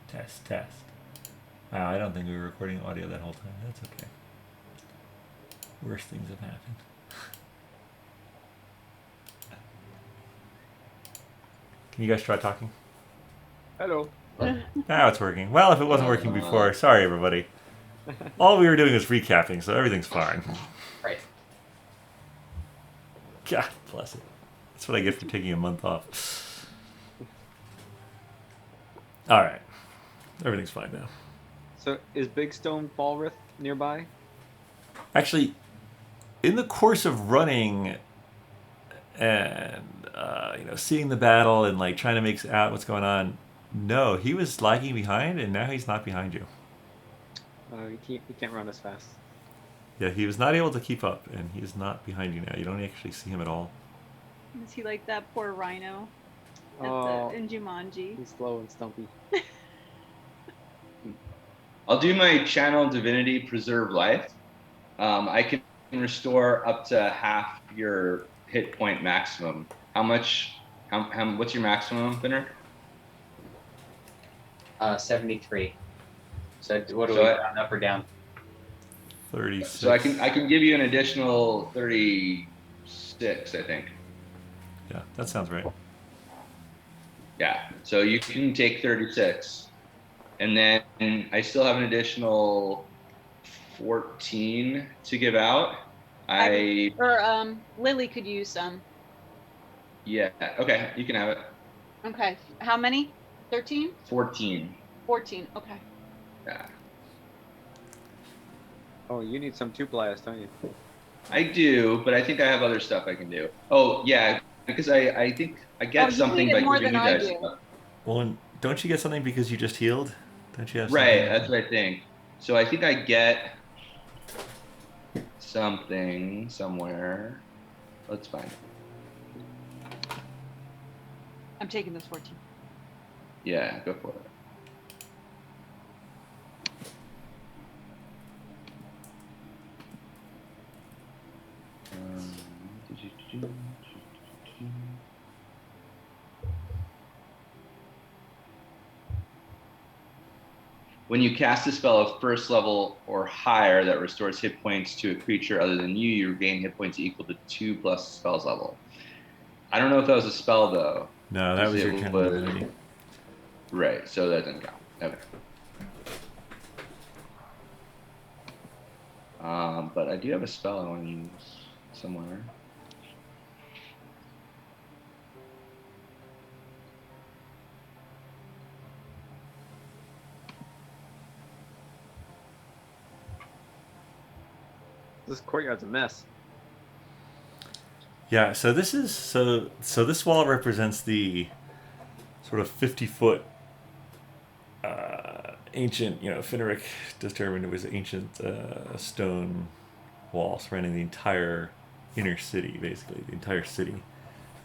Test, test. Wow, I don't think we were recording audio that whole time. That's okay. Worse things have happened. Can you guys try talking? Hello. Now it's working. Well, if it wasn't working before, sorry everybody. All we were doing was recapping, so everything's fine. Right. God bless it. That's what I get for taking a month off. Alright. Everything's fine now. So is Big Stone Falreth nearby? Actually, in the course of running and seeing the battle and like trying to make out what's going on, no, he was lagging behind, and now he's not behind you. He can't run as fast. Yeah, he was not able to keep up, and he's not behind you now. You don't actually see him at all. Is he like that poor rhino in Jumanji? He's slow and stumpy. I'll do my channel divinity preserve life. I can restore up to half your hit point maximum. How much? What's your maximum, Finric? 73. So what do we round up or down? 36. So I can give you an additional 36, I think. Yeah, that sounds right. Yeah. So you can take 36, and then I still have an additional 14 to give out. Lily could use some. Yeah. Okay. You can have it. Okay. How many? 13? 14. 14. Okay. Yeah. Oh, you need some 2 Paelias, don't you? I do, but I think I have other stuff I can do. Oh, yeah, because I think I get something by giving you guys stuff. Well, don't you get something because you just healed? Don't you have something? Right, that's what I think. So I think I get something somewhere. Let's find it. I'm taking this 14. Yeah, go for it. When you cast a spell of first level or higher that restores hit points to a creature other than you, you regain hit points equal to 2 plus the spell's level. I don't know if that was a spell though. No, that was your channel divinity. Right, so that doesn't count. Okay. But I do have a spell I want to use somewhere. This courtyard's a mess. Yeah, so this is so this wall represents the sort of 50-foot ancient, Finric determined it was ancient stone wall surrounding the entire inner city, basically, the entire city.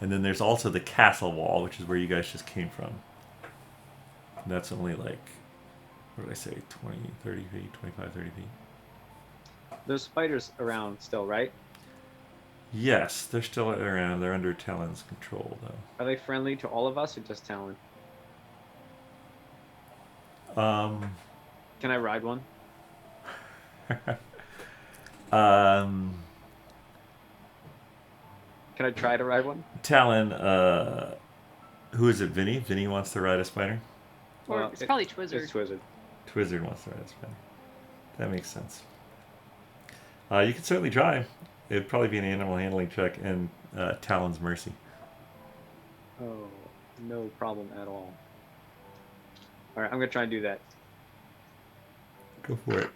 And then there's also the castle wall, which is where you guys just came from. And that's only like, what did I say, 20, 30 feet, 25, 30 feet. There's spiders around still, right? Yes, they're still around. They're under Talon's control, though. Are they friendly to all of us or just Talon? Can I ride one? Can I try to ride one? Talon, who is it, Vinny? Vinny wants to ride a spider? Or it's probably Twizzard. It's Twizzard. Twizzard wants to ride a spider. That makes sense. You could certainly try. It'd probably be an animal handling check and Talon's mercy. Oh, no problem at all. Alright, I'm going to try and do that. Go for it.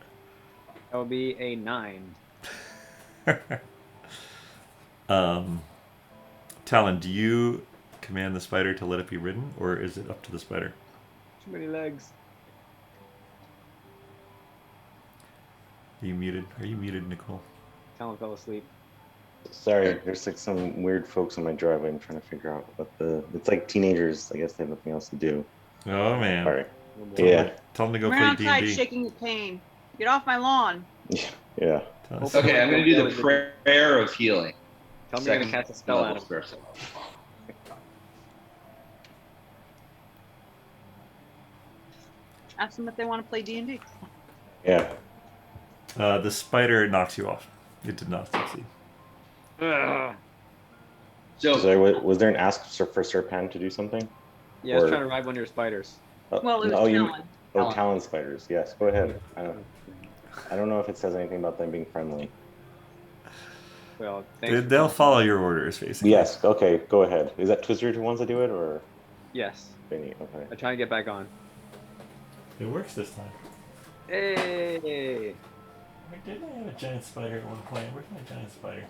That would be a 9. Talon, do you command the spider to let it be ridden, or is it up to the spider? Too many legs. Are you muted, Nakul? Talon fell asleep. Sorry, there's like some weird folks on my driveway. I'm trying to figure out what it's like teenagers. I guess they have nothing else to do. Oh man. Sorry. Tell them to go We're play outside D&D. shaking with pain. Get off my lawn. Yeah. Okay, I'm going to do the prayer of healing. Tell me you're going to cast a spell at him. Ask them if they want to play D&D. Yeah. The spider knocks you off. It did not succeed. Ugh. So Was there an ask for Serpan to do something? Yeah, I was Or- trying to ride one of your spiders. Well, it was oh, Talon. Talon spiders. Yes, go ahead. I don't know if it says anything about them being friendly. Well, thanks. They'll follow your orders, basically. Yes. Okay. Go ahead. Is that Twister the ones that do it, or Yes. Vinny? Okay. I'm trying to get back on. It works this time. Hey. Didn't I have a giant spider at one point? Where's my giant spider?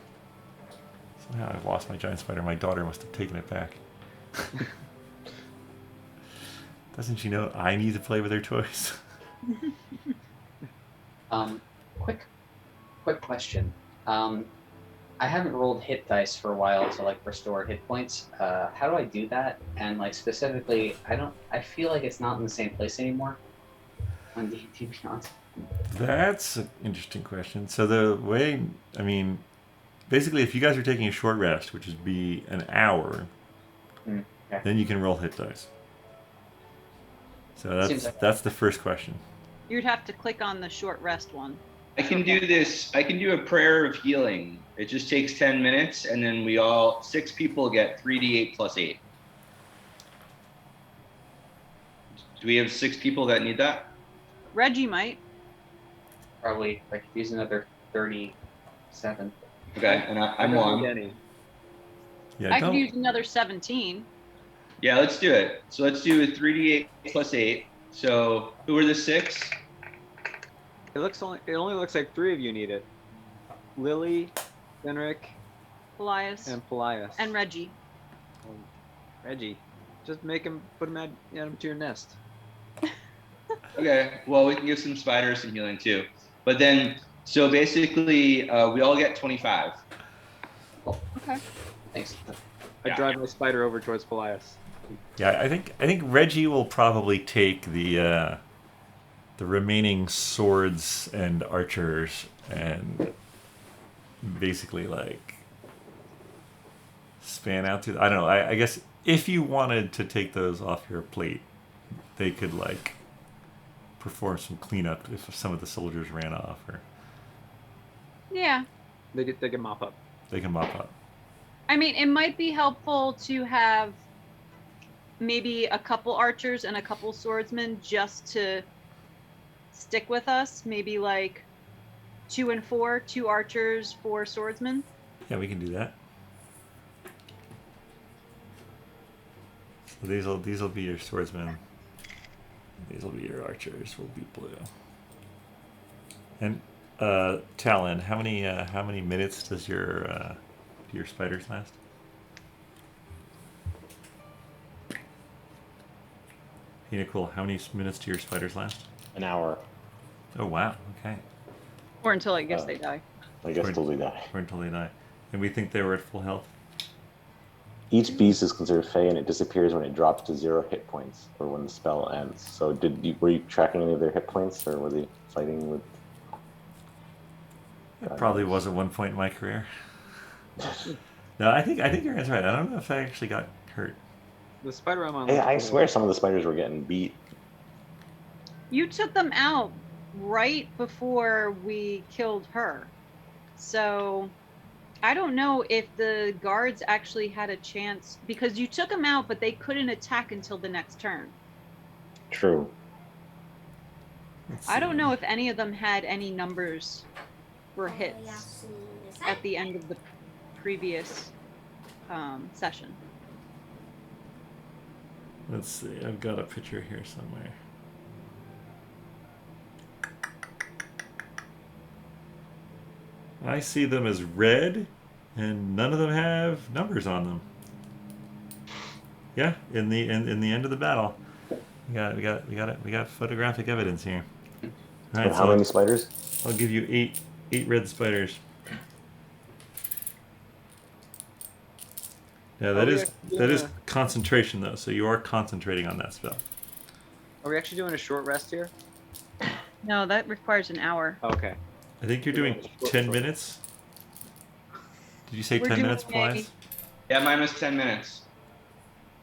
Somehow I've lost my giant spider. My daughter must have taken it back. Doesn't she know I need to play with her toys? Quick question. I haven't rolled hit dice for a while to like restore hit points. How do I do that? And like specifically, I feel like it's not in the same place anymore on D&D Beyond. That's an interesting question. So the way, I mean, basically if you guys are taking a short rest, which would be an hour, Okay. then you can roll hit dice. So Seems like- that's the first question. You'd have to click on the short rest one. I can do this. I can do a prayer of healing. It just takes 10 minutes, and then 6 people get 3d8 plus 8. Do we have 6 people that need that? Reggie might. Probably I could use another 37. Okay, and I'm don't need one. any. Yeah, I don't. could use another 17. Yeah, let's do it. So let's do a 3d8 plus 8. So who are the 6? It only looks like 3 of you need it. Lily, Finric, Paelias, and Paelias. and Reggie. Reggie. Just put him add him to your nest. Okay, well, we can give some spiders some healing too. But then, so basically, we all get 25. Okay. Thanks. I drive my spider over towards Paelias. Yeah, I think Reggie will probably take the remaining swords and archers and basically like span out through. I don't know. I guess if you wanted to take those off your plate, they could like perform some cleanup if some of the soldiers ran off, or Yeah. They can mop up. they can mop up. I mean, it might be helpful to have maybe a couple archers and a couple swordsmen just to stick with us. Maybe like 2 and 4, 2 archers, 4 swordsmen. Yeah, we can do that. So these will be your swordsmen. These will be your archers. Will be blue. And Talon, how many minutes does your spiders last? Hey, Nakul, how many minutes do your spiders last? An hour. Oh wow. Okay. Or until I guess they die. I guess Or- till they die. Or until they die. And we think they were at full health. Each beast is considered fey, and it disappears when it drops to 0 hit points, or when the spell ends. So, were you tracking any of their hit points, or were they fighting with? It probably was at one point in my career. No, I think your answer's right. I don't know if I actually got hurt. The spider I'm on. Hey, I swear some of the spiders were getting beat. You took them out right before we killed her. So I don't know if the guards actually had a chance, because you took them out, but they couldn't attack until the next turn. True. I don't know if any of them had any numbers for hits at the end of the previous session. Let's see. I've got a picture here somewhere. I see them as red, and none of them have numbers on them. Yeah, in the end of the battle, we got photographic evidence here. All right, And how many spiders? I'll give you eight red spiders. Yeah, that is concentration though. So you are concentrating on that spell. Are we actually doing a short rest here? No, that requires an hour. Okay. I think you're doing 10 minutes. Did you say We're 10 doing minutes, Paelias? Yeah, mine was 10 minutes.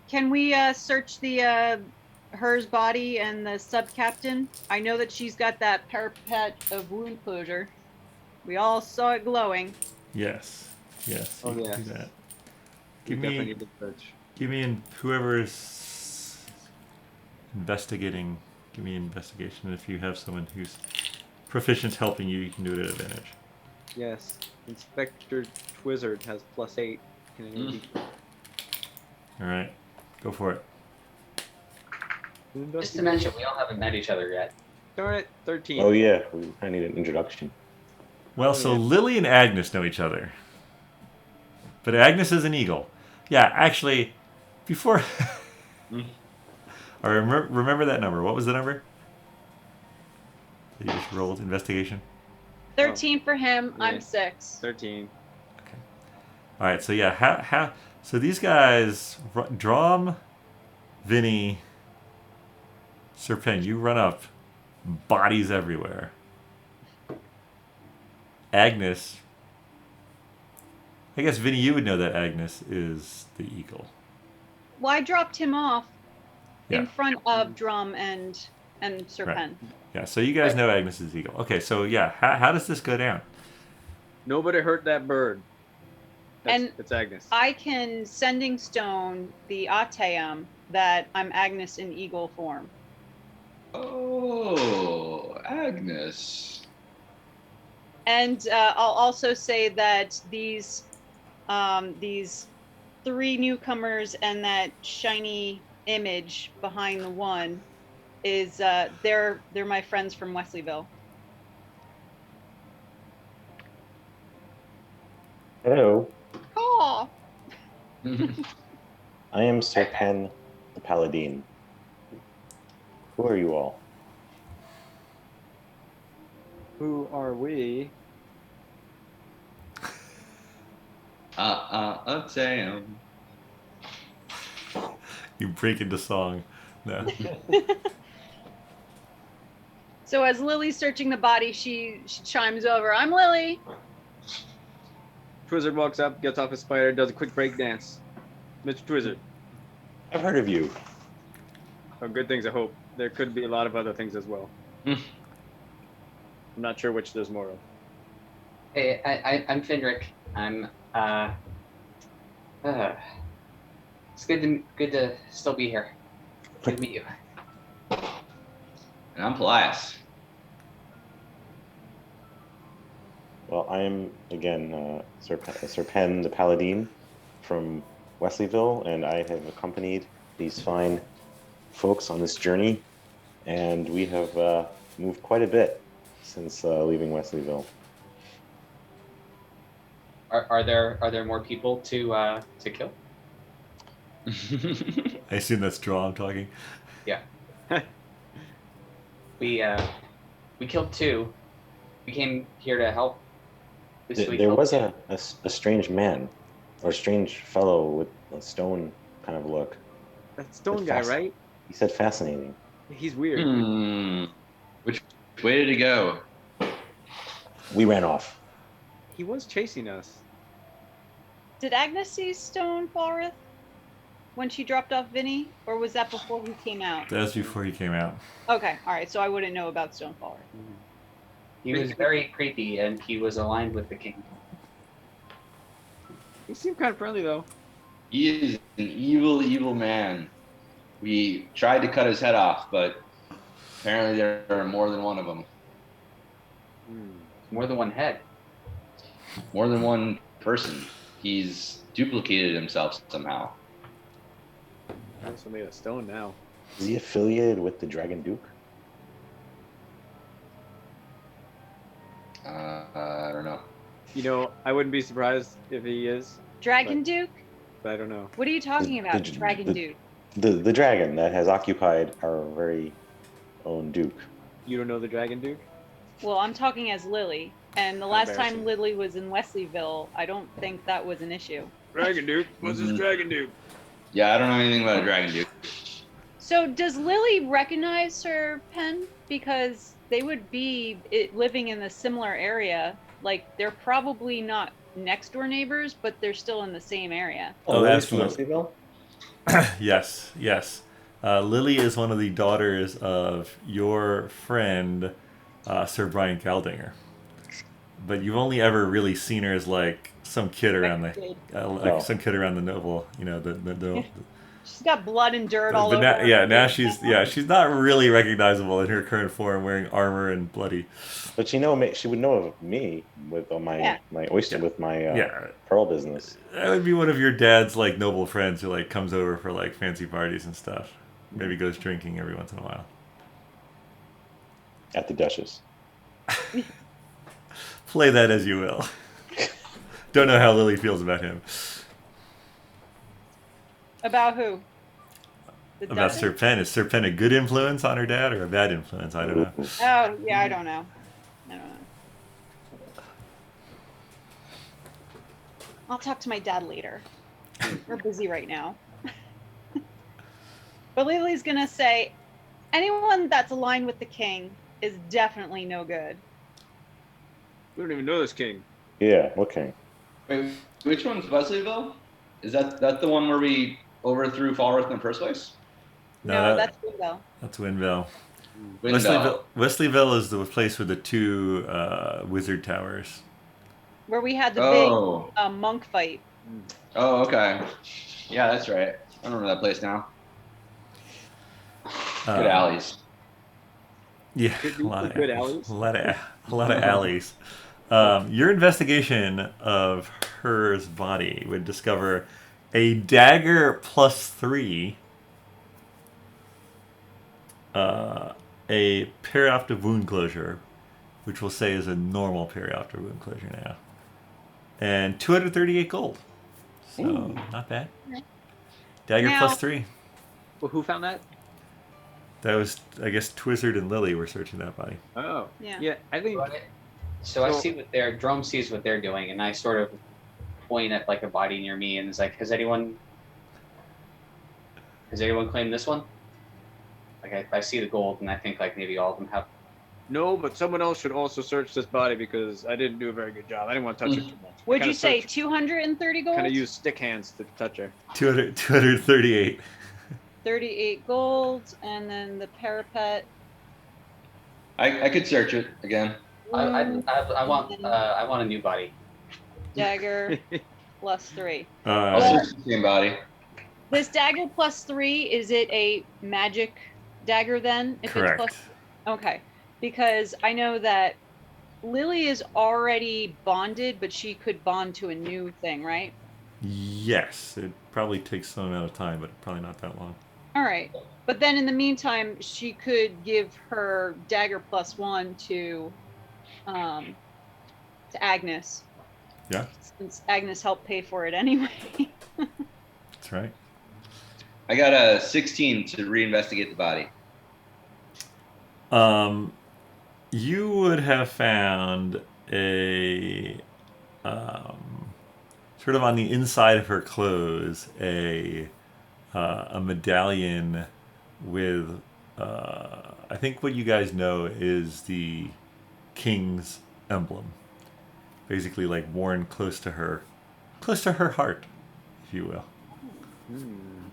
Can we search the her's body and the sub-captain. I know that she's got that parapet of wound closure. We all saw it glowing. Yes. Yes. Oh, You can yes. do that. We Give definitely me, need to search. give me, in whoever's investigating. Give me investigation. If you have someone who's proficient helping you, you can do it at advantage. Yes. Inspector Twizzard has +8. Can anyone beat that? All right, go for it. Just to mention, we all haven't met each other yet. Darn it, 13. Oh yeah, I need an introduction. Well, so Lily and Agnes know each other, but Agnes is an eagle. Yeah, actually, before. All right, remember that number. What was the number? You just rolled investigation. 13 for him. Yeah. I'm 6. 13. Okay. All right. So yeah, so these guys, Dromm, Vinny, Serpent, you run up, bodies everywhere. Agnes, I guess Vinny, you would know that Agnes is the eagle. Well, I dropped him off Yeah. in front of Drum and Serpent. Yeah. So you guys know Agnes is the eagle. Okay. So yeah, how does this go down? Nobody hurt that bird. It's Agnes. I can Sending Stone the Ateum that I'm Agnes in eagle form. Oh, Agnes. And I'll also say that these 3 newcomers and that shiny image behind the one is they're my friends from Wesleyville. Hello, Oh, I am Serpent the Paladin. Who are you all? Who are we? Damn. You break into song. No. so as Lily's searching the body, she chimes over. I'm Lily. Twizzard walks up, gets off his spider, does a quick break dance. Mr. Twizzard. I've heard of you. Oh, good things, I hope. There could be a lot of other things as well. I'm not sure which there's more of. Hey, I'm Finric. I'm it's good to still be here. Good to meet you. And I'm Paelias. Well, I am again Serpent the Paladin from Wesleyville, and I have accompanied these fine folks on this journey, and we have moved quite a bit since leaving Wesleyville. Are there more people to kill? I assume that's Dromm talking. Yeah. We killed 2. We came here to help. There was a strange man, or a strange fellow with a stone kind of look. That stone guy, right? He said fascinating. He's weird. Which way did he go? We ran off. He was chasing us. Did Agnes see Stone Falreth when she dropped off Vinny, or was that before he came out? That was before he came out. Okay, all right. So I wouldn't know about Stone Falreth. He was very creepy, and he was aligned with the king. He seemed kind of friendly, though. He is an evil, evil man. We tried to cut his head off, but apparently there are more than one of them. More than one head. More than one person. He's duplicated himself somehow. He's also made of stone now. Is he affiliated with the Dragon Duke? I don't know. You know, I wouldn't be surprised if he is, Dragon Duke? but I don't know. What are you talking about, the- Dragon Duke? The dragon that has occupied our very own Duke. You don't know the Dragon Duke? Well, I'm talking as Lily, and the last time Embarrassing. Lily was in Wesleyville, I don't think that was an issue. Dragon Duke? What's this Dragon Duke? Yeah, I don't know anything about a dragon duke. So does Lily recognize her pen? Because they would be living in a similar area. Like, they're probably not next door neighbors, but they're still in the same area. Oh, Lily's from absolutely. Wesleyville? Yes. Lily is one of the daughters of your friend, Sir Brian Caldinger. But you've only ever really seen her as like some kid around Oh. some kid around the noble, She's got blood and dirt all over her. now she's not really recognizable in her current form, wearing armor and bloody. But she would know of me with my oyster with my pearl business. That would be one of your dad's like noble friends who like comes over for like fancy parties and stuff. Maybe goes drinking every once in a while. At the Duchess. Play that as you will. Don't know how Lily feels about him. About who? The About Duchess? Sir Pen. Is Sir Pen a good influence on her dad or a bad influence? I don't know. Oh, yeah, I don't know. I'll talk to my dad later. We're busy right now. But Lily's gonna say, anyone that's aligned with the king is definitely no good. We don't even know this king. Yeah, what king? Wait, which one's Wesleyville? Is that the one where we overthrew Falreth in the first place? No, That's Window. That's Winville. Windell. Wesleyville is the place with the two wizard towers. Where we had the big monk fight. Oh, okay. Yeah, that's right. I remember that place now. Good alleys. Yeah, Good a lot of good alleys. alleys. A lot of alleys. Your investigation of her's body would discover a dagger +3, a perioptic wound closure, which we'll say is a normal perioptic wound closure now, and 238 gold. So not bad. Dagger Now- +3. Well, who found that? That was, I guess, Twizzard and Lily were searching that body. Oh. Yeah. Yeah, I think. So I see what Dromm sees what they're doing, and I sort of point at like a body near me, and it's like, has anyone claimed this one? Like I see the gold, and I think like maybe all of them have. No, but someone else should also search this body because I didn't do a very good job. I didn't want to touch her too much. Would you say 230 gold? Kind of use stick hands to touch her. 238. 38 gold, and then the parapet. I could search it again. I want a new body. Dagger +3. I'll search the same body. This dagger +3, is it a magic dagger then? If Correct. It's okay, because I know that Lily is already bonded, but she could bond to a new thing, right? Yes, it probably takes some amount of time, but probably not that long. All right, but then in the meantime, she could give her dagger +1 to Agnes. Yeah, Since Agnes helped pay for it anyway. that's right. I got a 16 to reinvestigate the body. You would have found a sort of on the inside of her clothes a medallion with I think what you guys know is the king's emblem, basically like worn close to her heart, if you will.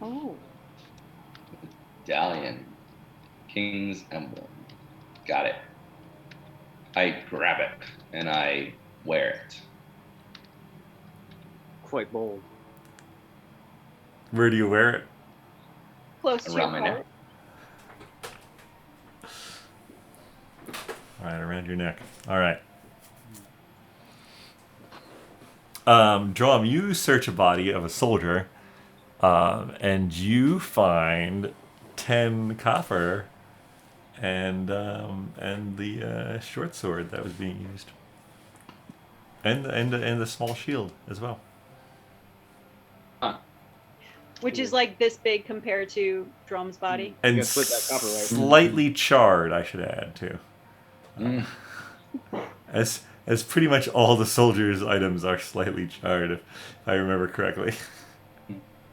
Oh. Medallion. King's emblem. Got it. I grab it and I wear it. Quite bold. Where do you wear it? Close to Around your my neck. heart. All right, around your neck. All right. Dromm, you search a body of a soldier, and you find 10 copper and the short sword that was being used, and the small shield as well. Which is like this big compared to Dromm's body. And You gotta split that copper, right? slightly charred, I should add too. Mm. As pretty much all the soldiers' items are slightly charred, if I remember correctly.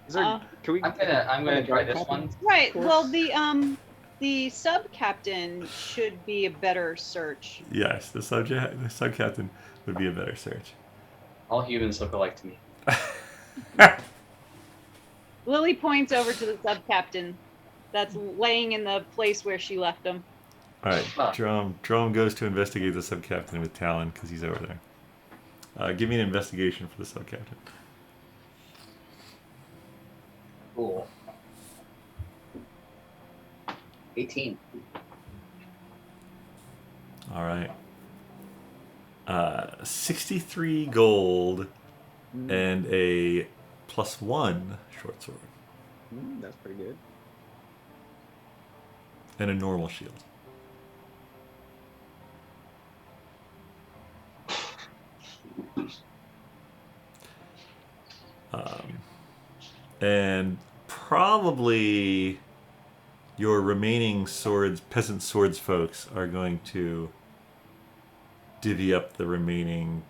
Is there, can we? I'm gonna try this one. Right. Well, the sub captain should be a better search. Yes, the sub captain would be a better search. All humans look alike to me. Lily points over to the sub captain. that's laying in the place where she left him. All right, Ah. Dromm goes to investigate the sub-captain with Talon because he's over there. Give me an investigation for the sub-captain. Cool. 18. All right. 63 gold and a +1 short sword That's pretty good. and a normal shield. And probably your remaining peasant swords folks are going to divvy up the remaining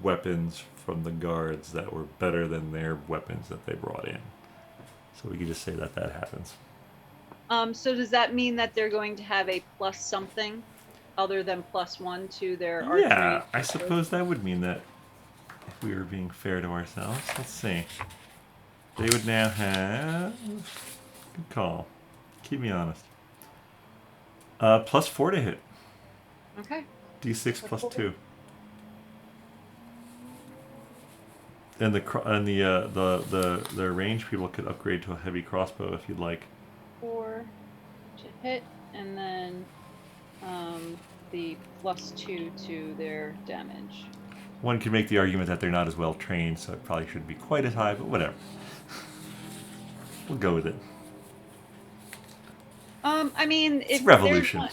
weapons from the guards that were better than their weapons that they brought in. So we could just say that happens. So does that mean that they're going to have a plus something other than +1 to their archery? Yeah, I suppose that would mean that if we were being fair to ourselves. Let's see. They would now have... Good call. Keep me honest. +4 to hit. Okay. D6 +2. And the range people could upgrade to a heavy crossbow if you'd like. 4 to hit, and then the +2 to their damage. One could make the argument that they're not as well trained, so it probably shouldn't be quite as high, but whatever. We'll go with it. I mean, It's if revolution.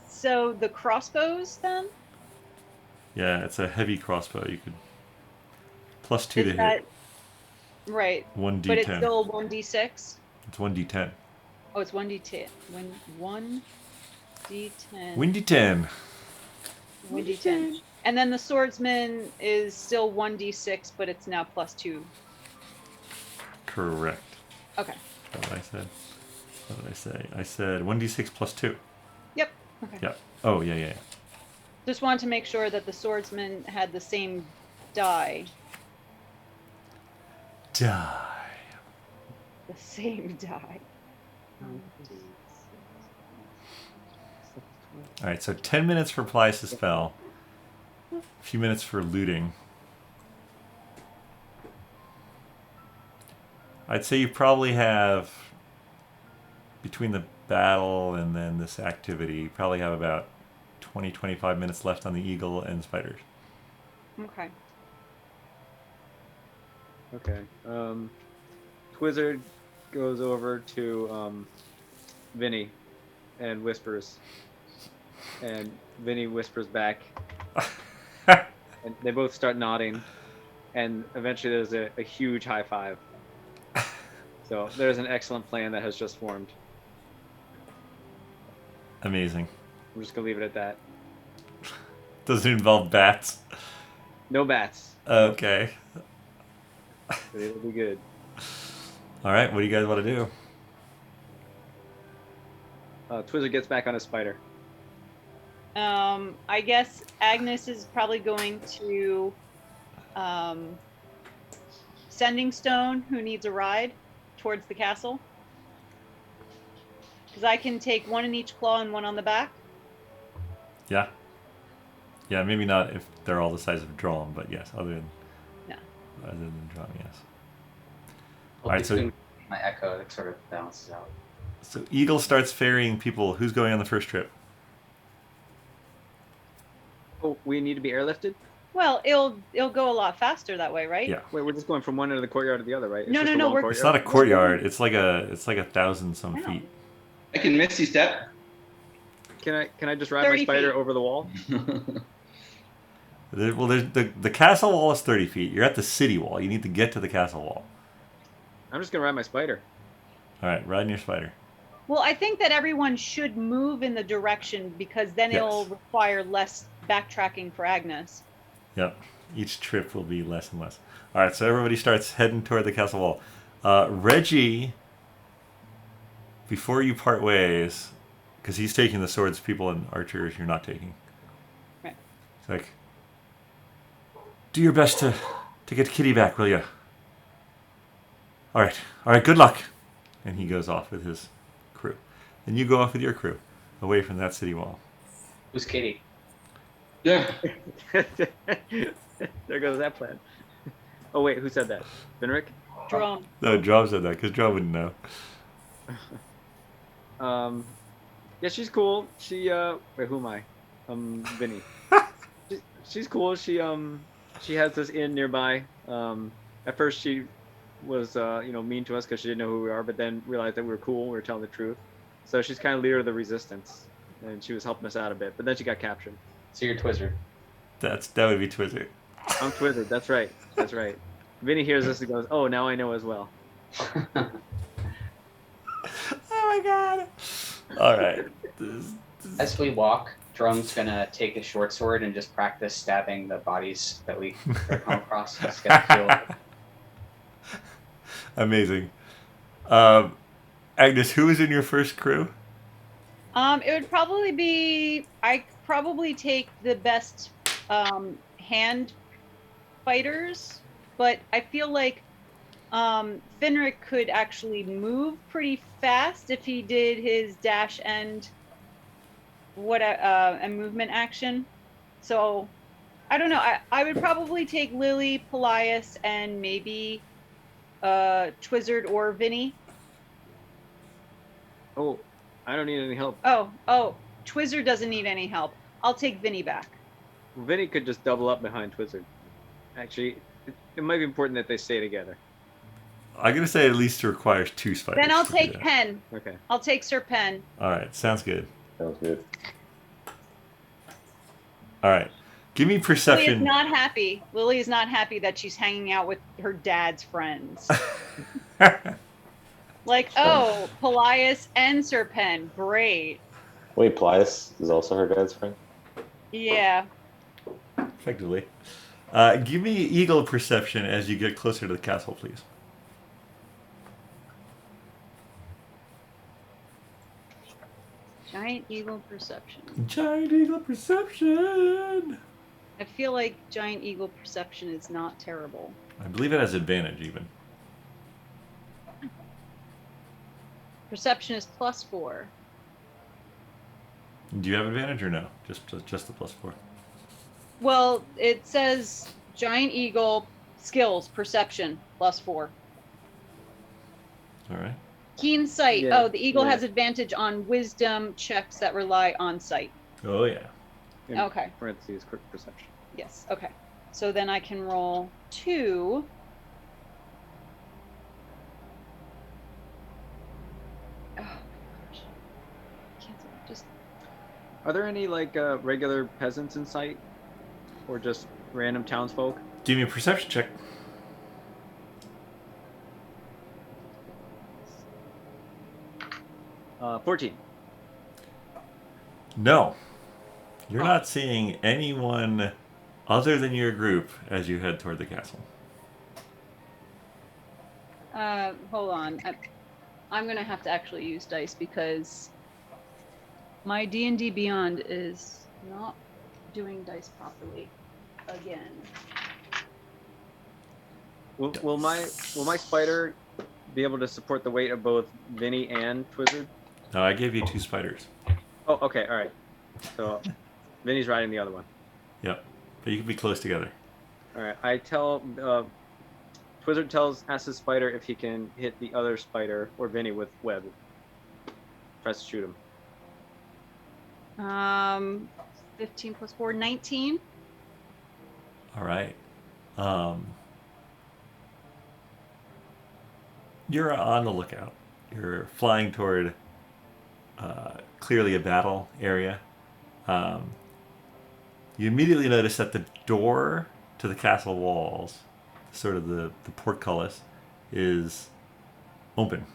So the crossbows then? Yeah, it's a heavy crossbow. You could +2 to Is that hit. right? 1d10. But it's still 1d6. It's 1d10. Oh, it's 1d10. 1d10. Windy 10. 1d10. And then the swordsman is still 1d6, but it's now +2. Correct. Okay. That's what I said. What did I say? I said 1d6 +2. Yep. Okay. Yeah. Oh, yeah. Just wanted to make sure that the swordsman had the same die. Die. The same die. All right, so 10 minutes for Paelias' spell. A few minutes for looting. I'd say you probably have, between the battle and then this activity, you probably have about 20-25 minutes left on the eagle and spiders. Okay. Okay. Twizzard goes over to Vinny and whispers. And Vinny whispers back. And they both start nodding. And eventually there's a huge high five. So there's an excellent plan that has just formed. Amazing. I'm just going to leave it at that. Does it involve bats? No bats. Okay. But it'll be good. All right, what do you guys want to do? Twizzard gets back on his spider. I guess Agnes is probably going to Sending Stone, who needs a ride, towards the castle. Because I can take one in each claw and one on the back. Yeah. Yeah, maybe not if they're all the size of Dromm, but yes, other than Dromm, yes. Well, Alright, so- between my echo, it sort of balances out. So Eagle starts ferrying people. Who's going on the first trip? Oh, we need to be airlifted? Well, it'll go a lot faster that way, right? Yeah. Wait, we're just going from one end of the courtyard to the other, right? It's No, just no, a long we're- It's courtyard? not a courtyard. It's like a 1,000 some I know. feet. I can misty step. Can I just ride my 30 spider feet. over the wall? Well, there's the castle wall is 30 feet. You're at the city wall. You need to get to the castle wall. I'm just gonna ride my spider. All right, riding your spider. Well, I think that everyone should move in the direction because then it'll Yes. require less backtracking for Agnes. Yep. Each trip will be less and less. All right, so everybody starts heading toward the castle wall. Reggie, before you part ways, because he's taking the swords, people and archers you're not taking. Right. It's like, do your best to get Kitty back, will you? All right, good luck. And he goes off with his crew. And you go off with your crew, away from that city wall. Who's Katie? Yeah. There goes that plan. Oh wait, who said that? Finric? Dromm. No, Dromm said that, because Dromm wouldn't know. Yeah, she's cool. She wait, who am I? Vinny. She's cool. She has this inn nearby. At first she was mean to us because she didn't know who we are, but then realized that we were cool. We were telling the truth. So she's kind of leader of the resistance, and she was helping us out a bit. But then she got captured. So you're Twizzard. That would be Twizzard. I'm Twizzard. That's right. That's right. Vinny hears this and goes, "Oh, now I know as well." Oh my god. All right. As we walk, Dromm's gonna take his short sword and just practice stabbing the bodies that we come across. Just get the feel of it. Amazing. Agnes, who is in your first crew? It would probably be, I probably take the best hand fighters, but I feel like Finric could actually move pretty fast if he did his dash and a movement action. So I don't know. I would probably take Lily, Paelias, and maybe Twizzard or Vinny. Oh, I don't need any help. Oh, Twizzard doesn't need any help. I'll take Vinny back. Vinny could just double up behind Twizzard. Actually, it might be important that they stay together. I'm going to say at least it requires 2 spiders. Then I'll to do take that. Pen. Okay. I'll take Sir Pen. All right. Sounds good. Sounds good. All right. Give me Lily is perception. not happy. Lily is not happy that she's hanging out with her dad's friends. Like, oh, Paelias and Sir Pen. Great. Wait, Paelias is also her dad's friend? Yeah. Effectively. Give me eagle perception as you get closer to the castle, please. Giant eagle perception. Giant eagle perception. I feel like giant eagle perception is not terrible. I believe it has advantage even. Perception is +4. Do you have advantage or no? Just the +4. Well, it says giant eagle skills perception +4. All right. Keen sight. Yeah, Oh, the eagle yeah. has advantage on wisdom checks that rely on sight. Oh yeah. In Okay. Parentheses, quick perception. Yes. Okay. So then I can roll 2. Oh my gosh. Cancel. Just Are there any regular peasants in sight, or just random townsfolk? Give me a perception check. Uh, 14. No. You're not seeing anyone other than your group as you head toward the castle. hold on. I'm gonna have to actually use dice because my D&D Beyond is not doing dice properly again. Will my spider be able to support the weight of both Vinny and Twizzard? No, I gave you 2 spiders. Oh, okay, all right. So Vinny's riding the other one. Yep. But you can be close together. All right. I tell Twizzard asks his spider if he can hit the other spider or Vinny with web. Tries to shoot him. 15 plus 4, 19. All right. You're on the lookout. You're flying toward clearly a battle area. You immediately notice that the door to the castle walls, sort of the portcullis, is open.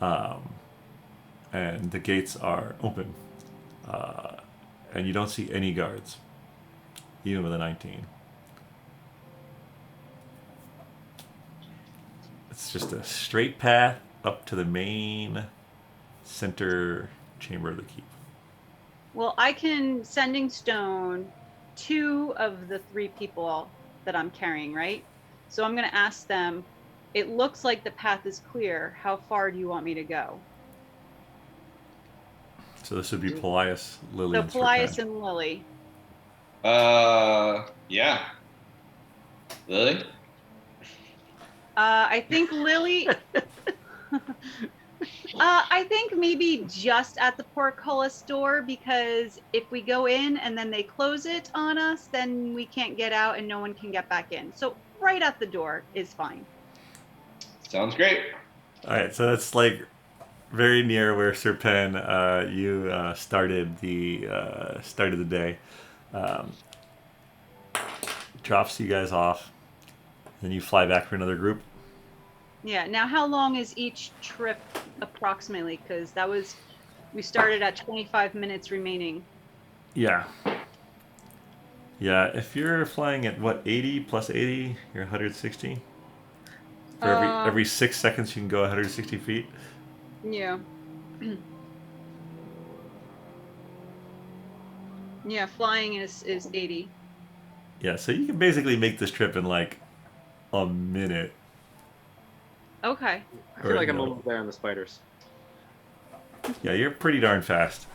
And the gates are open. And you don't see any guards, even with a 19. It's just a straight path up to the main center chamber of the keep. Well, I can sending stone 2 of the 3 people that I'm carrying, right? So I'm going to ask them, it looks like the path is clear. How far do you want me to go? So this would be Paelias, Lily, So and Paelias Serpent. and Lily. Yeah. Lily? I think Lily. I think maybe just at the portcullis door, because if we go in and then they close it on us, then we can't get out and no one can get back in. So right at the door is fine. Sounds great. All right, so that's like very near where Serpent you started the day. Drops you guys off, then you fly back for another group. Yeah. Now, how long is each trip approximately? Because we started at 25 minutes remaining. Yeah. Yeah, if you're flying at what, 80 plus 80, you're 160. For every 6 seconds, you can go 160 feet. Yeah. Yeah, flying is 80. Yeah, so you can basically make this trip in like a minute. Okay. I feel like I'm almost there on the spiders. Yeah, you're pretty darn fast.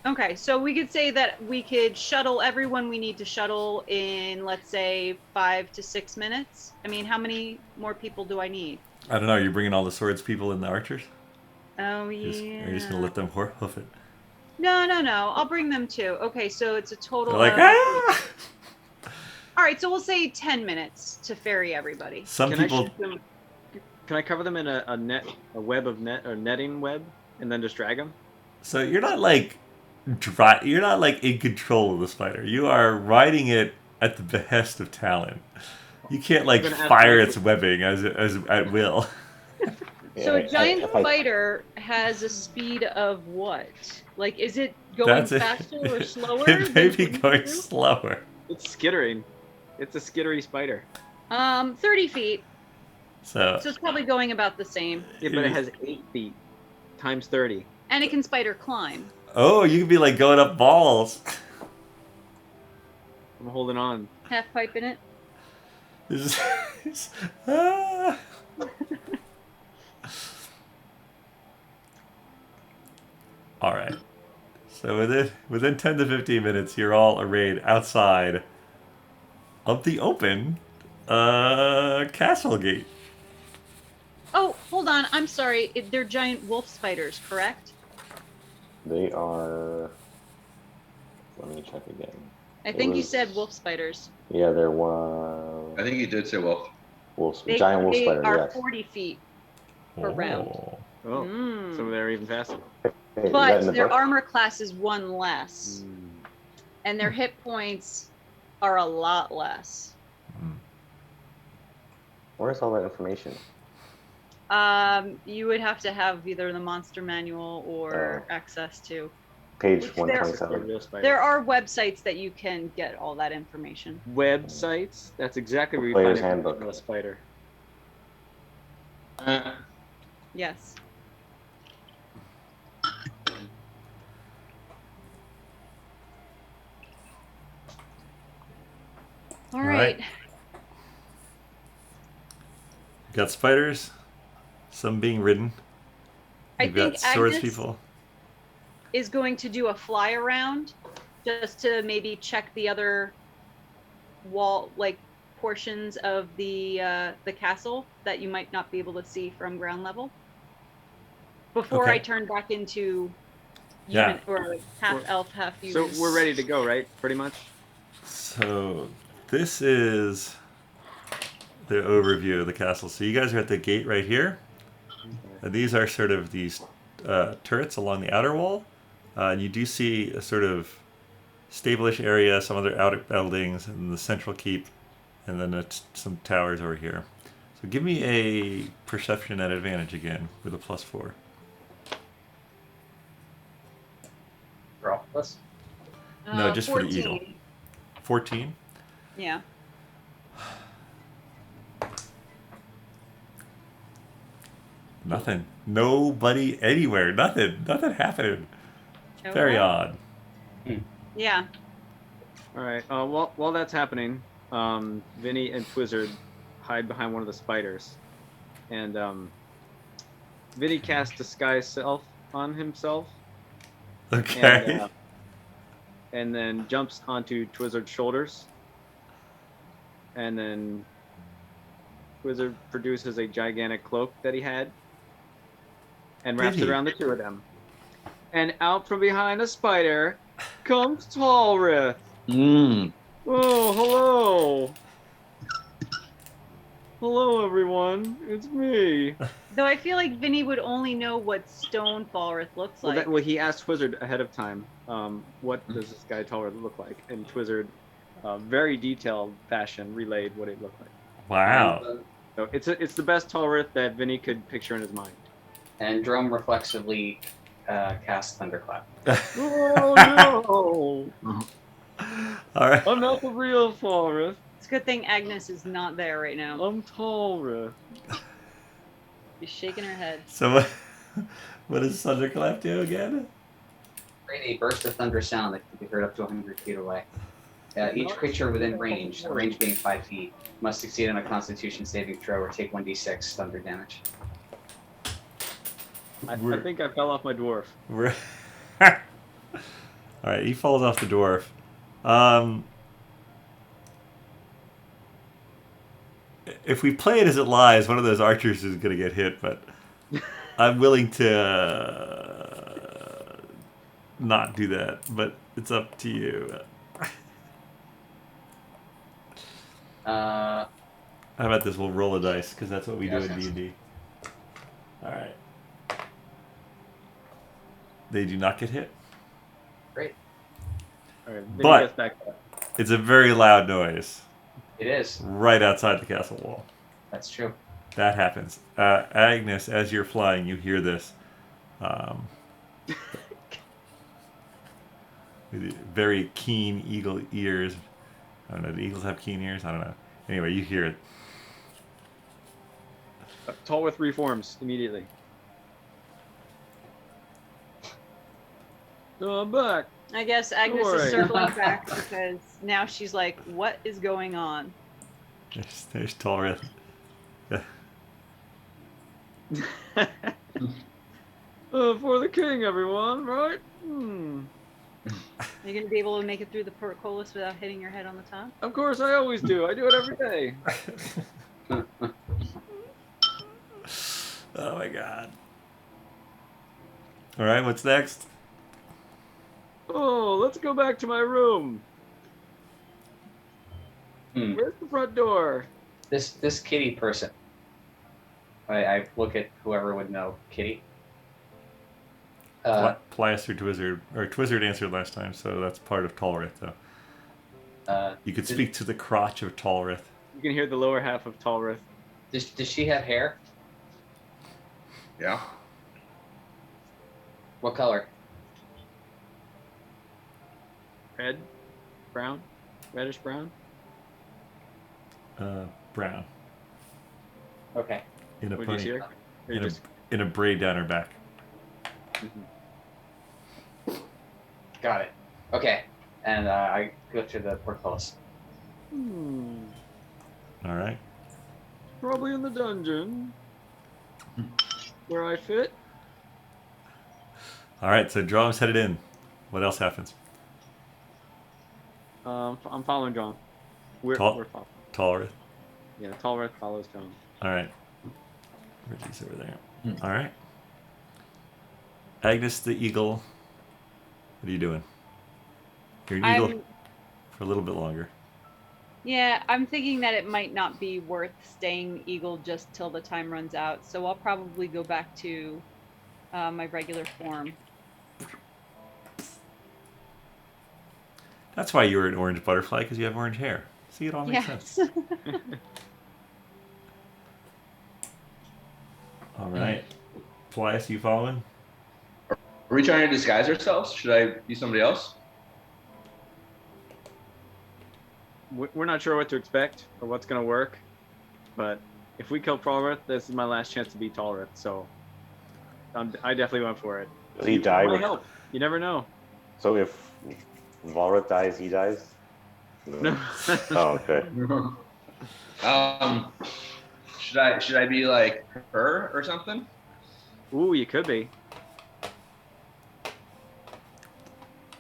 Okay, so we could say that we could shuttle everyone we need to shuttle in, let's say, 5 to 6 minutes. I mean, how many more people do I need? I don't know, are you bringing all the swords people and the archers? Oh, Are you just yeah. going to let them hoof it? No. I'll bring them too. Okay, so it's a total They're like, of... ah! All right, so we'll say 10 minutes to ferry everybody. Some Can people... I shoot them? Can I cover them in a web of net or netting web, and then just drag them? So you're not like you're not like in control of the spider. You are riding it at the behest of Talon. You can't like fire its webbing as at will. So a giant if I- spider has a speed of what? Like, is it going That's it. faster or slower? It may be than going you? slower. It's skittering. It's a skittery spider. 30 feet. So So it's probably going about the same. Yeah, but it has 8 feet times 30. And it can spider climb. oh, you could be like going up balls. I'm holding on. Half pipe in it. This is- ah. All right. So within 10 to 15 minutes, you're all arrayed outside of the open castle gate. Oh, hold on. I'm sorry. They're giant wolf spiders, correct? They are. Let me check again. I think you was- said wolf spiders. Yeah, there I was think you did say wolf. giant wolf they spider. are Yes. 40 feet per round. Oh. Oh, Mm. so they're even faster. Hey, is that But in the their book? armor class is 1 less. And their hit points are a lot less. Where's all that information? You would have to have either the monster manual or access to. Page Which 127. Real spider. There are websites that you can get all that information. Websites. That's exactly where you Player's find handbook. a spider. Yes. All right. Got spiders, some being ridden. I You've got think swords Agnes people. is going to do a fly around just to maybe check the other wall, like portions of the castle that you might not be able to see from ground level. Before Okay. I turn back into Yeah. human or half elf, half human. So we're ready to go, right? Pretty much. So this is the overview of the castle. So you guys are at the gate right here. And these are sort of these turrets along the outer wall. And you do see a sort of stable-ish area, some other outer buildings, and the central keep, and then some towers over here. So give me a perception at advantage again with a +4. For all of us? No, just for the 14. eagle. 14? Yeah. Nothing. Nobody anywhere. Nothing. Nothing happened. Very Okay. odd. Yeah. All right. While that's happening, Vinny and Twizzard hide behind one of the spiders, and Vinny casts disguise self on himself, Okay. and then jumps onto Twizzard's shoulders, and then Twizzard produces a gigantic cloak that he had, and wraps Did it he? around the two of them. And out from behind a spider comes Falreth. Mm. Oh, hello. Hello, everyone. It's me. Though I feel like Vinny would only know what stone Falreth looks Well, like. he asked Twizzard ahead of time, what does this guy Falreth look like? And Twizzard, very detailed fashion, relayed what it looked like. Wow. So it's the best Falreth that Vinny could picture in his mind. And Dromm reflexively casts Thunderclap. Oh no! All right. I'm not the real Falreth. It's a good thing Agnes is not there right now. I'm Falreth. She's shaking her head. So what does Thunderclap do again? Create a burst of thunder sound that can be heard up to 100 feet away. Each creature within range, the range being 5 feet, must succeed on a Constitution saving throw or take 1d6 thunder damage. I think I fell off my dwarf. All right, he falls off the dwarf. If we play it as it lies, one of those archers is going to get hit, but I'm willing to not do that, but it's up to you. How about this? We'll roll a dice, because that's what we do in D&D. All right. They do not get hit. Great. All right, Vinny But- gets back up. It's a very loud noise It is. right outside the castle wall. That's true. That happens. Agnes, as you're flying, you hear this. With very keen eagle ears. I don't know. Do eagles have keen ears? I don't know. Anyway, you hear it. Falreth reforms immediately. Oh, I'm back. I guess Agnes Alright. is circling back because now she's like, what is going on? There's Falreth. For the king, everyone, right? Are you going to be able to make it through the portcullis without hitting your head on the top? Of course, I always do. I do it every day. Oh my god. All right, what's next? Oh, let's go back to my room. Hmm. Where's the front door? This kitty person. I look at whoever would know kitty. Paelias or Twizzard? Or Twizzard answered last time, so that's part of Falreth, though. You could speak to the crotch of Falreth. You can hear the lower half of Falreth. Does she have hair? Yeah. What color? Red? Brown? Reddish brown? Brown. Okay. In a Would you bunny, see her? Or in, just... in a braid down her back. Got it. Okay. And I go through the portcullis. All right. Probably in the dungeon. Where I fit. All right, so Dromm's headed in. What else happens? I'm following John. We're following. Falreth. Yeah, Falreth follows John. All right. Reggie's over there. All right. Agnes the eagle. What are you doing? You're an eagle for a little bit longer. Yeah, I'm thinking that it might not be worth staying eagle just till the time runs out, so I'll probably go back to my regular form. That's why you were an orange butterfly, because you have orange hair. See, it all makes sense. All right. Paelias, you following? Are we trying to disguise ourselves? Should I be somebody else? We're not sure what to expect or what's going to work, but if we kill Falreth, this is my last chance to beat Falreth, so I definitely went for it. Does he die? Might help. You never know. So if Falreth dies, he dies? No. Oh, okay. Should I be like her or something? Ooh, you could be.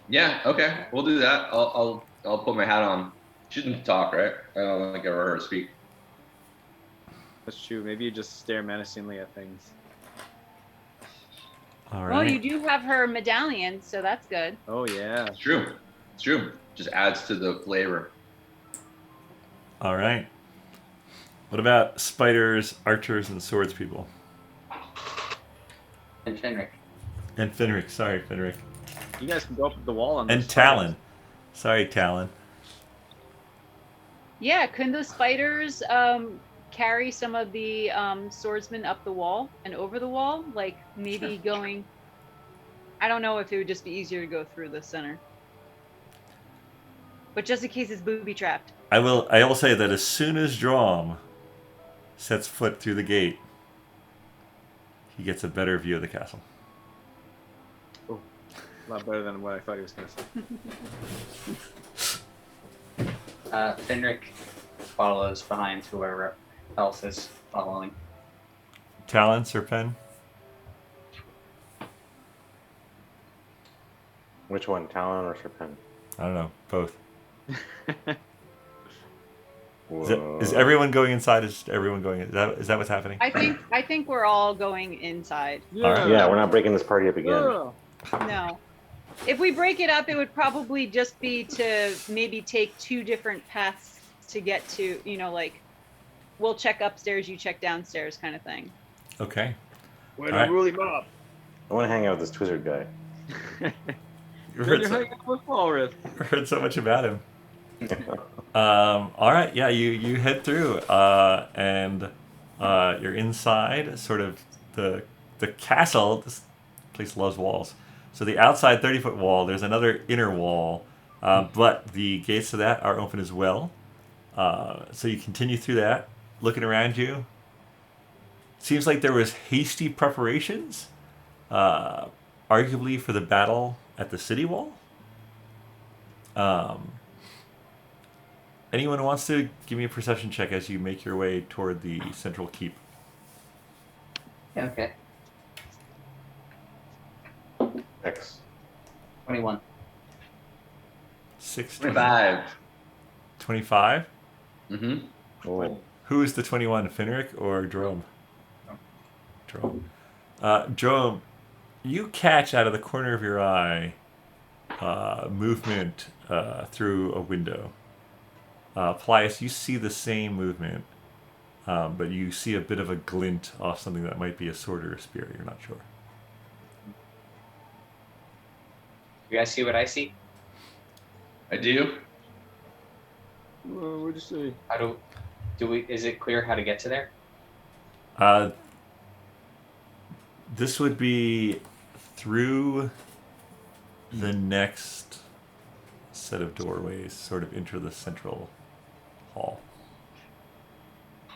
Yeah. Okay. We'll do that. I'll put my hat on. She didn't talk, right? I don't think I ever heard her speak. That's true. Maybe you just stare menacingly at things. All Well, you right. do have her medallion, so that's good. Oh yeah. It's true. It's true. Just adds to the flavor. All right. What about spiders, archers, and swords people? And Finric. And Finric. Sorry, Finric. You guys can go up the wall on And those Talon. spiders. Sorry, Talon. Yeah, couldn't the spiders carry some of the swordsmen up the wall and over the wall? Like maybe going. I don't know if it would just be easier to go through the center. But just in case it's booby trapped. I will say that as soon as Dromm sets foot through the gate, he gets a better view of the castle. Oh, a lot better than what I thought he was going to say. Finric follows behind whoever else is following. Talon, Serpen? Which one, Talon or Serpen? I don't know. Both. Whoa. Is everyone going inside? Is everyone going? Is that what's happening? I think we're all going inside. All right. Yeah, we're not breaking this party up again. Oh. No. If we break it up, it would probably just be to maybe take two different paths to get to, like, we'll check upstairs, you check downstairs kind of thing. Okay. Way All right. to rule him up. I want to hang out with this Twizzard guy. You Then you're hanging out with Falreth. heard so much about him. All right. Yeah, you head through, and you're inside, sort of the castle. This place loves walls. So the outside 30-foot wall, there's another inner wall, but the gates to that are open as well. So you continue through that, looking around you. Seems like there was hasty preparations, arguably for the battle at the city wall. Anyone wants to give me a perception check as you make your way toward the central keep? Yeah, okay. X. 21. 16. 25. 25? Mm-hmm. Oh, Who is the 21, Finric or Dromm? Dromm. Dromm, you catch out of the corner of your eye movement through a window. Paelias, you see the same movement, but you see a bit of a glint off something that might be a sword or a spear. You're not sure. You guys see what I see? I do. What'd you say? How do we? Is it clear how to get to there? This would be through the next set of doorways, sort of into the central hall.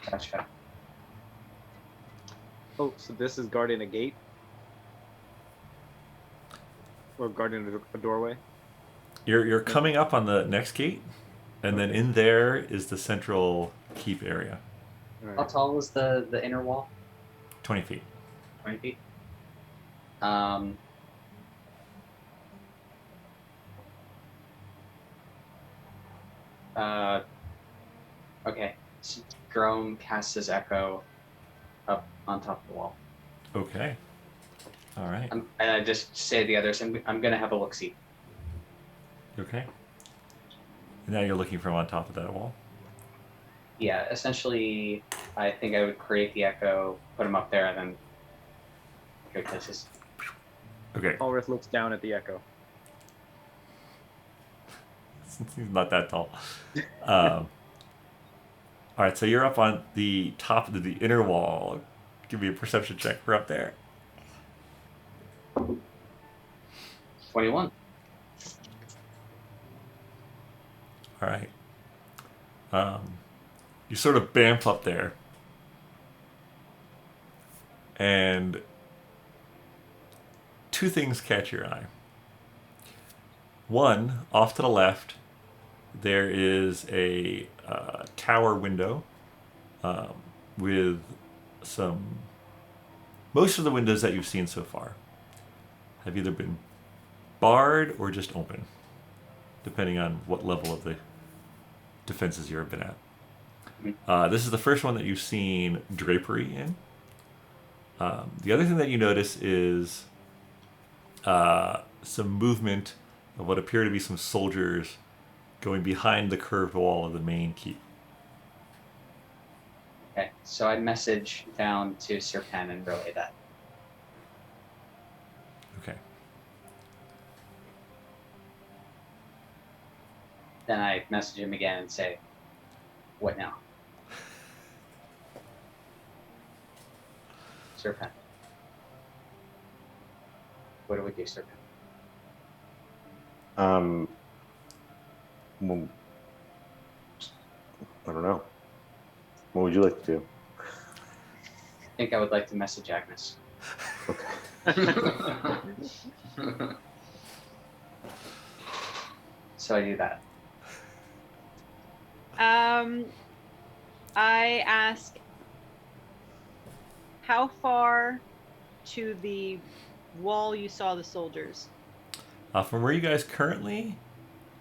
Gotcha. Oh, so this is guarding a gate? Or guarding a doorway? You're coming up on the next gate, and then in there is the central keep area. All How right. tall is the inner wall? 20 feet. 20 feet. Okay. So Dromm casts his echo up on top of the wall. Okay. All right. And I just say to the others, I'm gonna have a look see. Okay. And now you're looking from on top of that wall. Yeah, essentially, I think I would create the echo, put him up there, and then go places. Okay. Falreth looks down at the echo. He's not that tall. All right, so you're up on the top of the inner wall. Give me a perception check. We're up there. 21. All right. You sort of bamf up there. And two things catch your eye. One, off to the left, there is a tower window with most of the windows that you've seen so far have either been barred or just open, depending on what level of the defenses you've been at. This is the first one that you've seen drapery in. The other thing that you notice is some movement of what appear to be some soldiers going behind the curved wall of the main keep. Okay, so I message down to Sir Pen and relay that. Okay. Then I message him again and say, what now? Sir Pen. What do we do, Sir Pen? Well, I don't know. What would you like to do? I think I would like to message Agnes. So I do that. I ask, how far to the wall you saw the soldiers? From where you guys currently,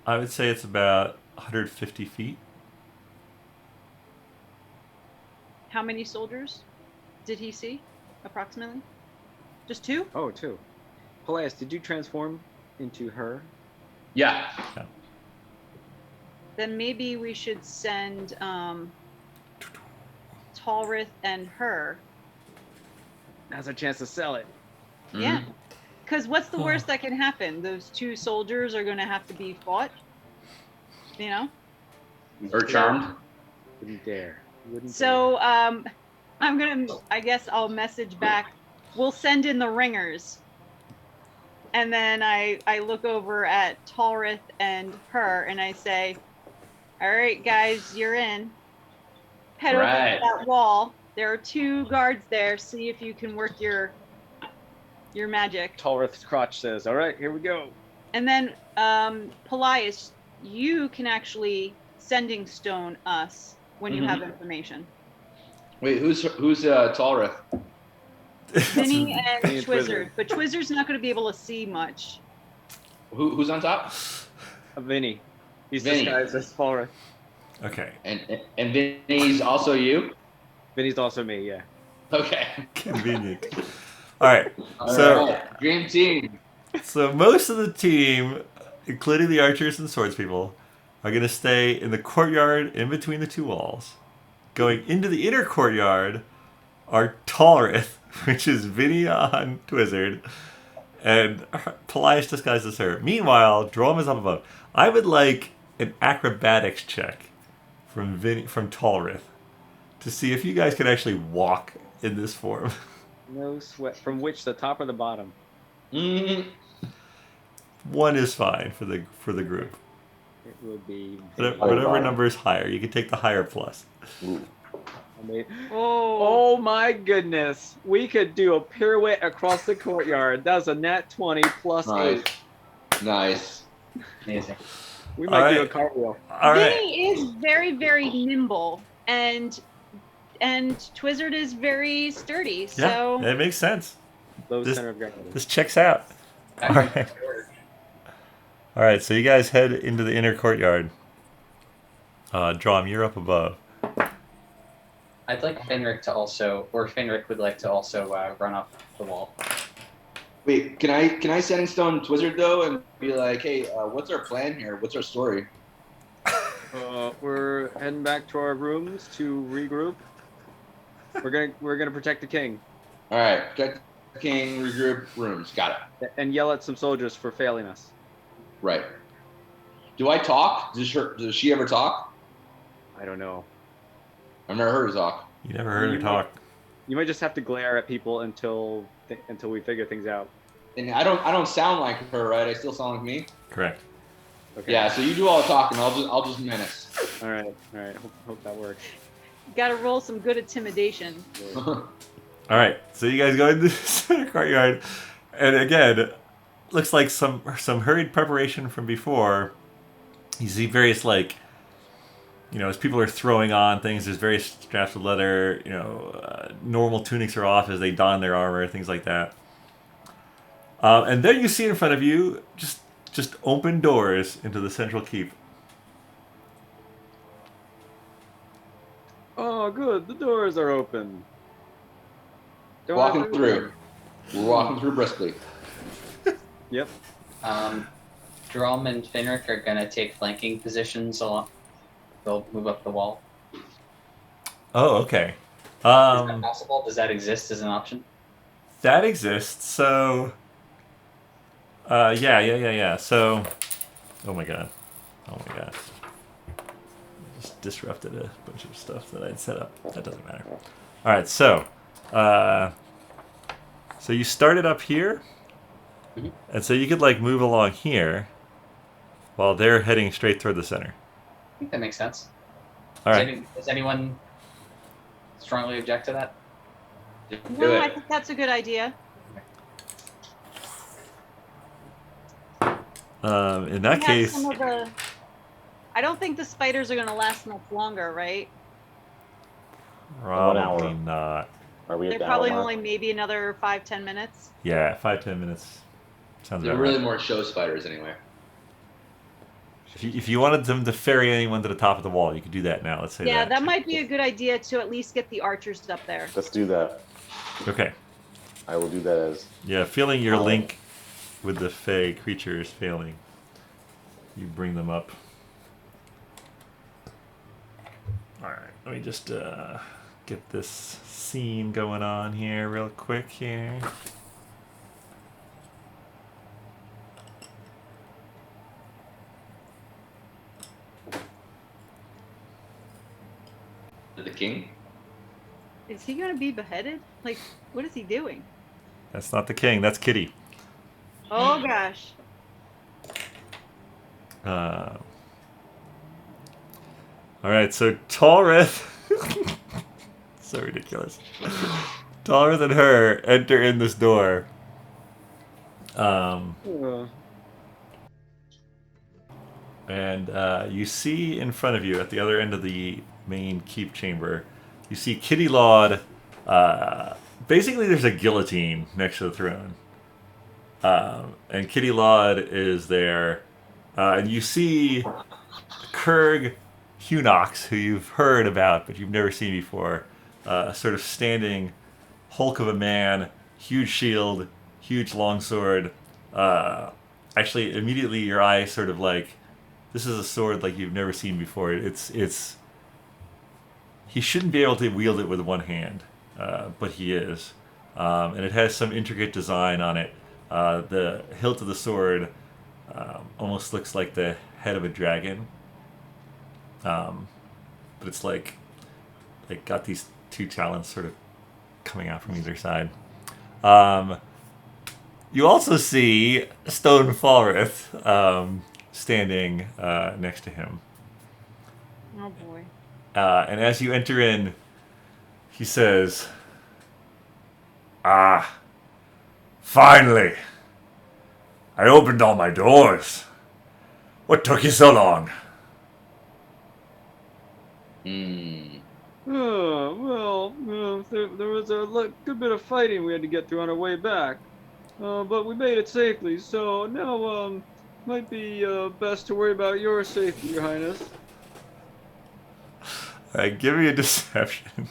I would say it's about 150 feet. How many soldiers did he see, approximately? Just 2? Oh, 2. Paelias, did you transform into her? Yeah. Then maybe we should send Falreth and her. Now's our chance to sell it. Yeah. Because what's the worst that can happen? Those 2 soldiers are going to have to be fought. You know? Or charmed. Wouldn't dare. So I guess I'll message back. We'll send in the ringers. And then I look over at Falreth and her and I say, all right, guys, you're in. Head over to that wall. There are 2 guards there. See if you can work your magic. Falreth's crotch says, all right, here we go. And then Paelias, you can actually sending stone us when you have information. Wait, who's Falreth? Vinny and Vinny and Twizzard, but Twizzard's not going to be able to see much. Who's on top? Vinny. He's Vinny. disguised as Falreth. Okay. And Vinny's also you? Vinny's also me, yeah. Okay. Convenient. All right. All So right. Dream team. So most of the team, including the archers and swordspeople, are going to stay in the courtyard in between the 2 walls. Going into the inner courtyard are Falreth, which is Vinny on Twizzard, and Paelias disguised as her. Meanwhile, Dromm is up above. I would like an acrobatics check from Falreth to see if you guys can actually walk in this form. No sweat. From which, the top or the bottom? 1 is fine for the group. It would be... Whatever number is higher. You can take the higher plus. Ooh. Oh my goodness. We could do a pirouette across the courtyard. That was a nat 20 plus Nice. 8. Nice. Amazing. We might All do a right. cartwheel. All right. Vinny is very, very nimble, and Twizzard is very sturdy. So Yeah, it makes sense. Low This- center of gravity. This checks out. All right. All right, so you guys head into the inner courtyard. Dromm, you're up above. I'd like Finric to also, or Finric would like to also run up the wall. Wait, can I send stone Twizzard though and be like, hey, what's our plan here? What's our story? We're heading back to our rooms to regroup. We're gonna protect the king All right, protect the king, regroup, rooms. Got it. and yell at some soldiers for failing us. Right. Do I talk? Does she ever talk? I don't know. I've never heard her talk. You never heard her talk. You might just have to glare at people until we figure things out. And I don't sound like her, right? I still sound like me. Correct. Okay. Yeah. So you do all the talking. I'll just menace. All right. Hope that works. you got to roll some good intimidation. All right, so you guys go into the center courtyard, and again, looks like some hurried preparation from before. You see various as people are throwing on things, there's various straps of leather. Normal tunics are off as they don their armor, things like that. And then you see in front of you just open doors into the central keep. Oh, good. The doors are open. Don't Walking have to- through. We're walking through briskly. Yep. Dromm and Finric are gonna take flanking positions along. They'll move up the wall. Oh, okay. Is that possible? Does that exist as an option? That exists. So, yeah. So, oh my god. Just disrupted a bunch of stuff that I'd set up. That doesn't matter. All right, so you started up here, and so you could move along here, while they're heading straight toward the center. I think that makes sense. All right. Does anyone strongly object to that? No, I think that's a good idea. In that We have case, some of the... I don't think the spiders are going to last much longer, right? probably hour. not. Are we They're at the probably hour mark? only maybe another 5-10 minutes. Yeah, 5-10 minutes. Sounds They're about really right. more show spiders anyway. If you wanted them to ferry anyone to the top of the wall, you could do that now. Let's say Yeah, that. that might be a good idea to at least get the archers up there. Let's do that. Okay. I will do that as. Yeah, feeling your link with the fey creature is failing. You bring them up. Alright, let me just get this scene going on here real quick here. The king? Is he going to be beheaded? Like, what is he doing? That's not the king, that's Kitty. Oh, gosh. Alright, so Falreth. So ridiculous. Falreth and her enter in this door. And you see in front of you, at the other end of the main keep chamber, you see Kitty Laud. Basically, there's a guillotine next to the throne. And Kitty Laud is there. And you see Kurg Hewn'ox, who you've heard about, but you've never seen before. Sort of standing, hulk of a man, huge shield, huge longsword. Actually, immediately your eye sort of this is a sword like you've never seen before. It's he shouldn't be able to wield it with one hand, but he is, and it has some intricate design on it. The hilt of the sword almost looks like the head of a dragon, but it's got these two talons sort of coming out from either side. You also see Stone Falreth standing next to him. Oh, boy. And as you enter in, he says, "Ah, finally! I opened all my doors. What took you so long?" Well, there was a good bit of fighting we had to get through on our way back. But we made it safely, so now, might be best to worry about your safety, Your Highness. Alright, give me a deception.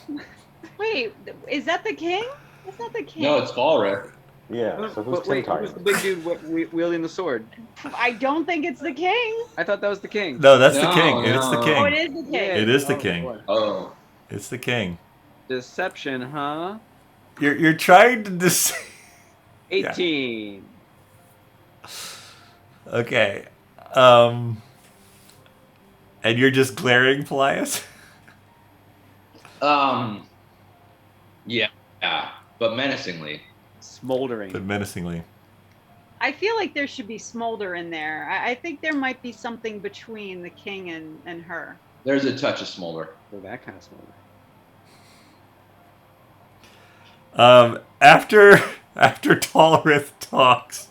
Wait, is that the king? That's not the king. No, it's Falreth. Yeah, so who's But wait, who's the big dude wielding the sword? I don't think it's the king. I thought that was the king. No, that's the No, king. It's the no. king. Oh, it is the king. It is the Oh, king. boy. Oh. It's the king. Deception, huh? You're trying to deceive. 18. Okay. And you're just glaring, Paelias? Yeah, but menacingly. Smoldering. But menacingly. I feel like there should be smolder in there. I think there might be something between the king and her. There's a touch of smolder. Oh, that kind of smoldering. After Falreth talks,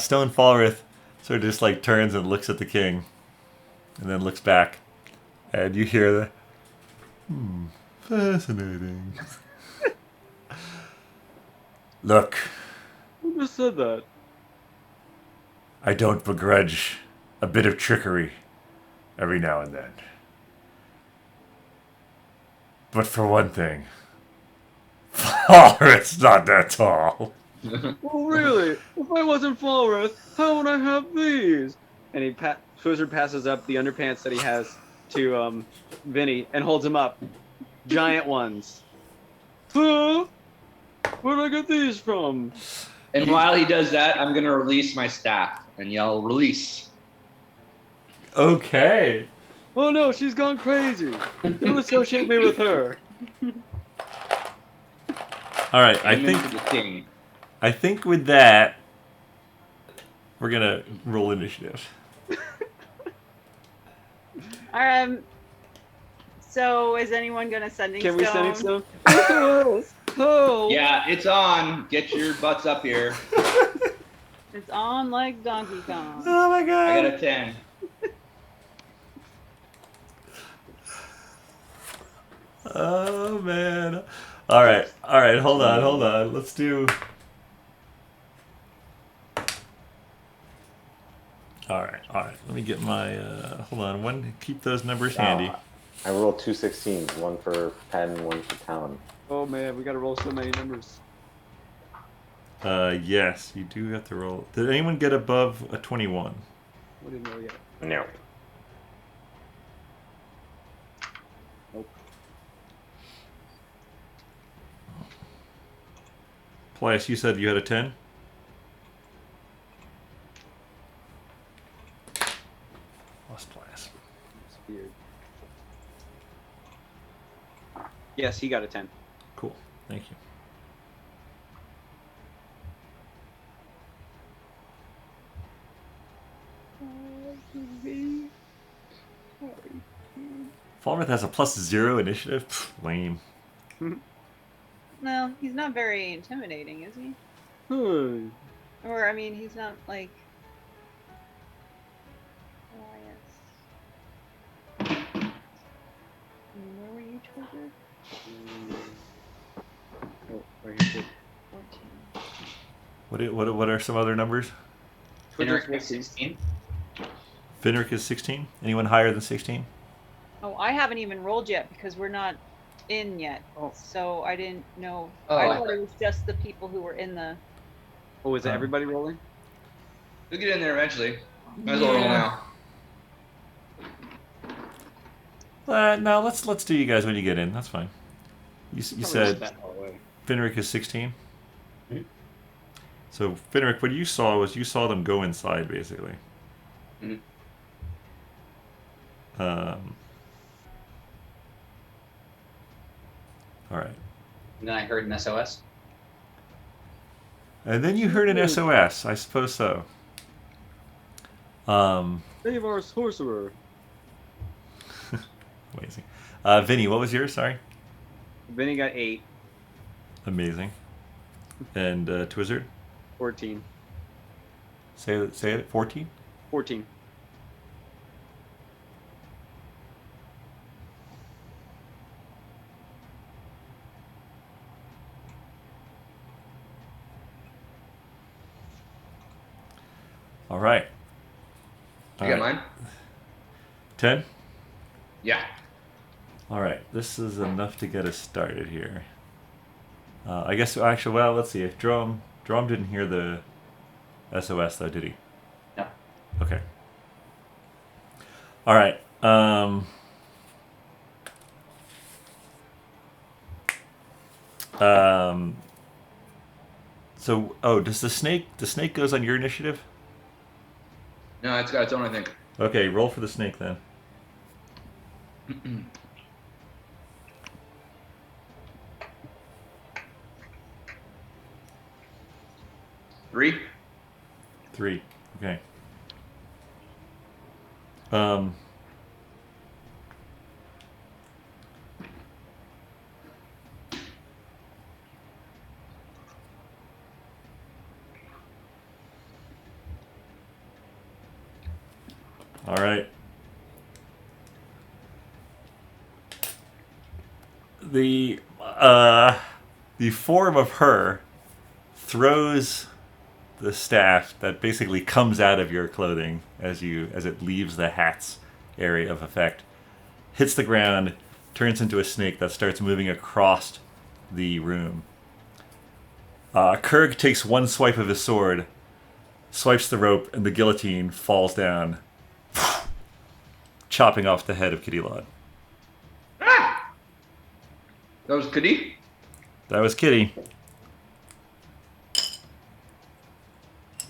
Stone Falreth So just like turns and looks at the king, and then looks back, and you hear the, fascinating. Look, Who just said that? I don't begrudge a bit of trickery every now and then. But for one thing, Falreth's not that tall. Oh, really? If I wasn't Falreth, how would I have these? And Twizzard passes up the underpants that he has to Vinny and holds them up. Giant ones. Huh? Where'd I get these from? And while he does that, I'm gonna release my staff and yell, "Release!" Okay. Oh no, she's gone crazy. Don't associate me with her. All right. Aiming for the king. I think with that, we're gonna roll initiative. So is anyone gonna sending Can stone? we send him some? Oh. Yeah, it's on. Get your butts up here. It's on like Donkey Kong. Oh my god. I got a 10. Oh man. All right. Hold on. Let's do. All right. Let me get my. Hold on. Keep those numbers handy. I rolled 2 16s, one for Pen, one for Talon. Oh man, we gotta roll so many numbers. Yes, you do have to roll. Did anyone get above a 21? We didn't roll yet. No. Nope. Paelias, you said you had a 10? Lost Paelias. It's weird. Yes, he got a 10. Cool. Thank you. Falreth has a +0 initiative? Pfft, lame. No, he's not very intimidating, is he? Hmm. Or I mean, he's not like. Where were you, Twizzard? Oh, right here. 14. What are some other numbers? Twizzard's Finric is 14. 16. Finric is 16? Anyone higher than 16? Oh, I haven't even rolled yet because we're not in yet. Oh. So I didn't know. Oh, I I thought it was just the people who were in the. Oh, is it everybody rolling? We'll get in there eventually. Might as well roll now. No, let's do you guys when you get in. That's fine. You Probably said not that far away. Finric is 16? Mhm. So, Finric, what you saw was you saw them go inside, basically. Mhm. All right. And then I heard an SOS. And then you heard an SOS. I suppose so. Save our sorcerer. Amazing. Vinny, what was yours? Sorry. Vinny got 8. Amazing. And Twizzard? 14. Say it. 14? 14. All right. You got mine? 10? Yeah. All right. This is enough to get us started here. I guess, actually, well, let's see. If Dromm didn't hear the SOS, though, did he? No. Okay. All right. So, does the snake goes on your initiative? No, it's got its own, I think. Okay, roll for the snake then. Three. 3. Okay. All right. The form of her throws the staff that basically comes out of your clothing as it leaves the hat's area of effect, hits the ground, turns into a snake that starts moving across the room. Kurg takes one swipe of his sword, swipes the rope, and the guillotine falls down, chopping off the head of Kitty Lod. Ah! That was Kitty? That was Kitty.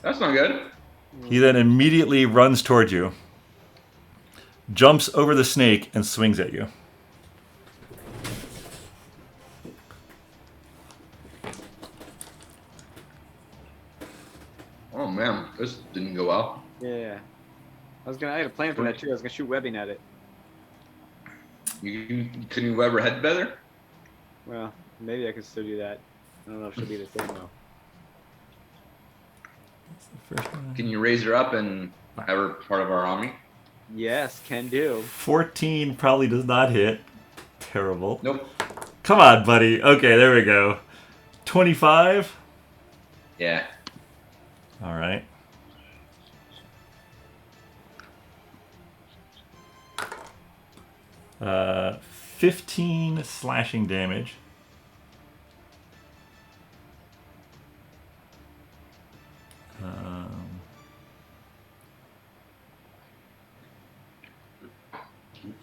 That's not good. He then immediately runs towards you, jumps over the snake, and swings at you. Oh man, this didn't go well. Yeah. I had a plan for that too. I was gonna shoot webbing at it. Can you web her head better? Well, maybe I could still do that. I don't know if she'll be the same though. Can you raise her up and have her part of our army? Yes, can do. 14 probably does not hit. Terrible. Nope. Come on, buddy. Okay, there we go. 25? Yeah. All right. Uh, 15 slashing damage.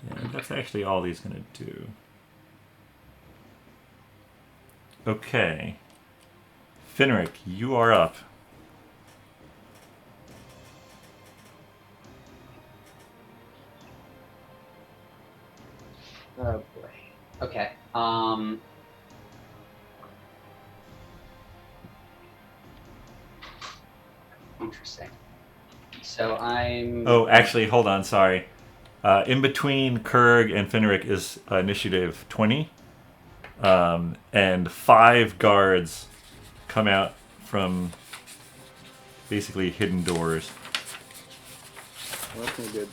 Yeah, that's actually all he's going to do. Okay. Finric, you are up. Oh boy. Okay. Interesting. So I'm. Oh, actually, hold on. Sorry. In between Kurg and Finric is initiative 20. And 5 guards come out from basically hidden doors. Well, that's no good.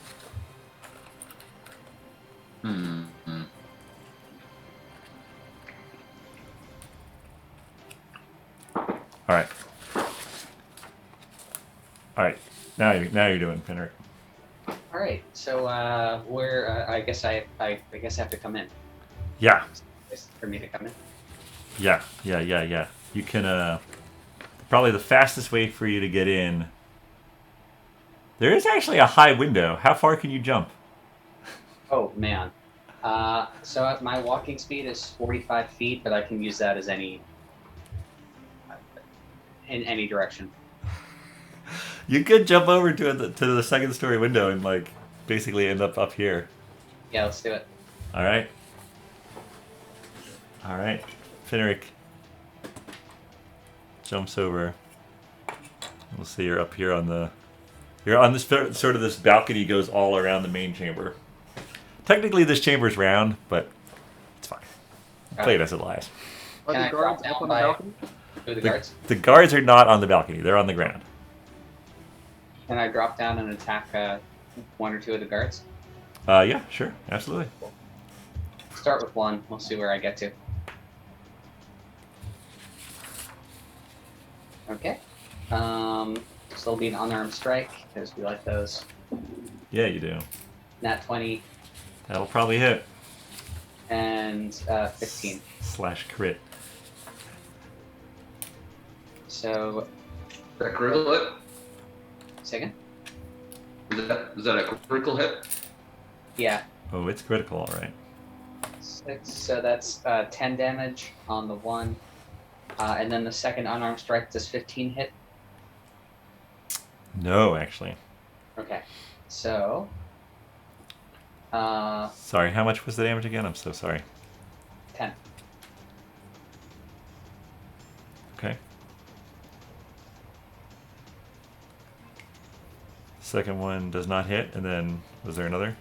All right. All right. Now you're doing Finric. All right. So where I guess I have to come in. Yeah. For me to come in. Yeah. You can probably the fastest way for you to get in. There is actually a high window. How far can you jump? Oh man. So my walking speed is 45 feet, but I can use that as in any direction. You could jump over to the second story window and like basically end up here. Yeah, let's do it. All right. Finric jumps over. We'll see you're up here you're on this sort of this balcony goes all around the main chamber. Technically this chamber's round, but it's fine. Play it as it lies. Are Can the I guards drop up on down the balcony? Who are the guards? The guards are not on the balcony. They're on the ground. Can I drop down and attack 1 or 2 of the guards? Yeah, sure. Absolutely. Start with 1. We'll see where I get to. Okay. Still be an unarmed strike, because we like those. Yeah, you do. Nat 20 That'll probably hit. and 15. Slash crit. So, Is that critical hit? second? Is that a critical hit? Yeah. Oh, it's critical, all right. 6, so that's 10 damage on the 1. And then the second unarmed strike does 15 hit. No, actually. Okay. So, Sorry, how much was the damage again? I'm so sorry. 10. Okay. Second one does not hit, and then was there another?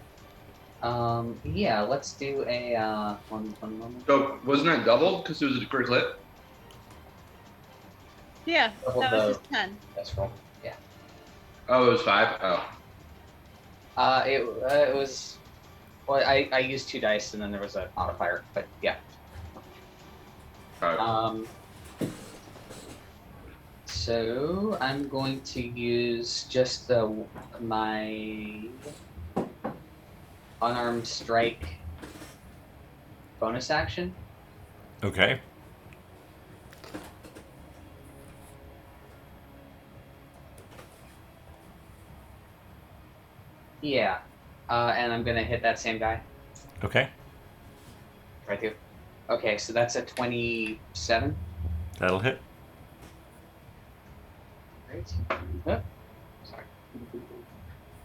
Yeah, let's do a one moment. So wasn't that doubled because it was a critical hit? Yeah, Double that was the- just 10. That's roll. Yeah. Oh, it was 5. Oh. It was. Well, I used 2 dice and then there was a modifier, but yeah. So I'm going to use just my unarmed strike bonus action. Okay. Yeah. And I'm gonna hit that same guy. Okay. Right here. Okay, so that's a 27. That'll hit. Right. Oh, sorry.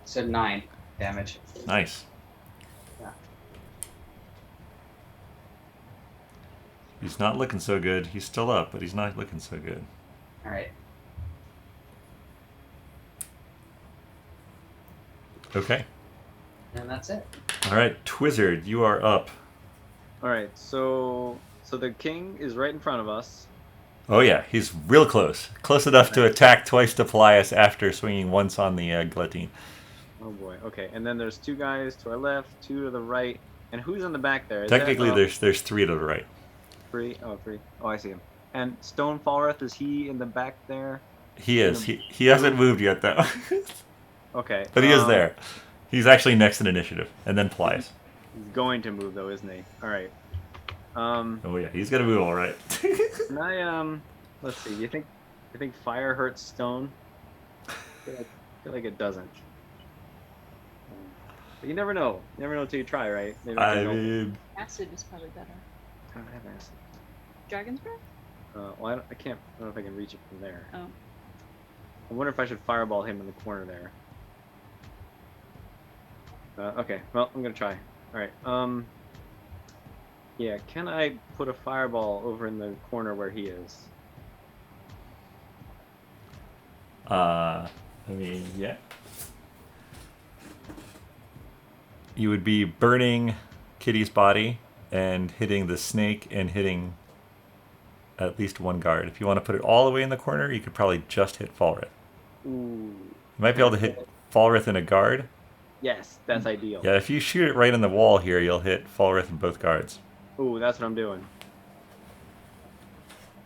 So 9 damage. Nice. Yeah. He's not looking so good. He's still up, but he's not looking so good. All right. Okay. And that's it. All right, Twizzard, you are up. All right, so the king is right in front of us. Oh yeah, he's real close. Close enough to attack twice to Paelias after swinging once on the guillotine. Oh boy. Okay, and then there's 2 guys to our left, 2 to the right, and who's in the back there? Is Technically, that, there's 3 to the right. 3. Oh, 3. Oh, I see him. And Stone Falreth, is he in the back there? He is. He hasn't moved yet though. Okay. But he is there. He's actually next in initiative, and then Paelias. He's going to move though, isn't he? All right. Oh yeah, he's gonna move all right. Can I let's see. You think fire hurts stone? I feel like it doesn't. But you never know. You never know until you try, right? Maybe I can mean, Acid is probably better. I don't have acid. Dragon's breath? Well, I can't. I don't know if I can reach it from there. Oh. I wonder if I should fireball him in the corner there. Okay. Well, I'm gonna try. All right. Yeah. Can I put a fireball over in the corner where he is? I mean, yeah. You would be burning Kitty's body and hitting the snake and hitting at least 1 guard. If you want to put it all the way in the corner, you could probably just hit Falreth. Ooh. You might be able to hit Falreth in a guard. Yes, that's ideal. Yeah, if you shoot it right in the wall here, you'll hit Falreth in both guards. Ooh, that's what I'm doing.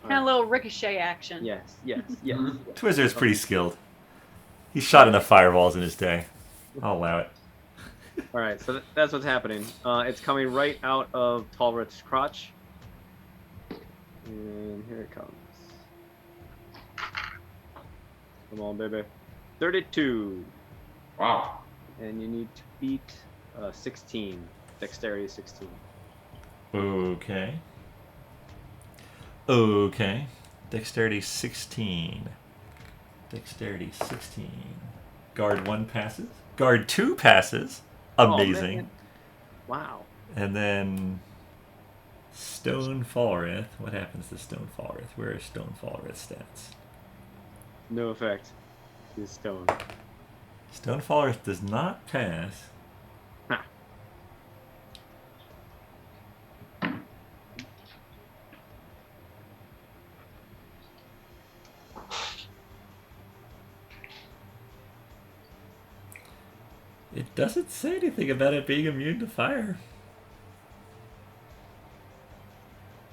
Kind of a little ricochet action. Yes, yes, yes. Twizzard's pretty skilled. He's shot enough fireballs in his day. I'll allow it. All right, so that's what's happening. It's coming right out of Talrith's crotch. And here it comes. Come on, baby. 32. Wow. And you need to beat 16. Dexterity 16. Okay. Okay. Dexterity 16. Dexterity 16. Guard 1 passes. Guard 2 passes. Amazing. Man. Wow. And then Stone Falreth. What happens to Stone Falreth? Where are Stone Falreth's stats? No effect. He's stone. Stone Falreth does not pass. Ha. It doesn't say anything about it being immune to fire.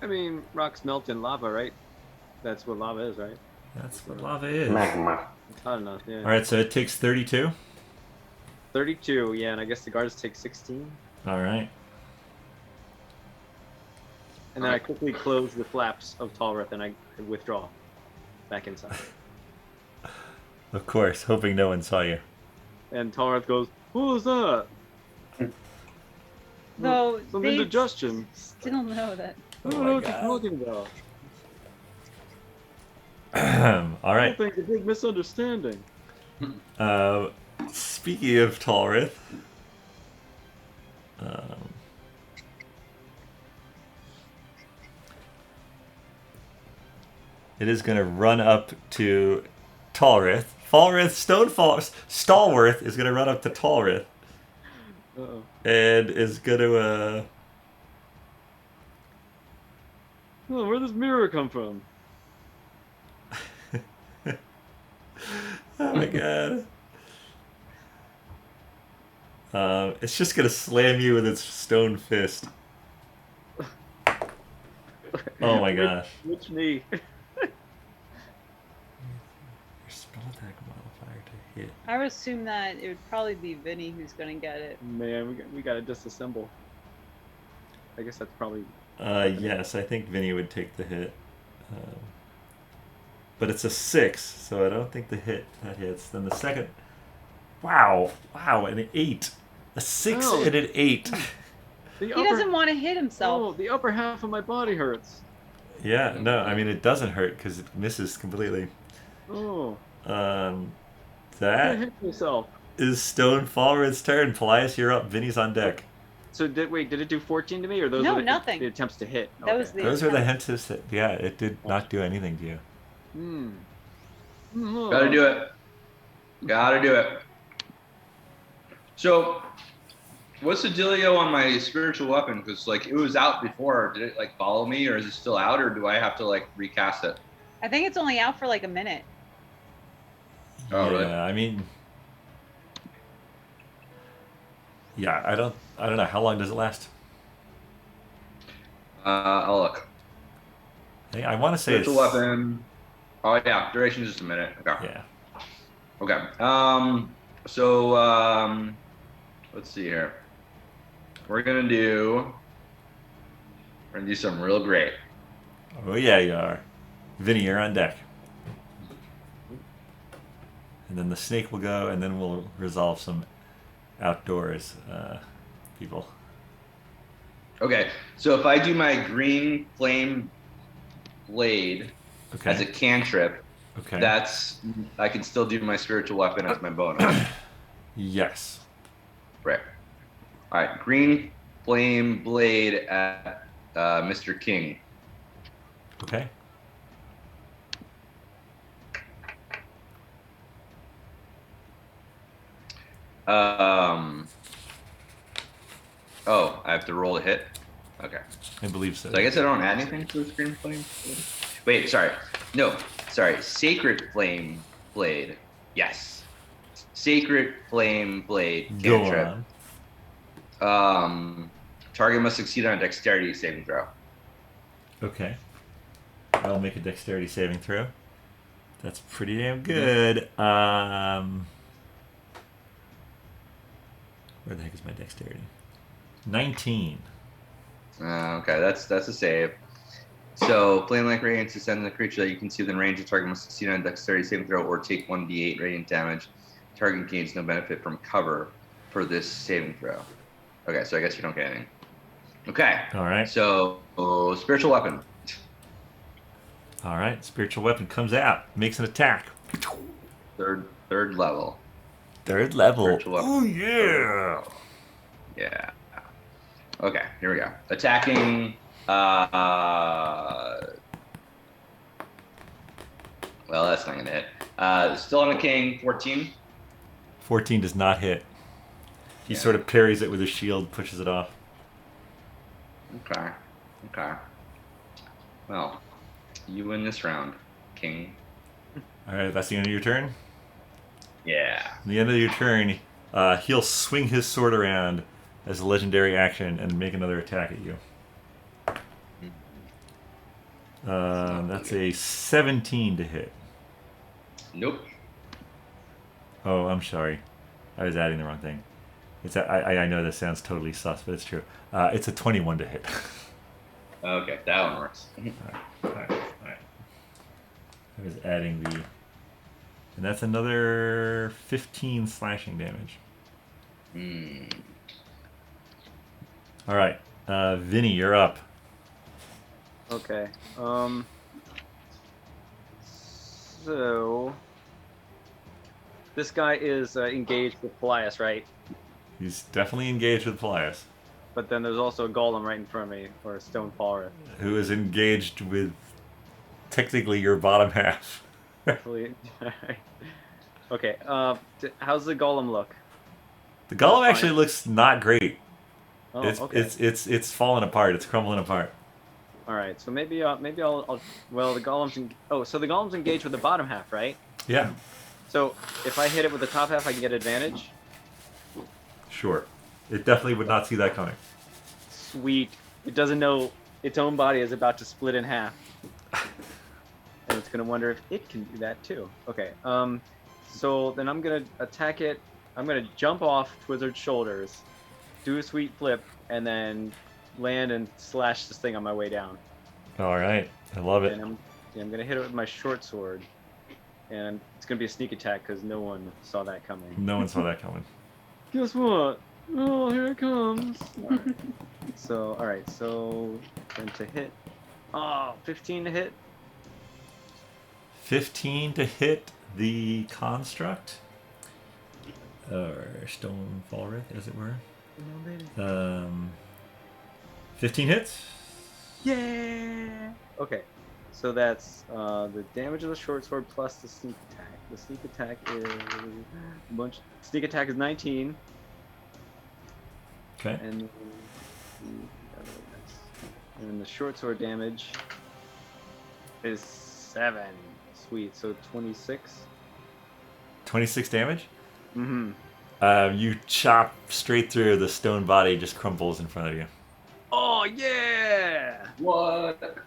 I mean, rocks melt in lava, right? That's what lava is, right? That's what lava is. Magma. It's hot enough, yeah. Alright, so it takes 32. 32, yeah, and I guess the guards take 16. Alright. And then I quickly close the flaps of Talrith and I withdraw back inside. Of course, hoping no one saw you. And Talrith goes, "What was that?" Though Some they indigestion. still know that. I don't know what you're talking about. I Alright. think it's a big misunderstanding. Speaking of Talrith, it is going to run up to Talrith. Stalworth is going to run up to Talrith Uh-oh. and is going to, Oh, where'd this mirror come from? oh my god. It's just gonna slam you with its stone fist. Oh my gosh. Which knee? Your spell attack modifier to hit. I would assume that it would probably be Vinny who's gonna get it. Man, we gotta disassemble. I guess that's probably. Yes, I think Vinny would take the hit. But it's a 6, so I don't think that hits. Then the second. Wow, an 8. A 6 Oh. and an 8. The He doesn't want to hit himself. Oh, the upper half of my body hurts. Yeah, no, I mean it doesn't hurt because it misses completely. Oh. That I hit myself. is Stone Falreth's turn. Paelias, you're up. Vinny's on deck. So did it do 14 to me, or those No, were the, nothing. the attempts to hit? That was the- Those are the hints. Yeah, it did not do anything to you. Gotta do it. Gotta do it. So, what's the dealio on my spiritual weapon? Because like it was out before. Did it like follow me, or is it still out, or do I have to like recast it? I think it's only out for like a minute. Oh, really? Yeah, I mean, yeah, I don't know. How long does it last? I'll look. I want to say it's Spiritual weapon. Oh yeah, duration is just a minute. Okay. Yeah. Okay. So let's see here. We're gonna do something real great. Oh yeah, you are. Vinny, you're on deck. And then the snake will go, and then we'll resolve some outdoors people. Okay. So if I do my green flame blade Okay. as a cantrip, Okay. I can still do my spiritual weapon as my bonus. Yes. Right. All right. Green flame blade at Mr. King. Okay. Oh, I have to roll a hit. Okay. I believe so. So I guess I don't add anything to the green flame blade. Wait, sorry. No, sorry. Sacred flame blade. Yes. Sacred flame blade Go cantrip. on. Target must succeed on a dexterity saving throw. Okay. I'll make a dexterity saving throw. That's pretty damn good. Where the heck is my dexterity? 19. Okay, that's a save. So, flame-like radiance descends on the creature that you can see within range. The target must succeed on a dexterity saving throw or take 1d8 radiant damage. Target gains no benefit from cover for this saving throw. Okay, so I guess you don't get anything. Okay. All right. So, spiritual weapon. All right. Spiritual weapon comes out. Makes an attack. Third level. Third level. Spiritual weapon. Oh, yeah. Yeah. Okay, here we go. Attacking. Well, that's not gonna hit. Still on the king. 14. 14 does not hit. He Yeah. sort of parries it with his shield, pushes it off. Okay. Well, you win this round, king. All right. That's the end of your turn. Yeah. At the end of your turn, he'll swing his sword around as a legendary action and make another attack at you. That's a 17 to hit. Nope. Oh, I'm sorry. I was adding the wrong thing. I know this sounds totally sus, but it's true. It's a 21 to hit. Okay, that one works. All right. I was adding the... And that's another 15 slashing damage. All right. Vinny, you're up. Okay. So this guy is engaged with Paelias, right? He's definitely engaged with Paelias, But then there's also a golem right in front of me, or a stone Falreth. who is engaged with technically your bottom half. Okay. How's the golem look? The golem Fine. actually looks not great. Oh, it's okay. it's falling apart. It's crumbling apart. All right. So maybe I'll. Well, the golem's. So the golem's engaged with the bottom half, right? Yeah, So if I hit it with the top half, I can get advantage. Sure. It definitely would not see that coming. Sweet. It doesn't know its own body is about to split in half. And it's gonna wonder if it can do that too. Okay. So then I'm gonna attack it. I'm gonna jump off Twizzard's shoulders, do a sweet flip, and then land and slash this thing on my way down. All right. I love it. And I'm gonna hit it with my short sword, and it's gonna be a sneak attack because no one saw that coming. No one saw that coming. Guess what? Oh, here it comes. All right. So then to hit. Oh, 15 to hit. 15 to hit the construct. Or stone Falreth, as it were. 15 hits. Yeah. Okay. So that's the damage of the short sword plus the sneak attack. The sneak attack is Sneak attack is 19. Okay. And then the short sword damage is 7. Sweet. So 26. 26 damage. Mm-hmm. You chop straight through, the stone body just crumples in front of you. Oh yeah! What?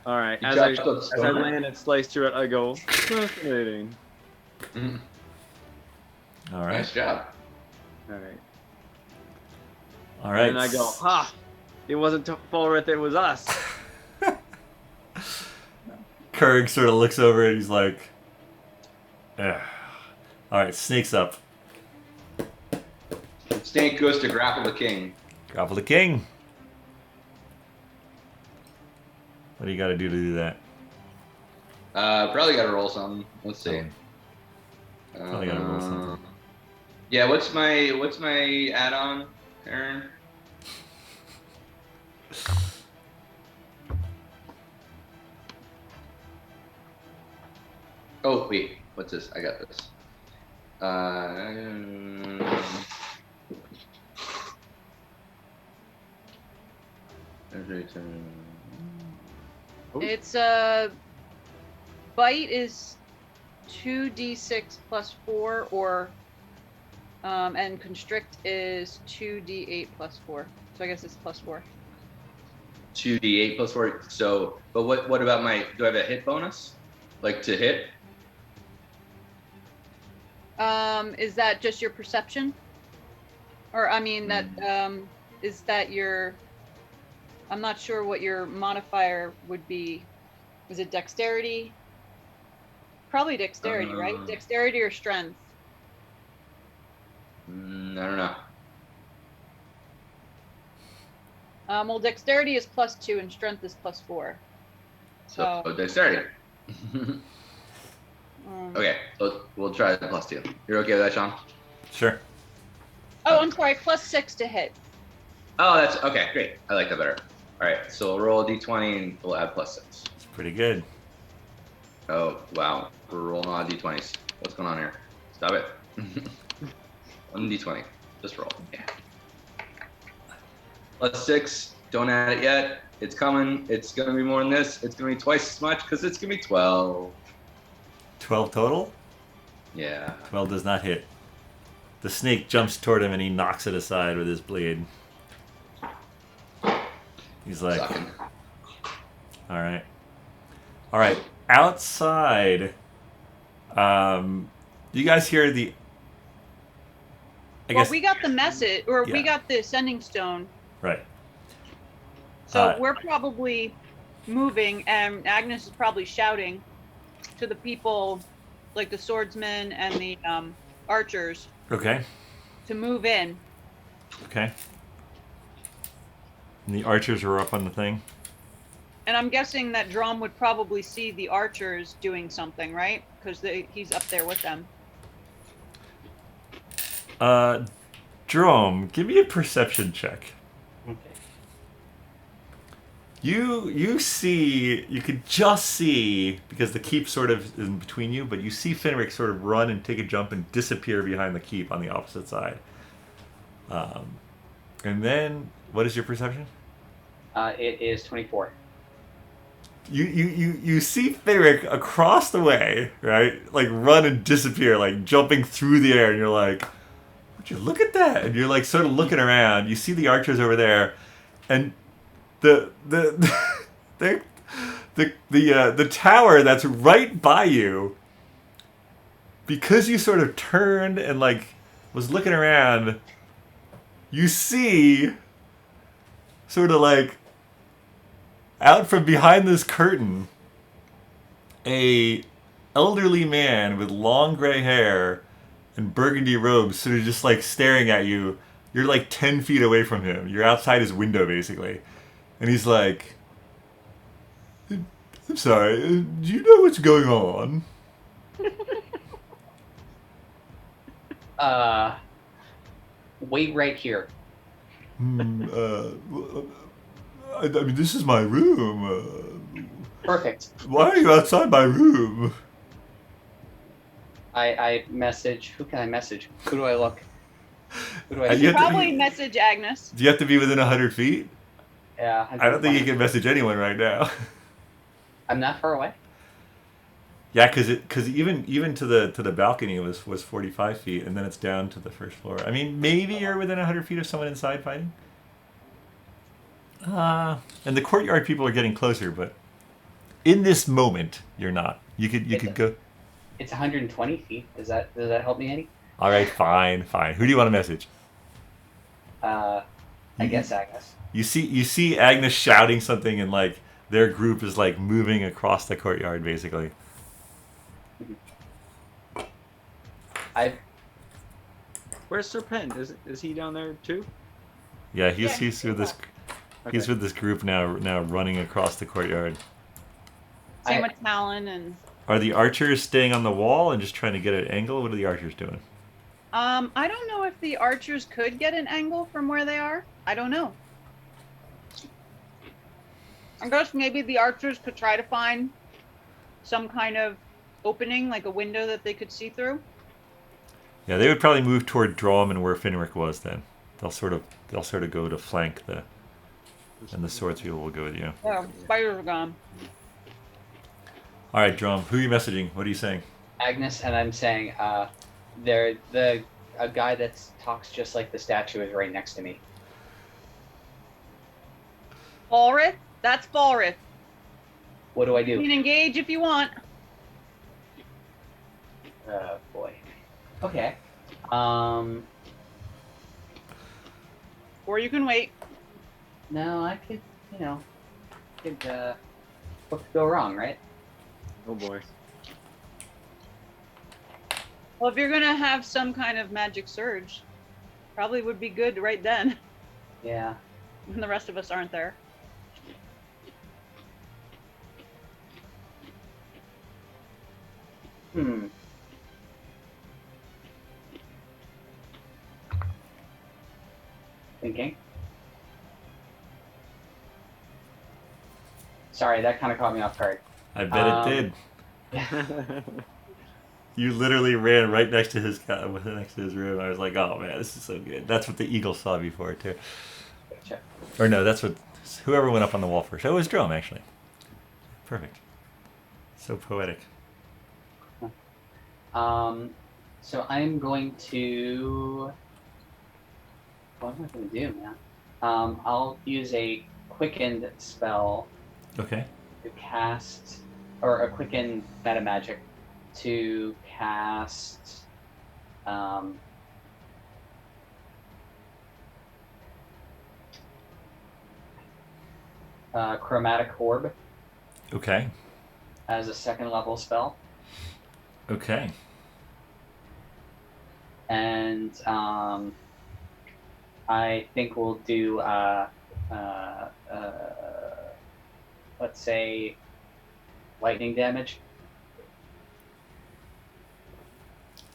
All right. You As I chopped up land and slice through it, I go fascinating. All right. Nice job. All right. All right. And I go, ha! It wasn't Falreth, it was us. Kurg sort of looks over and he's like, "Ugh." All right, snake's up. Snake goes to grapple the king. Grapple the king. What do you got to do that? Probably got to roll something. Let's see. Probably got to roll something. Yeah, what's my add-on, Erin? Oh wait, what's this? I got this. It's bite is 2d6 plus 4, or and constrict is 2d8 plus 4. So I guess it's plus 4. 2d8 plus 4. So, but what about do I have a hit bonus? Like to hit? Is that just your perception? Or I mean that is that your? I'm not sure what your modifier would be. Is it dexterity? Probably dexterity, right? Dexterity or strength? I don't know. Well, dexterity is +2 and strength is +4. So dexterity. Okay, we'll try the +2. You're okay with that, Shawn? Sure. Oh, I'm sorry, +6 to hit. Oh, that's okay. Great. I like that better. All right, so we'll roll a d20 and we'll add +6. It's pretty good. Oh wow, we're rolling on d20s. What's going on here? Stop it. 1 d20. Just roll. Yeah. +6. Don't add it yet. It's coming. It's gonna be more than this. It's gonna be twice as much because it's gonna be 12. 12 total? Yeah. 12 does not hit. The snake jumps toward him and he knocks it aside with his blade. He's like, Sucking. all right. All right. Outside, you guys hear the... Well, we got the message, or we Yeah. got the sending stone. Right. So we're probably moving, and Agnes is probably shouting to the people, like the swordsmen and the archers, Okay. to move in. Okay. And the archers are up on the thing. And I'm guessing that Dromm would probably see the archers doing something, right? Because he's up there with them. Dromm, give me a perception check. Okay. You could just see, because the keep sort of is in between you, but you see Finric sort of run and take a jump and disappear behind the keep on the opposite side. And then, what is your perception? It is 24. You see Finric across the way, right? Like run and disappear, like jumping through the air, and you're like, would you look at that? And you're like sort of looking around. You see the archers over there, and the the tower that's right by you. Because you sort of turned and like was looking around, you see sort of like out from behind this curtain a elderly man with long gray hair and burgundy robes sort of just like staring at you. You're like 10 feet away from him. You're outside his window basically. And he's like, I'm sorry, do you know what's going on? Wait right here. I mean, this is my room. Perfect. Why are you outside my room? I message. Who can I message? Who do I look? Who do I? You have to Probably be- message Agnes. Do you have to be within 100 feet? Yeah. I don't think you can message anyone right now. I'm not far away. Yeah, because even to the balcony was 45 feet, and then it's down to the first floor. I mean, maybe you're within 100 feet of someone inside fighting. And the courtyard people are getting closer, but in this moment, you're not. You could go. It's 120 feet. Does that help me any? All right, fine. Who do you want to message? I guess Agnes. You see Agnes shouting something, and like their group is like moving across the courtyard, basically. Where's Serpent? Is he down there too? Yeah, he's with this. Okay. He's with this group now running across the courtyard. Same with Talon and. Are the archers staying on the wall and just trying to get an angle? What are the archers doing? I don't know if the archers could get an angle from where they are. I don't know. I guess maybe the archers could try to find some kind of opening, like a window that they could see through. Yeah, they would probably move toward Dromm and where Finric was. Then they'll sort of go to flank and the swords people will go with you. Yeah, spiders are gone. All right, Dromm, who are you messaging? What are you saying? Agnes, and I'm saying, a guy that talks just like the statue is right next to me. Falreth? That's Falreth. What do I You do? can engage if you want. Boy. Okay. Or you can wait. No, I could, what could go wrong, right? Oh boy. Well, if you're gonna have some kind of magic surge, probably would be good right then, Yeah. when the rest of us aren't there. Thinking. Sorry, that kind of caught me off guard. I bet it did. You literally ran right next to his room. I was like, oh man, this is so good. That's what the eagle saw before too. Gotcha. Or no, that's what whoever went up on the wall first. Oh, it was Dromm actually. Perfect. So poetic. So I'm going to. What am I going to do, man? I'll use a quickened spell Okay. to cast, or a quickened meta magic to cast. Chromatic Orb Okay. as a second level spell. Okay. And I think we'll do let's say lightning damage.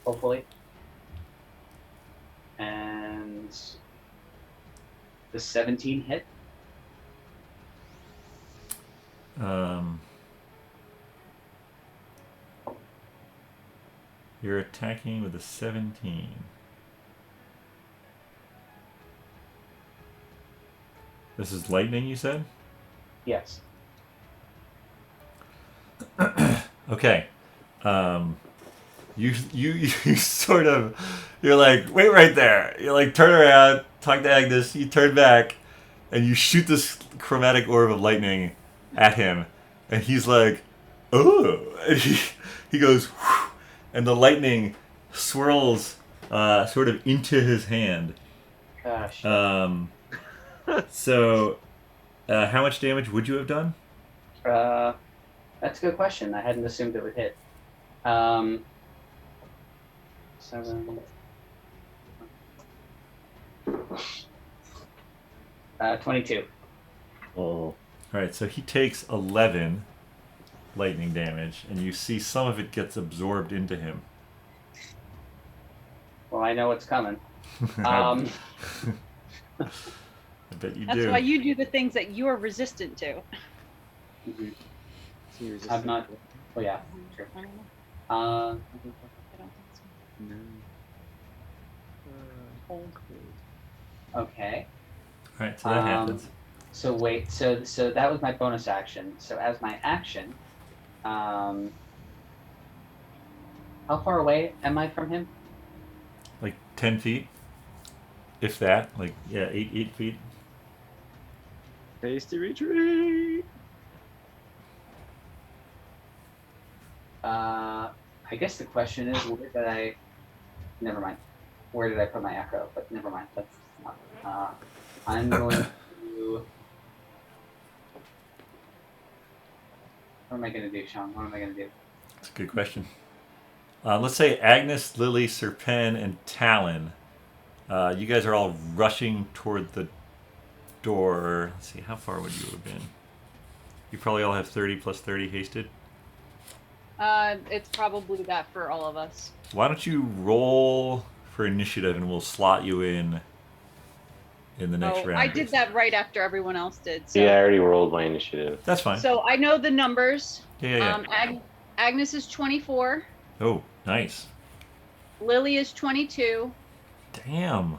Hopefully. And the 17 hit. You're attacking with a 17. This is lightning, you said? Yes. Okay. you sort of, you're like, wait right there. You like turn around, talk to Agnes. You turn back, and you shoot this chromatic orb of lightning at him, and he's like, oh, and he goes, whew, and the lightning swirls sort of into his hand. Gosh. So, how much damage would you have done? That's a good question. I hadn't assumed it would hit. 7. 22. Oh. All right, so he takes 11 lightning damage, and you see some of it gets absorbed into him. Well, I know what's coming. I bet you That's do. why you do the things that you're resistant to. Mhm. So you're just I'm not. Oh yeah, sure. I don't know. Uh, I don't think so. No. okay. All right, so that happens. So wait. So that was my bonus action. So as my action, how far away am I from him? Like 10 feet, if that. Like, yeah, 8 feet. Tasty retreat. I guess the question is, where did I? Never mind. Where did I put my echo? But never mind. That's not. I'm going to. What am I going to do, Shawn? What am I going to do? That's a good question. Let's say Agnes, Lily, Serpen, and Talon. You guys are all rushing toward the door. Let's see, how far would you have been? You probably all have 30 plus 30 hasted. It's probably that for all of us. Why don't you roll for initiative, and we'll slot you in the next round. I did that right after everyone else did. So. Yeah, I already rolled my initiative. That's fine. So I know the numbers. Yeah. Agnes is 24. Oh, nice. Lily is 22. Damn.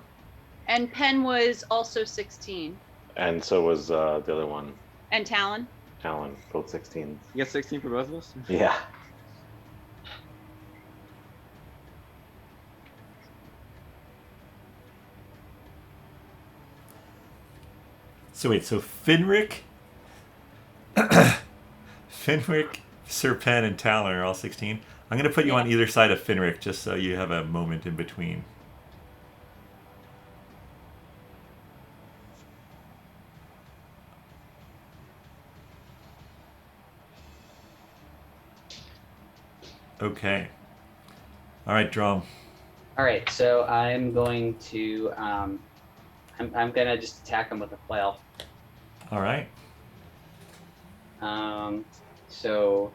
And Penn was also 16. And so was the other one, And Talon. Alan, both 16. You get 16 for both of us? Yeah. So wait, so Finric, Serpen, and Talon are all 16. I'm going to put you on either side of Finric just so you have a moment in between. Okay. All right, Dromm. All right. So I'm going to. I'm gonna just attack him with a flail. All right. So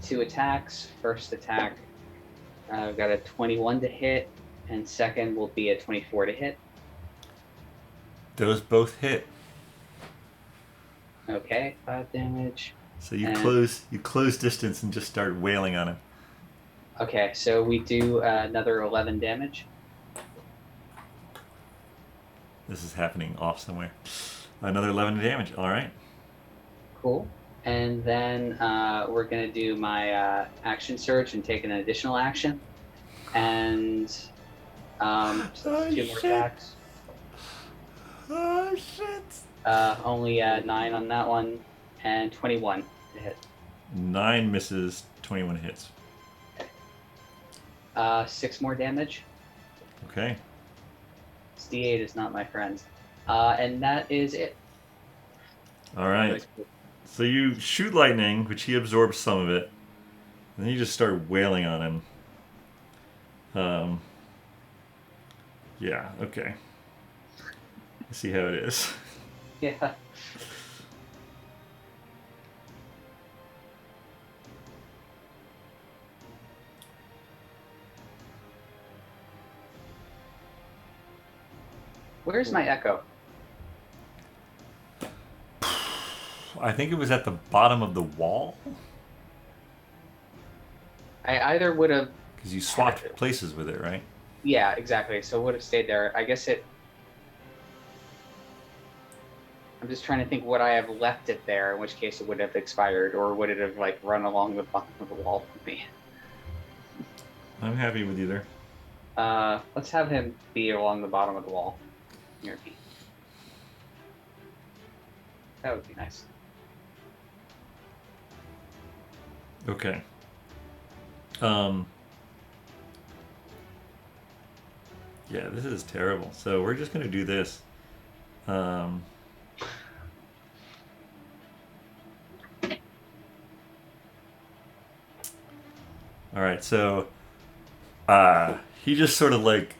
2 attacks. First attack, I've got a 21 to hit, and second will be a 24 to hit. Those both hit. Okay, 5 damage. So you close distance and just start wailing on him. Okay, so we do another 11 damage. This is happening off somewhere. Another 11 damage. All right. Cool. And then we're gonna do my action surge and take an additional action, and 2 more attacks. Oh shit! Only 9 on that one, and 21 to hit. 9 misses, 21 hits. 6 more damage. Okay. This D8 is not my friend. And that is it. All right. So you shoot lightning, which he absorbs some of it, and then you just start wailing on him. Yeah. Okay. Let's see how it is. Yeah. Where's my echo? I think it was at the bottom of the wall I either would have. because you swapped places with it, right? Yeah, exactly. So it would have stayed there. I guess it. I'm just trying to think would I have left it there, in which case it would have expired, or would it have like run along the bottom of the wall with me? I'm happy with either. Let's have him be along the bottom of the wall, near me. That would be nice. Okay. Yeah, this is terrible. So we're just gonna do this. All right, so he just sort of like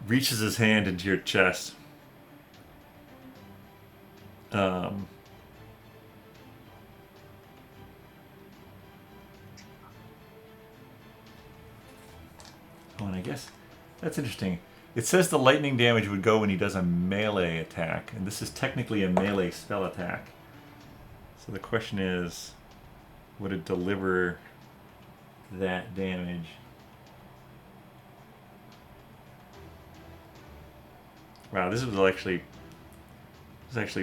reaches his hand into your chest. Oh, and I guess that's interesting. It says the lightning damage would go when he does a melee attack, and this is technically a melee spell attack. So the question is, would it deliver that damage? Wow, this was actually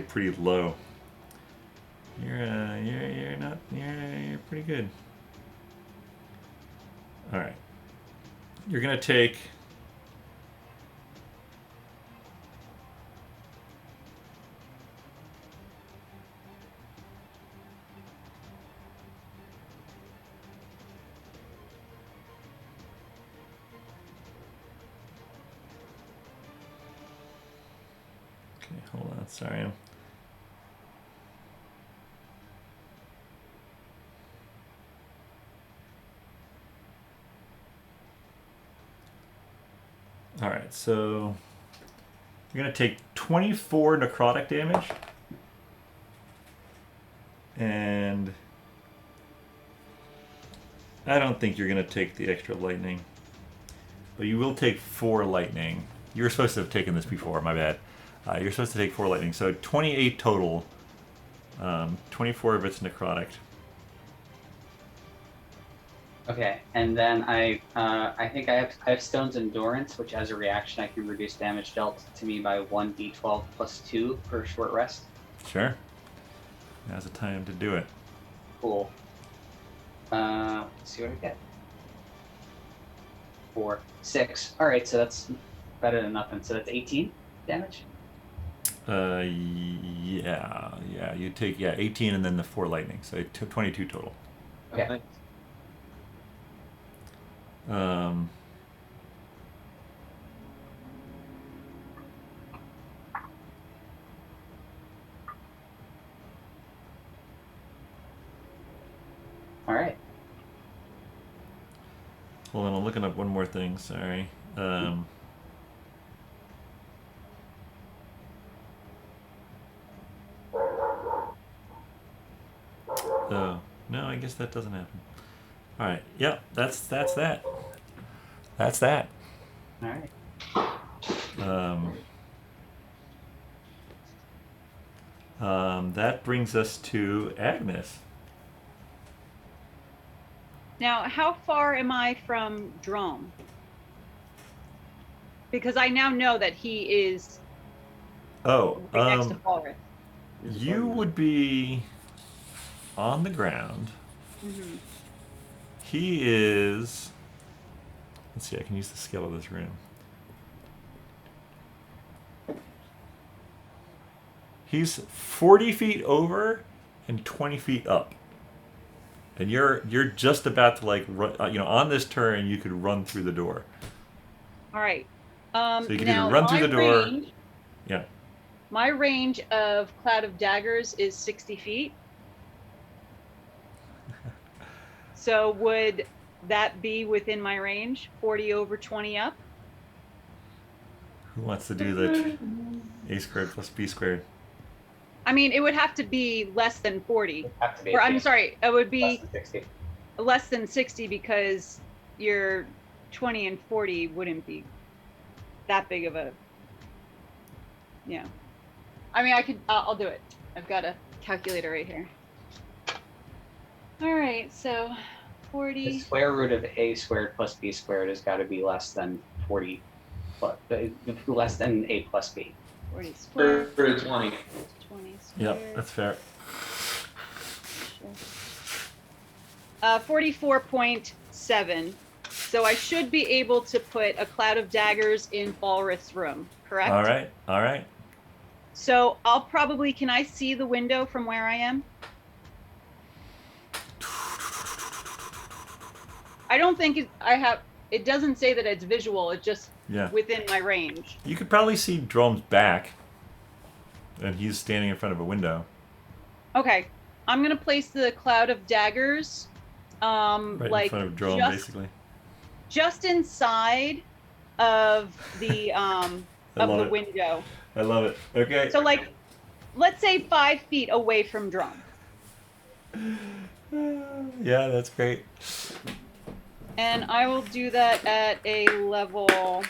pretty low. You're pretty good. All right. You're gonna take. Okay, hold on. Sorry. All right, so you're gonna take 24 necrotic damage, and I don't think you're gonna take the extra lightning, but you will take 4 lightning. You were supposed to have taken this before. My bad. You're supposed to take 4 lightning, so 28 total. 24 of it's necrotic. Okay, and then I think I have Stone's Endurance, which as a reaction I can reduce damage dealt to me by 1d12 plus 2 for a short rest. Sure. Now's the time to do it. Cool. Let's see what I get. 4, 6. All right, so that's better than nothing. So that's 18 damage. Yeah. You take 18 and then the 4 lightning, so 22 total. Okay. All right. Hold on, I'm looking up one more thing. Sorry. Oh no, I guess that doesn't happen. All right. Yep. That's that. That's that. All right. That brings us to Agnes. Now, how far am I from Dromm? Because I now know that he is Oh, right next to Falreth. you would be on the ground. Mm-hmm. He is. Let's see. I can use the scale of this room. He's 40 feet over and 20 feet up. And you're just about to like run, on this turn you could run through the door. All right. So you can now either run through my the door. range- Yeah. My range of Cloud of Daggers is 60 feet. So would that be within my range? 40 over 20 up? Who wants to do the a squared plus b squared? I mean, it would have to be less than 40. It'd have to be Or I'm 18. sorry, it would Less be than 60. less than 60 because your 20 and 40 wouldn't be that big of a, yeah. I mean, I'll do it. I've got a calculator right here. All right, so 40. The square root of a squared plus b squared has got to be less than 40, but less than a plus b. 40 squared. For 20. 20 squared. Yep, that's fair. 44.7 So I should be able to put a cloud of daggers in Falreth's room, correct? All right. All right. So I'll probably, can I see the window from where I am? I don't think it doesn't say that it's visual, it's just Yeah. within my range. You could probably see Dromm's back, and he's standing in front of a window. Okay, I'm gonna place the cloud of daggers, Right like in front of Dromm, basically. just inside of the love it. window. I love it. Okay. So like, let's say 5 feet away from Dromm. Yeah, that's great. And I will do that at a level.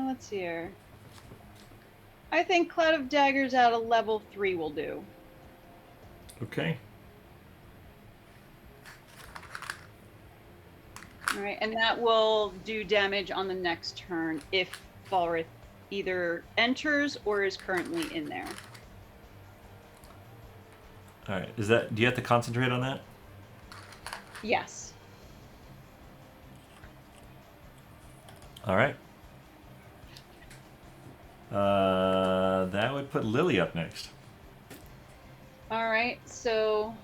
Let's see here. I think Cloud of Daggers at a level 3 will do. Okay. All right, and that will do damage on the next turn if Falreth either enters or is currently in there. All right. Is that? Do you have to concentrate on that? Yes. All right. That would put Lily up next. All right, so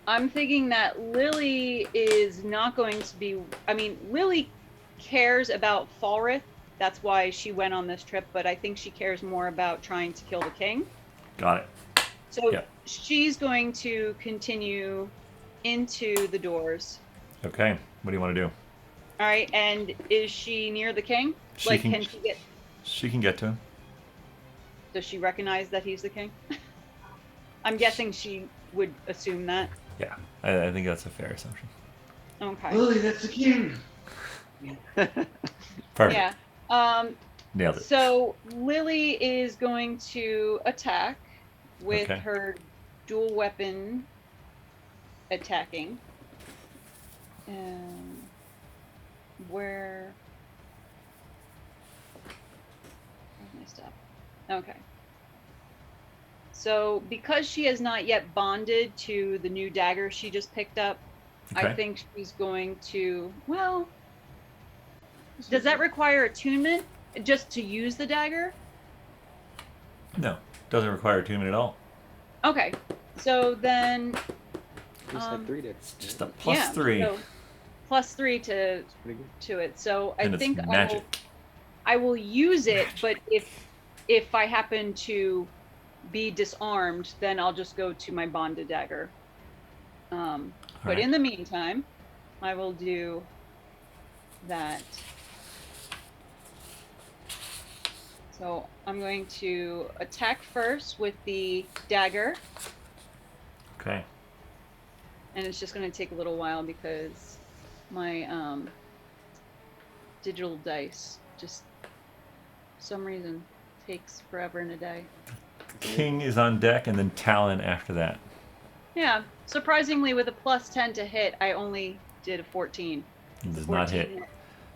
I'm thinking that Lily is not going to be. I mean, Lily cares about Falreth. That's why she went on this trip, but I think she cares more about trying to kill the king. Got it. So Yeah. she's going to continue into the doors. Okay. What do you want to do? All right, and is she near the king? Like, can she get? She can get to him. Does she recognize that he's the king? I'm guessing she would assume that. Yeah. I think that's a fair assumption. Okay. Lily, that's the king. Perfect. Yeah. Nailed it. So Lily is going to attack with Okay. her dual weapon attacking. Where's my stuff? Okay. So because she has not yet bonded to the new dagger she just picked up, I Okay. think she's going to, well, does that require attunement just to use the dagger? No. Doesn't require attunement at all. Okay. So then, Just had 3 decks. Just a plus yeah, 3. so +3 to Pretty good. it. So I And it's think magic. I will use it, but if I happen to be disarmed, then I'll just go to my bonded dagger. But right. in the meantime, I will do that. So I'm going to attack first with the dagger, Okay. and it's just going to take a little while because my digital dice just for some reason takes forever and a day. King is on deck, and then Talon after that. Yeah, surprisingly, with a +10 to hit, I only did a 14. He does not 14. hit.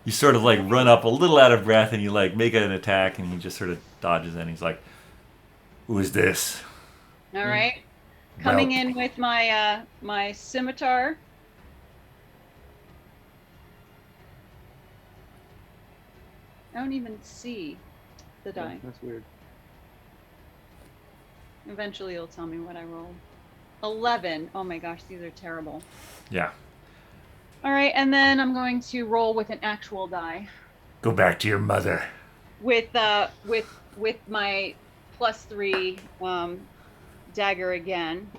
You sort of like run up a little out of breath, and you like make an attack, and he just sort of dodges in. He's like, "Who is this?" All right, coming Well, in with my my scimitar. I don't even see the die. That's weird. Eventually, it'll tell me what I rolled. 11. Oh my gosh, these are terrible. Yeah. All right, and then I'm going to roll with an actual die. Go back to your mother. With my +3 dagger again.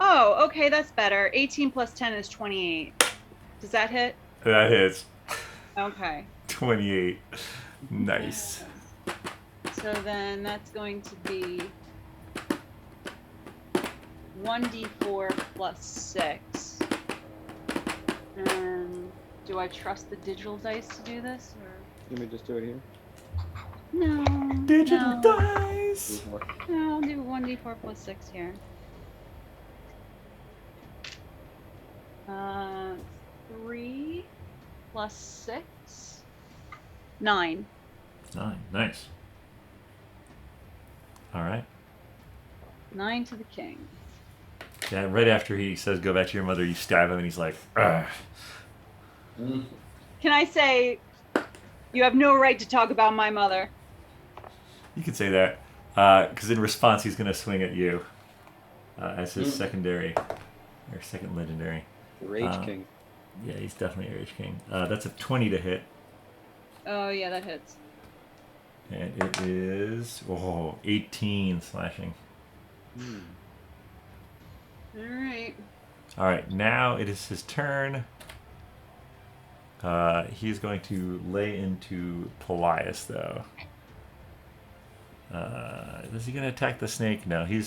Oh, okay, that's better. 18 + 10 is 28. Does that hit? That hits. Okay. 28. Nice. So then that's going to be 1d4 + 6. Do I trust the digital dice to do this? Or? Let me just do it here. No. Digital no. dice. No, I'll do 1d4 + 6 here. 3 + 6. 9. 9. Nice. All right. 9 to the king. Yeah, right after he says go back to your mother, you stab him and he's like, ugh. Can I say, you have no right to talk about my mother? You can say that. Because in response, he's going to swing at you as his secondary, or second legendary. Rage King. Yeah, he's definitely a Rage King. That's a 20 to hit. Oh, yeah, that hits. And it is 18 slashing. Alright. Alright, now it is his turn. He's going to lay into Paelias, though. Is he going to attack the snake? No, he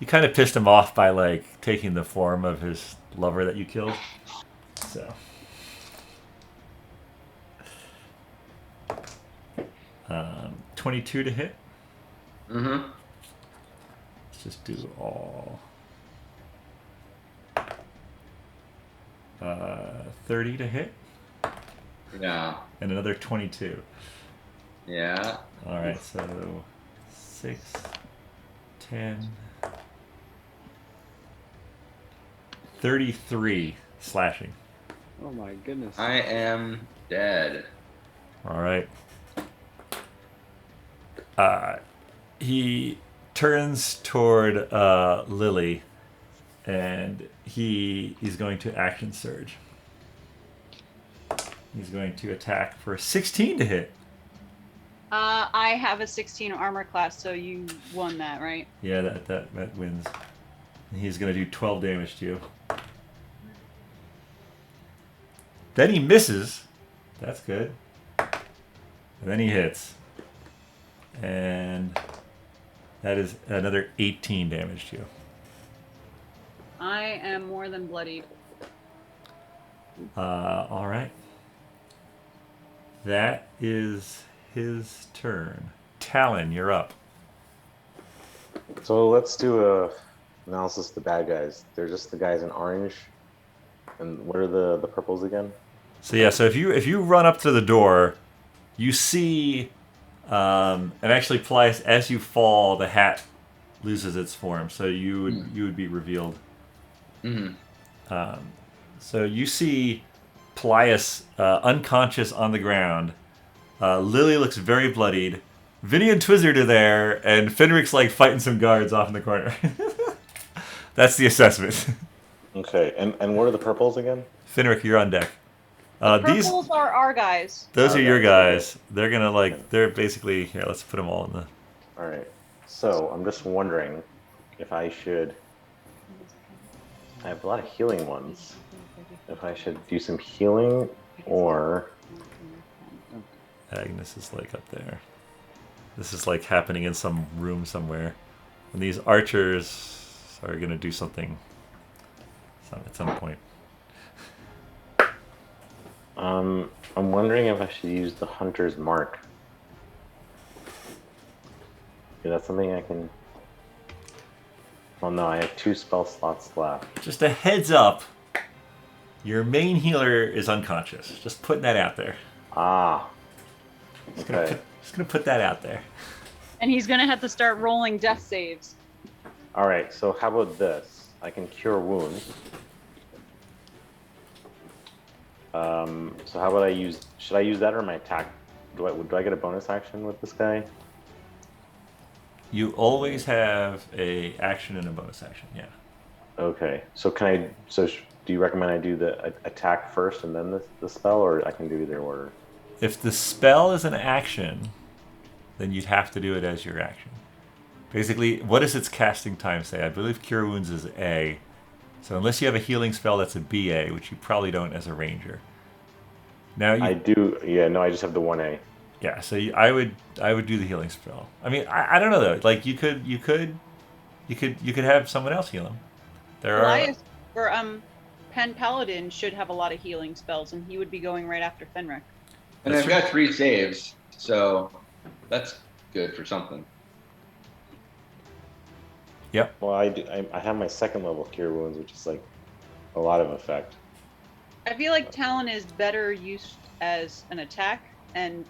kind of pissed him off by, like, taking the form of his lover that you killed. So. 22 to hit. Mm-hmm. Let's just do all. 30 to hit. Yeah. And another 22. Yeah. Alright, so 6, 10, 33 slashing. Oh my goodness. I am dead. Alright. He turns toward Lily, and he's going to action surge. He's going to attack for 16 to hit. I have a 16 armor class, so you won that, right? Yeah, that wins. And he's going to do 12 damage to you. Then he misses. That's good. And then he hits. And that is another 18 damage to you. I am more than bloodied. All right. That is his turn. Talon, you're up. So let's do a analysis of the bad guys. They're just the guys in orange. And what are the purples again? So yeah, so if you run up to the door, you see, and actually, Paelias, as you fall, the hat loses its form, so you would be revealed. Mm-hmm. So you see Paelias unconscious on the ground. Lily looks very bloodied. Vinny and Twizzard are there, and Finric's like fighting some guards off in the corner. That's the assessment. Okay, and what are the purples again? Finric, you're on deck. Purples are our guys. Those are your guys. Okay. They're gonna they're basically here. Let's put them all in the. All right. So I'm just wondering if I should. I have a lot of healing ones. If I should do some healing or. Agnes is like up there. This is like happening in some room somewhere, and these archers are gonna do something. At some point. I'm wondering if I should use the Hunter's Mark. Is that something I can... Well, no, I have 2 spell slots left. Just a heads up, your main healer is unconscious. Just putting that out there. Ah. Okay. Just gonna put that out there. And he's gonna have to start rolling death saves. Alright, so how about this? I can cure wounds. So how about should I use that or my attack? Do I get a bonus action with this guy? You always have a action and a bonus action, yeah. Okay, so do you recommend I do the attack first and then the spell, or I can do either order? If the spell is an action, then you'd have to do it as your action. Basically, what does its casting time say? I believe Cure Wounds is A. So unless you have a healing spell that's a BA, which you probably don't as a ranger. Now I do. Yeah, no, I just have the 1A. Yeah, so I would do the healing spell. I mean, I don't know though. Like you could have someone else heal him. Goliath or Pen Paladin should have a lot of healing spells, and he would be going right after Finric. And I've got 3 saves, so that's good for something. Yep. Well, I have my 2nd level Cure Wounds, which is like a lot of effect. I feel like Talon is better used as an attack, and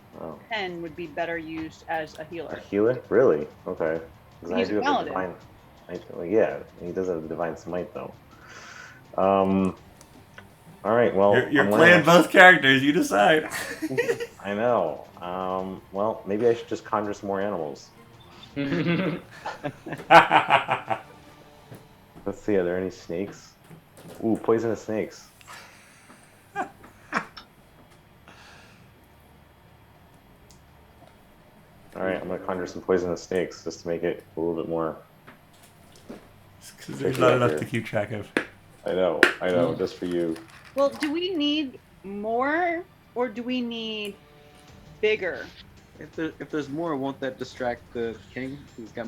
Pen would be better used as a healer. A healer? Really? Okay. 'Cause He's a paladin. Yeah, he does have the divine smite though. All right. Well, You're I'm playing both characters. You decide. I know. Well, maybe I should just conjure some more animals. Let's see. Are there any snakes? Ooh, poisonous snakes. All right, I'm gonna conjure some poisonous snakes just to make it a little bit more. Because there's not enough to keep track of. I know, just for you. Well, do we need more or do we need bigger? If there's more, won't that distract the king? He's got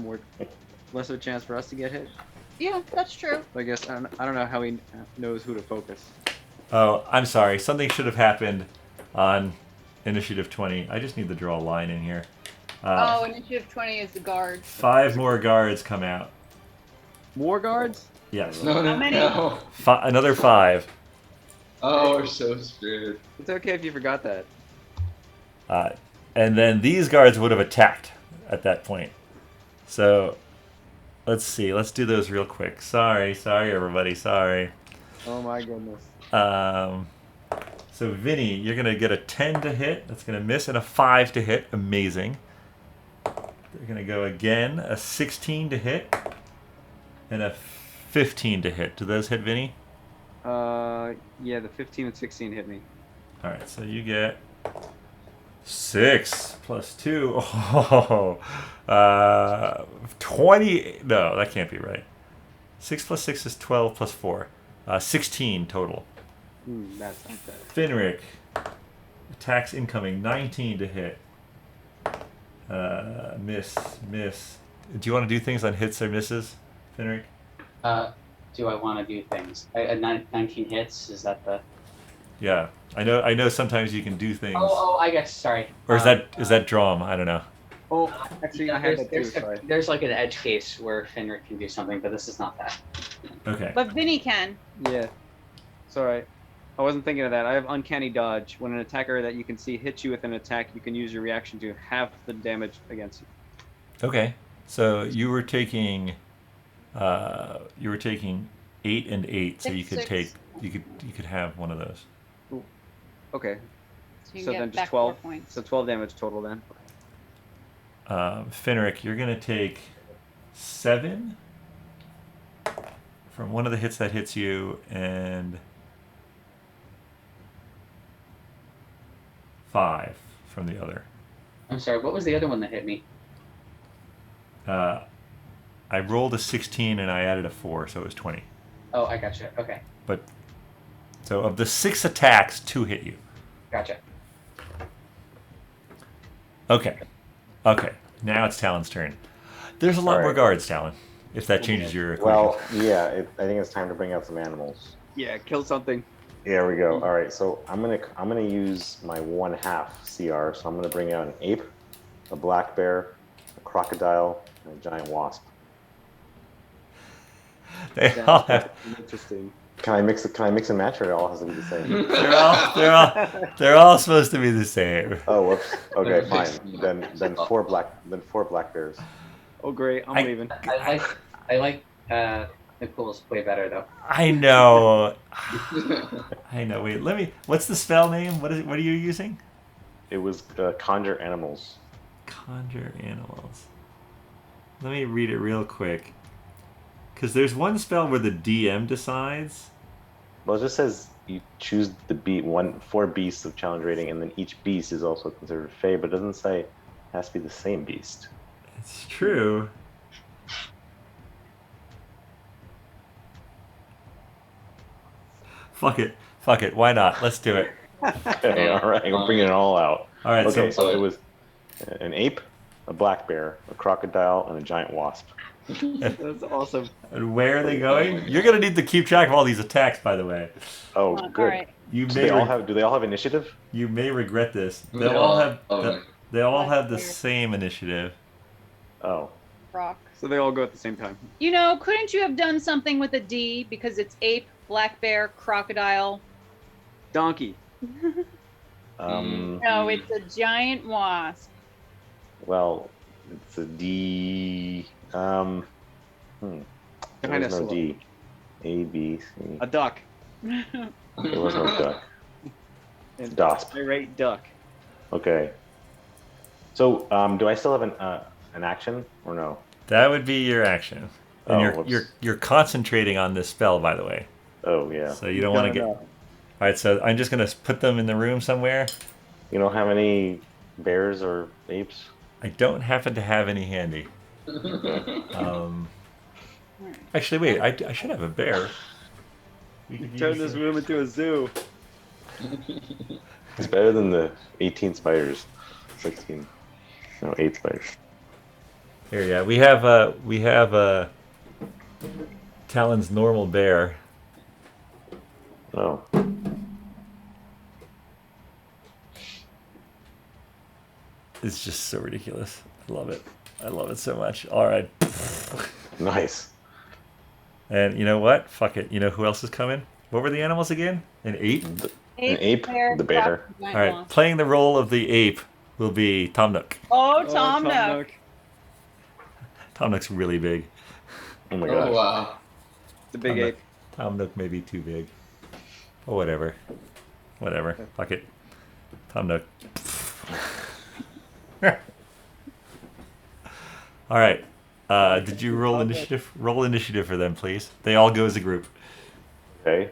less of a chance for us to get hit. Yeah, that's true. I guess I don't know how he knows who to focus. Oh, I'm sorry. Something should have happened on initiative 20. I just need to draw a line in here. Initiative 20 is the guards. 5 more guards come out. More guards? Yes. No, How many? no. Another 5. Oh, we're so screwed. It's okay if you forgot that. And then these guards would have attacked at that point. So, let's see. Let's do those real quick. Sorry, everybody. Sorry. Oh my goodness. So, Vinny, you're going to get a 10 to hit. That's going to miss. And a 5 to hit. Amazing. They're going to go again. A 16 to hit. And a 15 to hit. Do those hit, Vinny? Yeah, the 15 and 16 hit me. All right, so you get 6 plus 2. Oh, 20. No, that can't be right. 6 plus 6 is 12 plus 4. 16 total. That's not bad. Finric. Attacks incoming. 19 to hit. Miss. Do you want to do things on hits or misses, Finric? Do I want to do things? 19 hits, is that the... Yeah, I know. Sometimes you can do things. Oh, I guess. Sorry. Or is that Dromm? I don't know. Oh, actually, I had that too. There's, Sorry. there's like an edge case where Finric can do something, but this is not that. Okay. But Vinny can. Yeah. It's alright. I wasn't thinking of that. I have uncanny dodge. When an attacker that you can see hits you with an attack, you can use your reaction to half the damage against you. Okay. So you were taking 8 and 8, so you could Six. you could have one of those. Okay. So you So can then get just back 12. 4 points. So 12 damage total then. Finric, you're gonna take 7 from one of the hits that hits you, and 5 from the other. I'm sorry, what was the other one that hit me? I rolled a 16 and I added a 4, so it was 20. Oh, I gotcha. Okay. But so of the 6 attacks, 2 hit you. Gotcha. Okay. Now it's Talon's turn. There's a lot more guards, Talon. If that changes your equation. Well, yeah, I think it's time to bring out some animals. Yeah, kill something. There we go. All right, so I'm gonna use my 1/2 CR. So I'm gonna bring out an ape, a black bear, a crocodile, and a giant wasp. They all have, Interesting. Can I mix and match, or it all has to be the same? they're all supposed to be the same. Oh, whoops. Okay, fine. Then four black bears. Oh great, I'm leaving. I like Nakul's way better though. I know. Wait, what's the spell name? What are you using? It was conjure animals. Conjure animals. Let me read it real quick. Because there's one spell where the DM decides. Well, it just says you choose the 4 beasts of challenge rating, and then each beast is also considered fey, but it doesn't say it has to be the same beast. It's true. Fuck it. Why not? Let's do it. Okay, all right, we're bringing it all out. All right. Okay, So so it was an ape, a black bear, a crocodile, and a giant wasp. That's awesome. and where are they going? You're gonna need to keep track of all these attacks, by the way. Oh, All good. right. You Do may they all have? Do they all have initiative? you may regret this. They They'll all all- have oh, they all have the Black bear. same initiative. Oh, Rock. So they all go at the same time. You know, couldn't you have done something with a D because it's ape, black bear, crocodile? Donkey. No, it's a giant wasp. Well, it's a D. There Kinda was no slow. D. A, B, C. A duck. There was no duck. An Dosp. irate duck. Okay. So, do I still have an action or no? That would be your action. And Oh, whoops. you're concentrating on this spell, by the way. Oh, yeah. So you don't want to get. All right, so I'm just gonna put them in the room somewhere. You don't have any bears or apes? I don't happen to have any handy. Actually, wait. I should have a bear. We could Turn use this some- room into a zoo. It's better than the 18 spiders. 16. No, 8 spiders. Here, yeah, we have Talon's normal bear. Oh. It's just so ridiculous. I love it. I love it so much. All right. Nice. And you know what? Fuck it. You know who else is coming? What were the animals again? An ape? An ape? The bear. All right. Playing the role of the ape will be Tom Nook. Oh, Tom Nook. Tom Nook's really big. Oh my gosh. Oh wow. The big Tom ape. Nook, Tom Nook may be too big. Oh, whatever. Whatever. Fuck it. Tom Nook. All right. Did you roll initiative? Roll initiative for them, please. They all go as a group. Okay.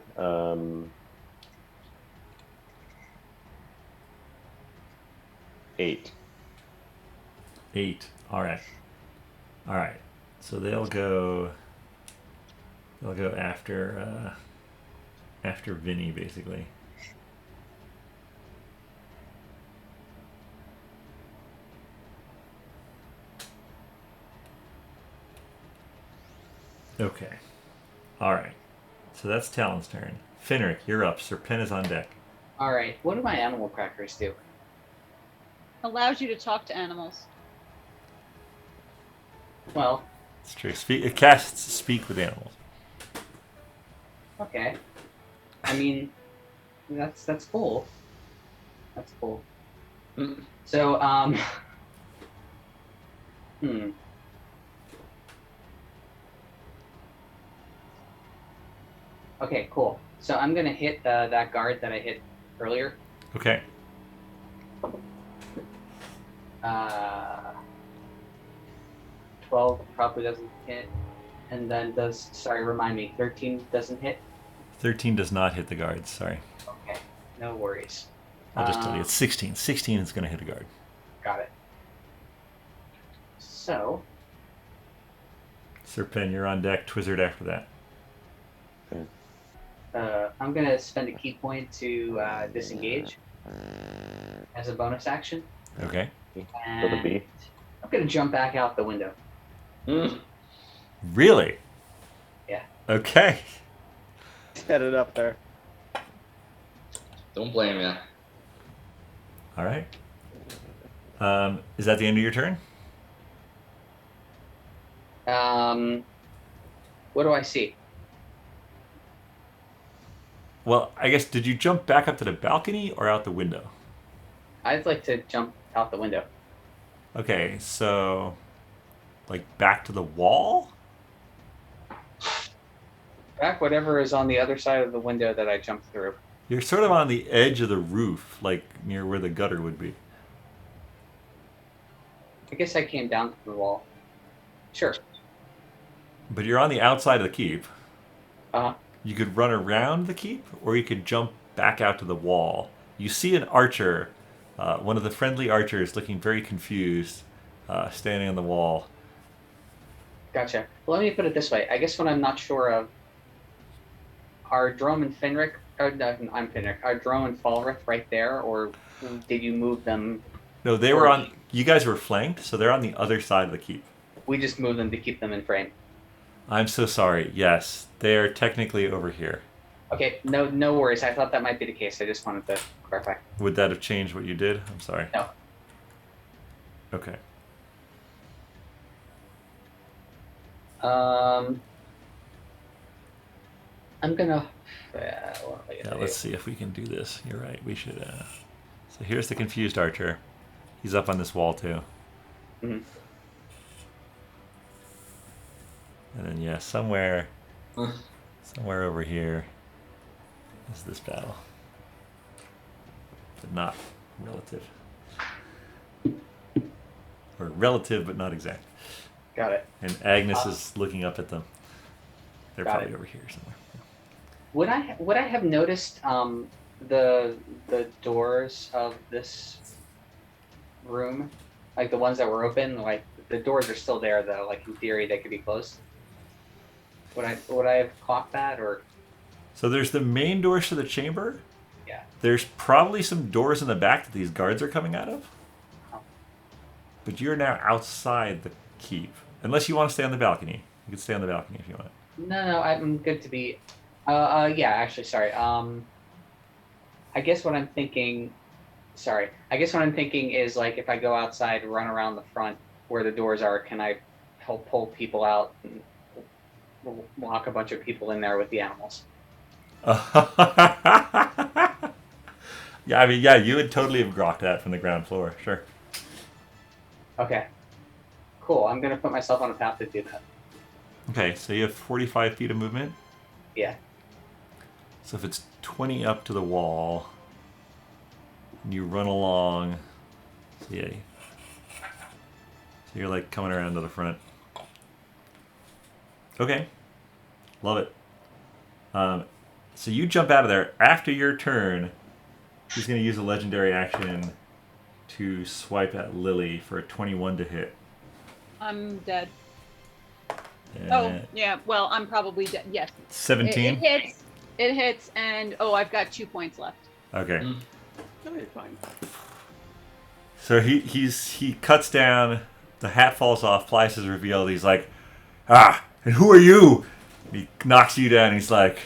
8. 8. All right. All right. So they'll go. They'll go after Vinny, basically. Okay. All right. So that's Talon's turn. Finric, you're up. Sir Pen is on deck. All right. What do my animal crackers do? Allows you to talk to animals. Well, It's true. It casts speak with animals. okay. I mean, that's cool. That's cool. So, Okay, cool. So I'm gonna hit that guard that I hit earlier. Okay. 12 probably doesn't hit, and then remind me, 13 doesn't hit. 13 does not hit the guards. Sorry. Okay, no worries. I'll just tell you. It's 16. 16 is going to hit a guard. Got it. So, Sir Pen, you're on deck. Twizzard after that. I'm gonna spend a key point to disengage as a bonus action. Okay. Go to And B. I'm gonna jump back out the window. Really? Yeah. Okay. Set it up there. Don't blame ya. All right. Is that the end of your turn? What do I see? Well, I guess, did you jump back up to the balcony or out the window? I'd like to jump out the window. Okay, so, like, back to the wall? Back whatever is on the other side of the window that I jumped through. You're sort of on the edge of the roof, like, near where the gutter would be. I guess I came down to the wall. Sure. But you're on the outside of the keep. Uh-huh. You could run around the keep, or you could jump back out to the wall. You see an archer, one of the friendly archers, looking very confused, standing on the wall. Gotcha. Well, let me put it this way. I guess what I'm not sure of are Dromm and Finric, I'm Finric, are Dromm and Falreth right there, or did you move them? No, they were on. You guys were flanked, so they're on the other side of the keep. We just moved them to keep them in frame. I'm so sorry. Yes, they are technically over here. Okay, no worries. I thought that might be the case. I just wanted to clarify. Would that have changed what you did? I'm sorry. No. Okay. I'm gonna. What am I Yeah, gonna let's see if we can do this. You're right. We should. So here's the confused archer. He's up on this wall too. Mhm. And then yeah, somewhere over here is this battle, but not relative, or relative but not exact. Got it. And Agnes is looking up at them. They're Got probably it. over here somewhere. Would I have noticed the doors of this room, like the ones that were open? Like the doors are still there though. Like in theory, they could be closed. Would I have caught that or? So there's the main doors to the chamber. Yeah. There's probably some doors in the back that these guards are coming out of. Oh. But you're now outside the keep. Unless you want to stay on the balcony. You can stay on the balcony if you want. No, I'm good to be. Yeah, actually, sorry. I guess what I'm thinking. Sorry. I guess what I'm thinking is like if I go outside, run around the front where the doors are, can I help pull people out and lock a bunch of people in there with the animals? Yeah, I mean, yeah, you would totally have grokked that from the ground floor. Sure. Okay. Cool. I'm gonna put myself on a path to do that. Okay, so you have 45 feet of movement. Yeah. So if it's 20 up to the wall, and you run along, so yeah. So you're like coming around to the front. Okay, love it. So you jump out of there. After your turn, he's going to use a legendary action to swipe at Lily for a 21 to hit. I'm dead. And Oh, yeah. Well, I'm probably dead. Yes. 17? It hits. It hits, and I've got 2 points left. Okay. That'll be fine. So he cuts down, the hat falls off, Paelias is revealed, he's like, ah, and who are you? And he knocks you down, he's like,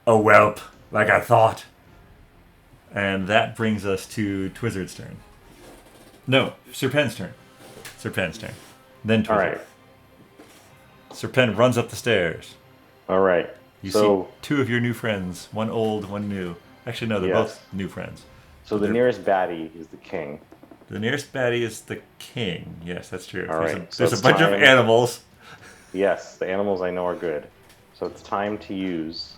a whelp, like I thought. And that brings us to Twizzard's turn. No, Serpen's turn. Serpen's turn. Then Twizzard. All right. Serpen runs up the stairs. All right. You So- see 2 of your new friends, one old, one new. Actually, no, they're Yes. both new friends. So the They're- nearest baddie is the king. The nearest baddie is the king. Yes, that's true. All There's, right, so there's a it's bunch of time- animals. Yes, the animals I know are good. So it's time to use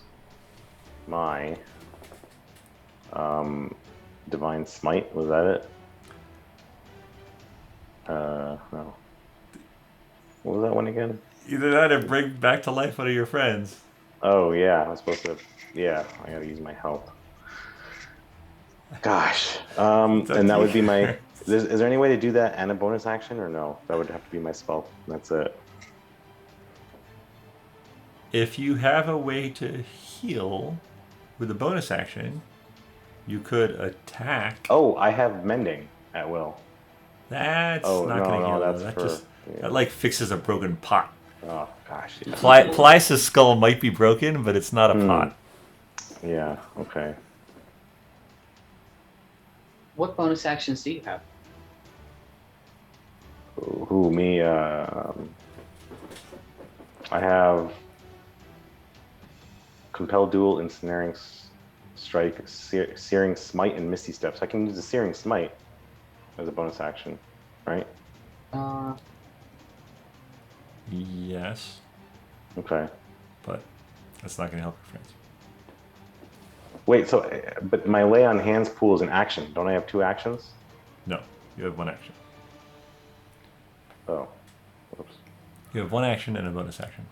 my divine smite. Was that it? No. What was that one again? Either that or bring back to life one of your friends. Oh yeah, I'm supposed to. Yeah, I gotta use my help. Gosh. up And that to would be you. my. Is there any way to do that and a bonus action or no? That would have to be my spell. That's it. If you have a way to heal with a bonus action, you could attack. Oh, I have mending at will. That's Oh not no, going to no, heal. that's though. That for. just Yeah. that like fixes a broken pot. Oh gosh. Yeah. Paelias' skull might be broken, but it's not a pot. Yeah. Okay. What bonus actions do you have? Who me? I have compel duel, ensnaring strike, searing smite, and misty steps. I can use the searing smite as a bonus action, right? Yes, Okay. but that's not going to help your friends. Wait. So, but my lay on hands pool is an action. Don't I have 2 actions? No, you have one action. Oh. Whoops. You have one action and a bonus action.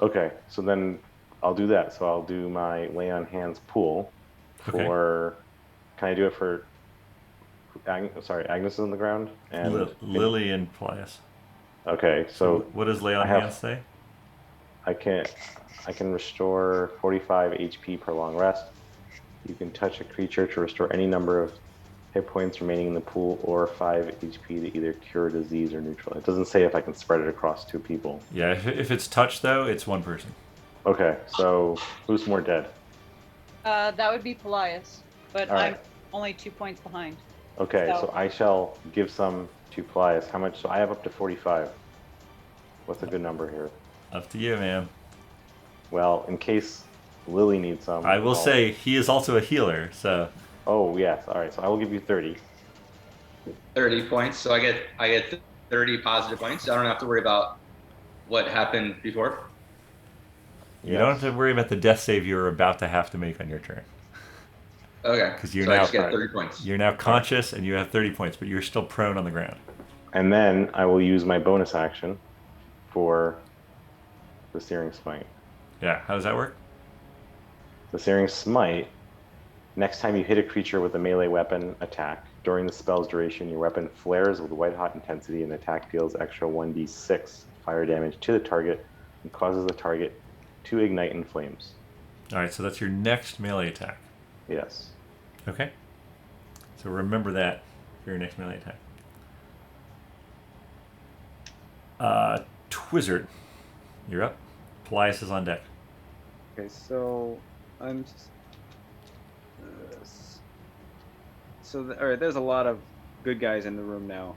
Okay. So then I'll do that. So I'll do my lay on hands pool for. Can I do it for? Agnes is on the ground and Lily and Paelias. Okay. So what does lay on I have- hands say? I can restore 45 HP per long rest. You can touch a creature to restore any number of hit points remaining in the pool or 5 HP to either cure disease or neutral. It doesn't say if I can spread it across 2 people. Yeah, if it's touch though, it's one person. Okay, so who's more dead? That would be Paelias, but All right. I'm only 2 points behind. Okay, So- so I shall give some to Paelias. How much? So I have up to 45. What's a good number here? Up to you, man. Well, in case Lily needs some. I will I'll- say he is also a healer, so Oh yes. All right. So I will give you 30. 30 points, so I get 30 positive points. I don't have to worry about what happened before? You don't have to worry about the death save you're about to have to make on your turn. Okay. Because you're so I now just get 30 points. You're now conscious and you have 30 points, but you're still prone on the ground. And then I will use my bonus action for the Searing Smite. Yeah, how does that work? The Searing Smite, next time you hit a creature with a melee weapon attack, during the spell's duration, your weapon flares with white-hot intensity and the attack deals extra 1d6 fire damage to the target and causes the target to ignite in flames. All right, so that's your next melee attack. Yes. Okay. So remember that for your next melee attack. Twizzard, you're up. Paelias is on deck. Okay, so I'm just. All right, there's a lot of good guys in the room now.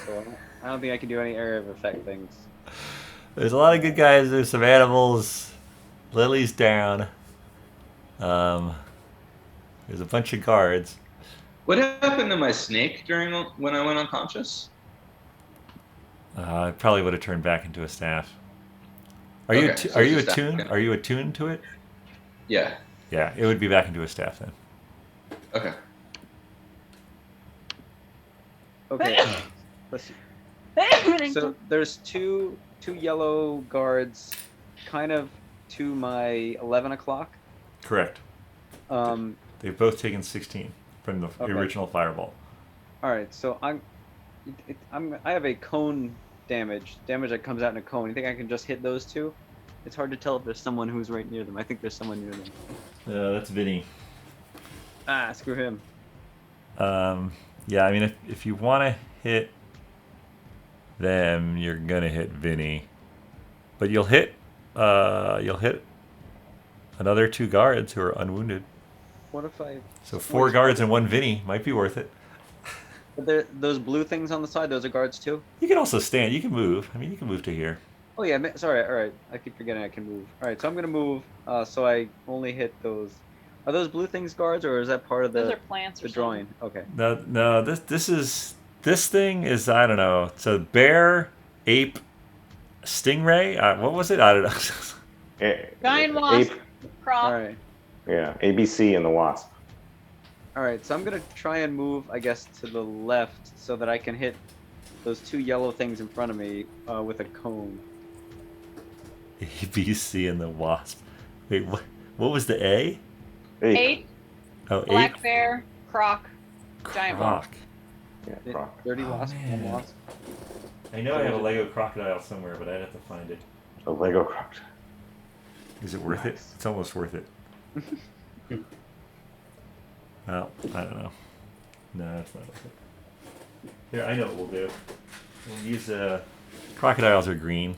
So I don't think I can do any area of effect things. There's a lot of good guys. There's some animals. Lily's down. There's a bunch of guards. What happened to my snake when I went unconscious? I probably would have turned back into a staff. Are Okay, you so are it's you a staff, attuned? okay. Are you attuned to it? Yeah. Yeah, it would be back into a staff then. Okay. Okay. Let's see. So there's two yellow guards, kind of to my 11 o'clock. Correct. They've both taken 16 from the Okay. original fireball. All right, so I have a cone damage that comes out in a cone. You think I can just hit those two? It's hard to tell if there's someone who's right near them. I think there's someone near them. That's Vinny. Ah, screw him. Yeah, I mean, if you want to hit them, you're gonna hit Vinny, but you'll hit another 2 guards who are unwounded. What if I? So 4 guards and 1 Vinny might be worth it. Those blue things on the side, those are guards too? You can also stand. You can move. I mean, you can move to here. Oh yeah, sorry. All right, I keep forgetting I can move. All right, so I'm gonna move. So I only hit those. Are those blue things guards, or is that part of Those are plants the or drawing? Okay. No. This thing is, I don't know. It's a bear, ape, stingray. What was it? I don't know. Giant wasp. Ape, Crop. All right. yeah, ABC and the wasp. All right, so I'm gonna try and move, I guess, to the left so that I can hit those 2 yellow things in front of me with a cone. ABC and the wasp. Wait, what was the A? Ape, Oh, black ape. bear, croc, giant wasp. Croc. Yeah, croc. Dirty wasp, man. one wasp. I know I have a Lego crocodile somewhere, but I'd have to find it. A Lego croc. Is it worth it? Nice. It's almost worth it. Well, I don't know. No, it's not worth it. Here, I know what we'll do. We'll use crocodiles are green.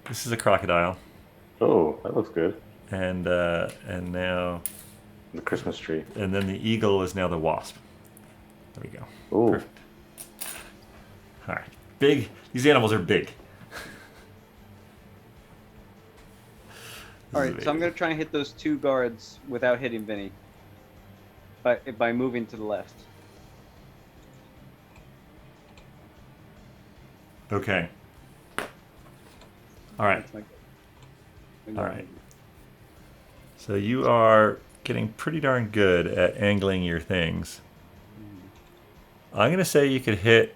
This is a crocodile, Oh, that looks good. and now, The Christmas tree. and then the eagle is now the wasp. There we go. Oh, Perfect. All right, big. These animals are big. All right, so I'm gonna try and hit those 2 guards without hitting Vinny. By moving to the left. Okay. All right. That's my All right. So you are getting pretty darn good at angling your things. I'm gonna say you could hit.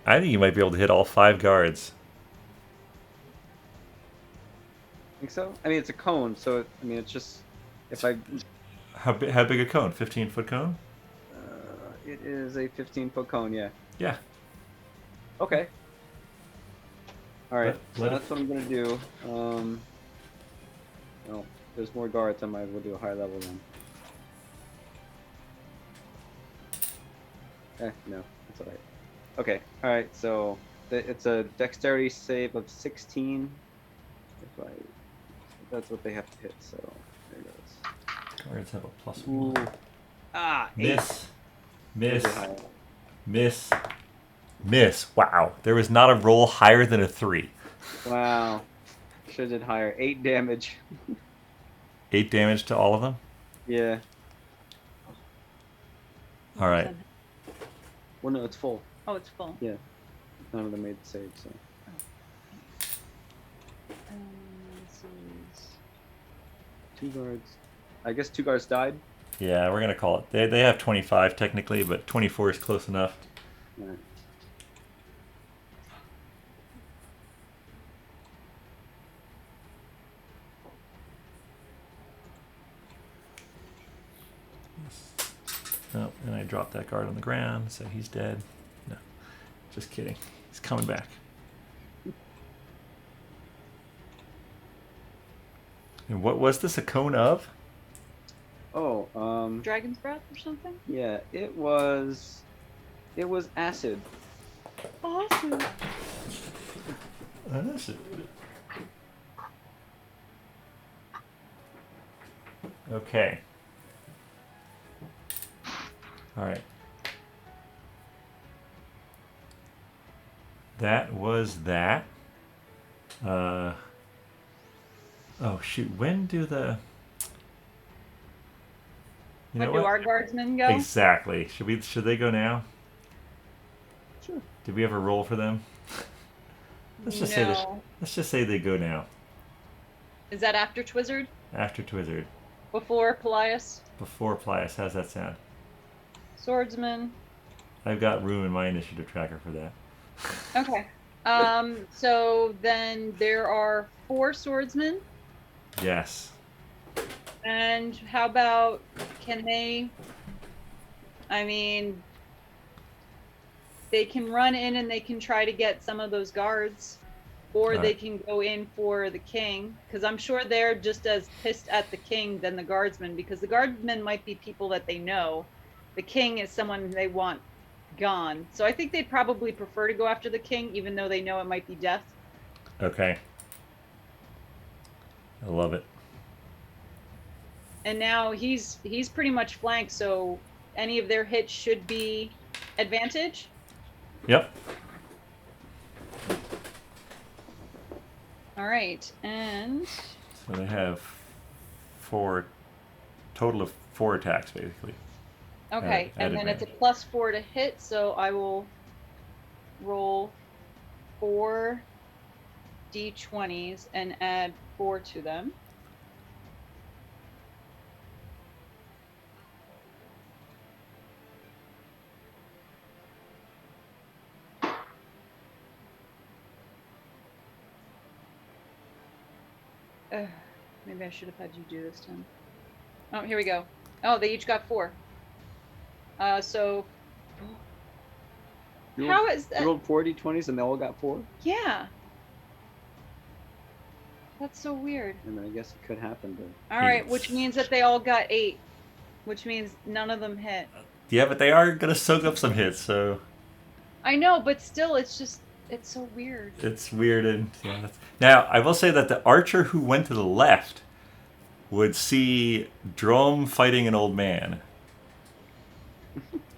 I think you might be able to hit all 5 guards. Think so? I mean, it's a cone, so I mean, it's just if I. How big a cone? 15-foot cone? It is a 15-foot cone, yeah. Yeah. Okay. All right, so let it- that's what I'm gonna do. Well, there's more guards. I might as well do a high level then. No, that's all right. Okay, all right. So it's a dexterity save of 16. That's what they have to hit. So there it goes. Guards have a plus Ooh. 1. Ah, Miss. Miss. Really high. Miss. Miss. Wow. There was not a roll higher than a 3. Wow. Should have did higher. 8 damage. 8 damage to all of them? Yeah. All right. Well, no, it's full. Oh, it's full. Yeah. None of them made the save, so. This is 2 guards. I guess 2 guards died. Yeah, we're gonna call it. They have 25 technically, but 24 is close enough. Alright. Oh, and I dropped that guard on the ground, so he's dead. No, just kidding. He's coming back. And what was this a cone of? Oh, Dragon's Breath or something? yeah, it was acid. Awesome. Okay. All right. That was that. Oh shoot! When do the When do our guardsmen go? Exactly. Should they go now? Sure. Did we ever roll for them? Let's just say they go now. Is that after Twizzard? After Twizzard. Before Paelias? Before Paelias. How's that sound? Swordsman. I've got room in my initiative tracker for that. Okay. So then there are 4 swordsmen. Yes. And how about, can they, I mean, they can run in and they can try to get some of those guards, or they can go in for the king, because I'm sure they're just as pissed at the king than the guardsmen, because the guardsmen might be people that they know. The king is someone they want gone. So I think they'd probably prefer to go after the king, even though they know it might be death. Okay. I love it. And now he's pretty much flanked, so any of their hits should be advantage. Yep. All right, and So they have total of 4 attacks basically. okay, At and then it's a advantage. +4 to hit, so I will roll 4 d20s and add 4 to them. Maybe I should have had you do this time. Oh, here we go. Oh, they each got 4. So how is that? You rolled 4 d20s and they all got 4? Yeah. That's so weird. And then I guess it could happen to... All right, which means that they all got 8, which means none of them hit. Yeah, but they are gonna soak up some hits, so I know, but still, it's so weird. it's weird. And yeah, now I will say that the archer who went to the left would see Dromm fighting an old man.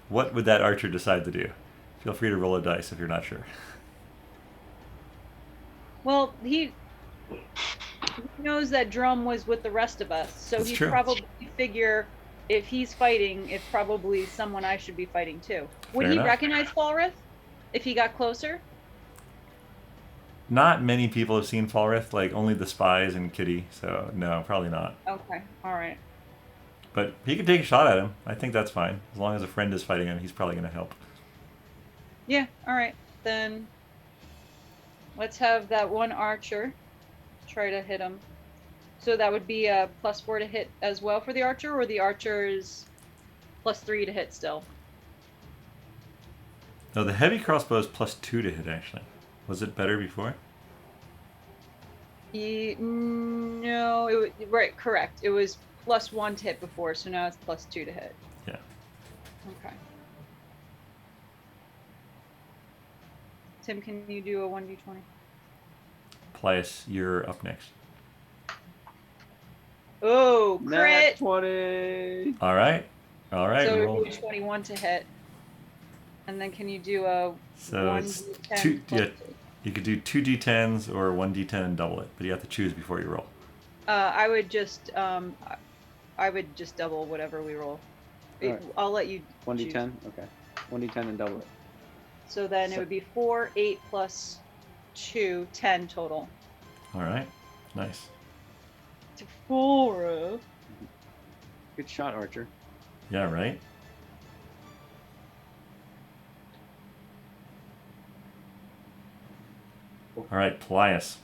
What would that archer decide to do? Feel free to roll a dice if you're not sure. Well, he knows that Dromm was with the rest of us, so That's he'd true. probably figure if he's fighting, it's probably someone I should be fighting too. Would Fair he enough. recognize Falreth if he got closer? Not many people have seen Falreth, like only the spies and Kitty, so no, probably not. Okay, all right. But he could take a shot at him. I think that's fine. As long as a friend is fighting him, he's probably going to help. Yeah, all right. Then let's have that one archer try to hit him. So that would be a +4 to hit as well for the archer, or the archer's +3 to hit still? No, the heavy crossbow is +2 to hit, actually. Was it better before? No, right, correct. It was +1 to hit before, so now it's +2 to hit. Yeah. Okay. Tim, can you do a 1d20? Paelias, you're up next. Oh, Nat crit! 20! All right. All right. So roll. it would be 21 to hit. And then can you do a So it's 1d10 two. plus Yeah, you could do 2 d10s or 1 d10 and double it, but you have to choose before you roll. I would just double whatever we roll. Alright. I'll let you 1d10? choose. Okay. 1d10 and double it. So then it would be 4, 8 plus 2, 10 total. All right. Nice. To Falreth. Good shot, Archer. Yeah, right? All right, Paelias.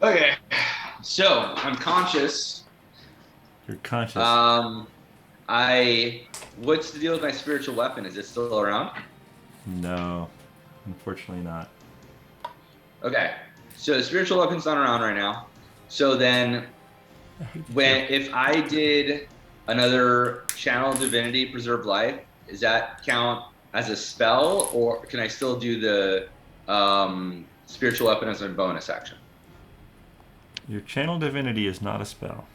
Okay. So I'm conscious. You're conscious. What's the deal with my spiritual weapon? Is it still around? No, unfortunately not. Okay. So the spiritual weapon's not around right now. So then, if I did another channel divinity preserve life, does that count as a spell, or can I still do the spiritual weapon as a bonus action? Your channel divinity is not a spell.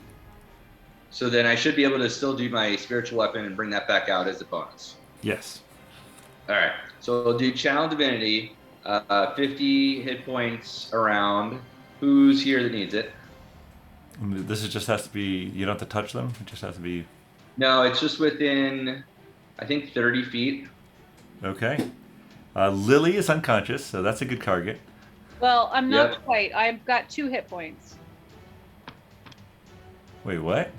So then I should be able to still do my spiritual weapon and bring that back out as a bonus. Yes. All right. So we'll do channel divinity, 50 hit points around. Who's here that needs it? This is just has to be. You don't have to touch them. It just has to be. No, it's just within, I think, 30 feet. Okay. Lily is unconscious, so that's a good target. Well, I'm not Yep. quite. I've got 2 hit points. Wait, what?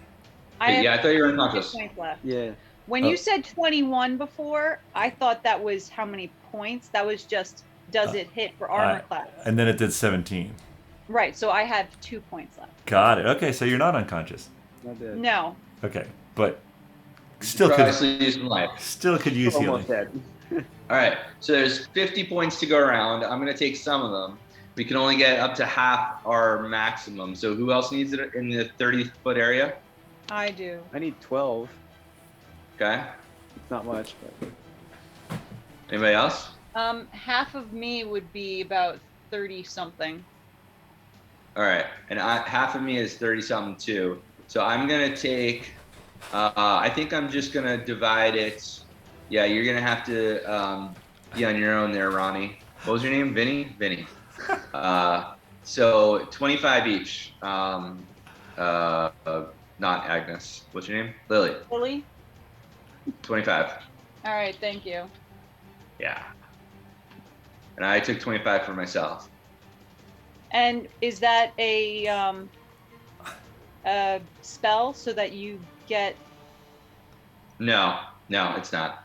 Yeah, I thought you were 2 unconscious. hit points left. Yeah. When you said 21 before, I thought that was how many points. That was just does it hit for armor class. And then it did 17. Right, so I have 2 points left. Got it. Okay, so you're not unconscious. Not dead. No. Okay, but still Try could to use some life. use healing. Almost dead. All right. So there's 50 points to go around. I'm going to take some of them. We can only get up to half our maximum. So who else needs it in the 30-foot area? I do. I need 12. Okay. It's not much, but Anybody else? Half of me would be about 30 something. All right. And half of me is 30-something too. So I'm going to take, I think I'm just going to divide it. Yeah, you're going to have to be on your own there, Ronnie. What was your name? Vinny? Vinny. So 25 each. Not Agnes. What's your name? Lily. Lily? 25. All right, thank you. Yeah. And I took 25 for myself. And is that a spell so that you get? No, it's not.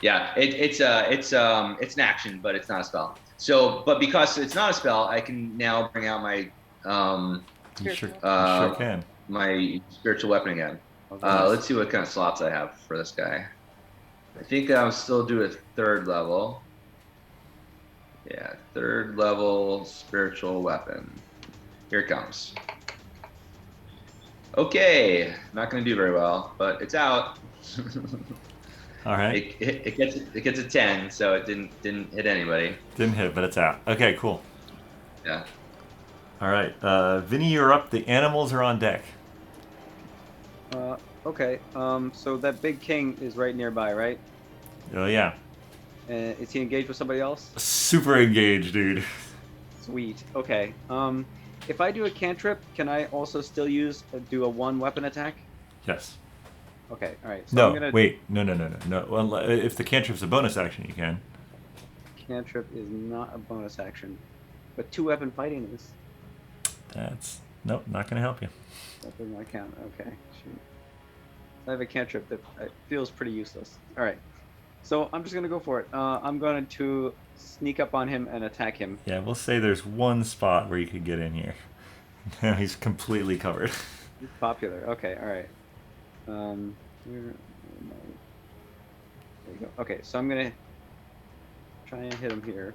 Yeah, it's an action, but it's not a spell. So, but because it's not a spell, I can now bring out my You sure Uh, can. my spiritual weapon again. nice. Let's see what kind of slots I have for this guy. I think I'll still do a 3rd level. Yeah, 3rd level spiritual weapon. Here it comes. Okay, not going to do very well, but it's out. All right. It gets a 10, so it didn't hit anybody. Didn't hit, but it's out. Okay, cool. Yeah. All right, Vinny, you're up. The animals are on deck. Okay. So that big king is right nearby, right? Oh yeah, Is he engaged with somebody else? super engaged, dude. Sweet. Okay. If I do a cantrip, can I also still do a 1 weapon attack? Yes. Okay. All right. So No, I'm gonna wait. No. Well, if the cantrip's a bonus action, you can. Cantrip is not a bonus action, but 2 weapon fighting is. That's nope, not gonna help you. That does not count. Okay. Shoot. I have a cantrip that feels pretty useless. All right. So I'm just gonna go for it. I'm going to sneak up on him and attack him. Yeah, we'll say there's one spot where you could get in here. Now he's completely covered. He's popular. Okay. All right. Where am I? There you go. Okay. So I'm gonna try and hit him here.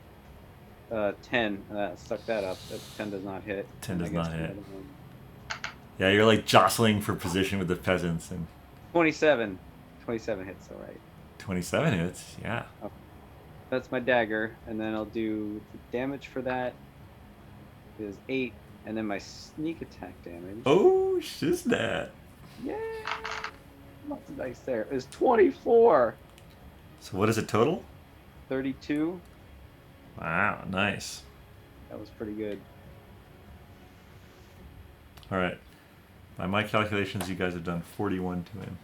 10. Suck that up. That 10 does not hit. 10 And I does guess not hit. another one. Yeah, you're like jostling for position with the peasants, and 27. 27 hits. All right. 27 hits. Yeah. That's my dagger, and then I'll do the damage for that is 8, and then my sneak attack damage. Oh, shiznat. Yeah, lots of dice there. Is 24. So what is it total? 32. Wow, nice. That was pretty good. All right. By my calculations, you guys have done 41 to him.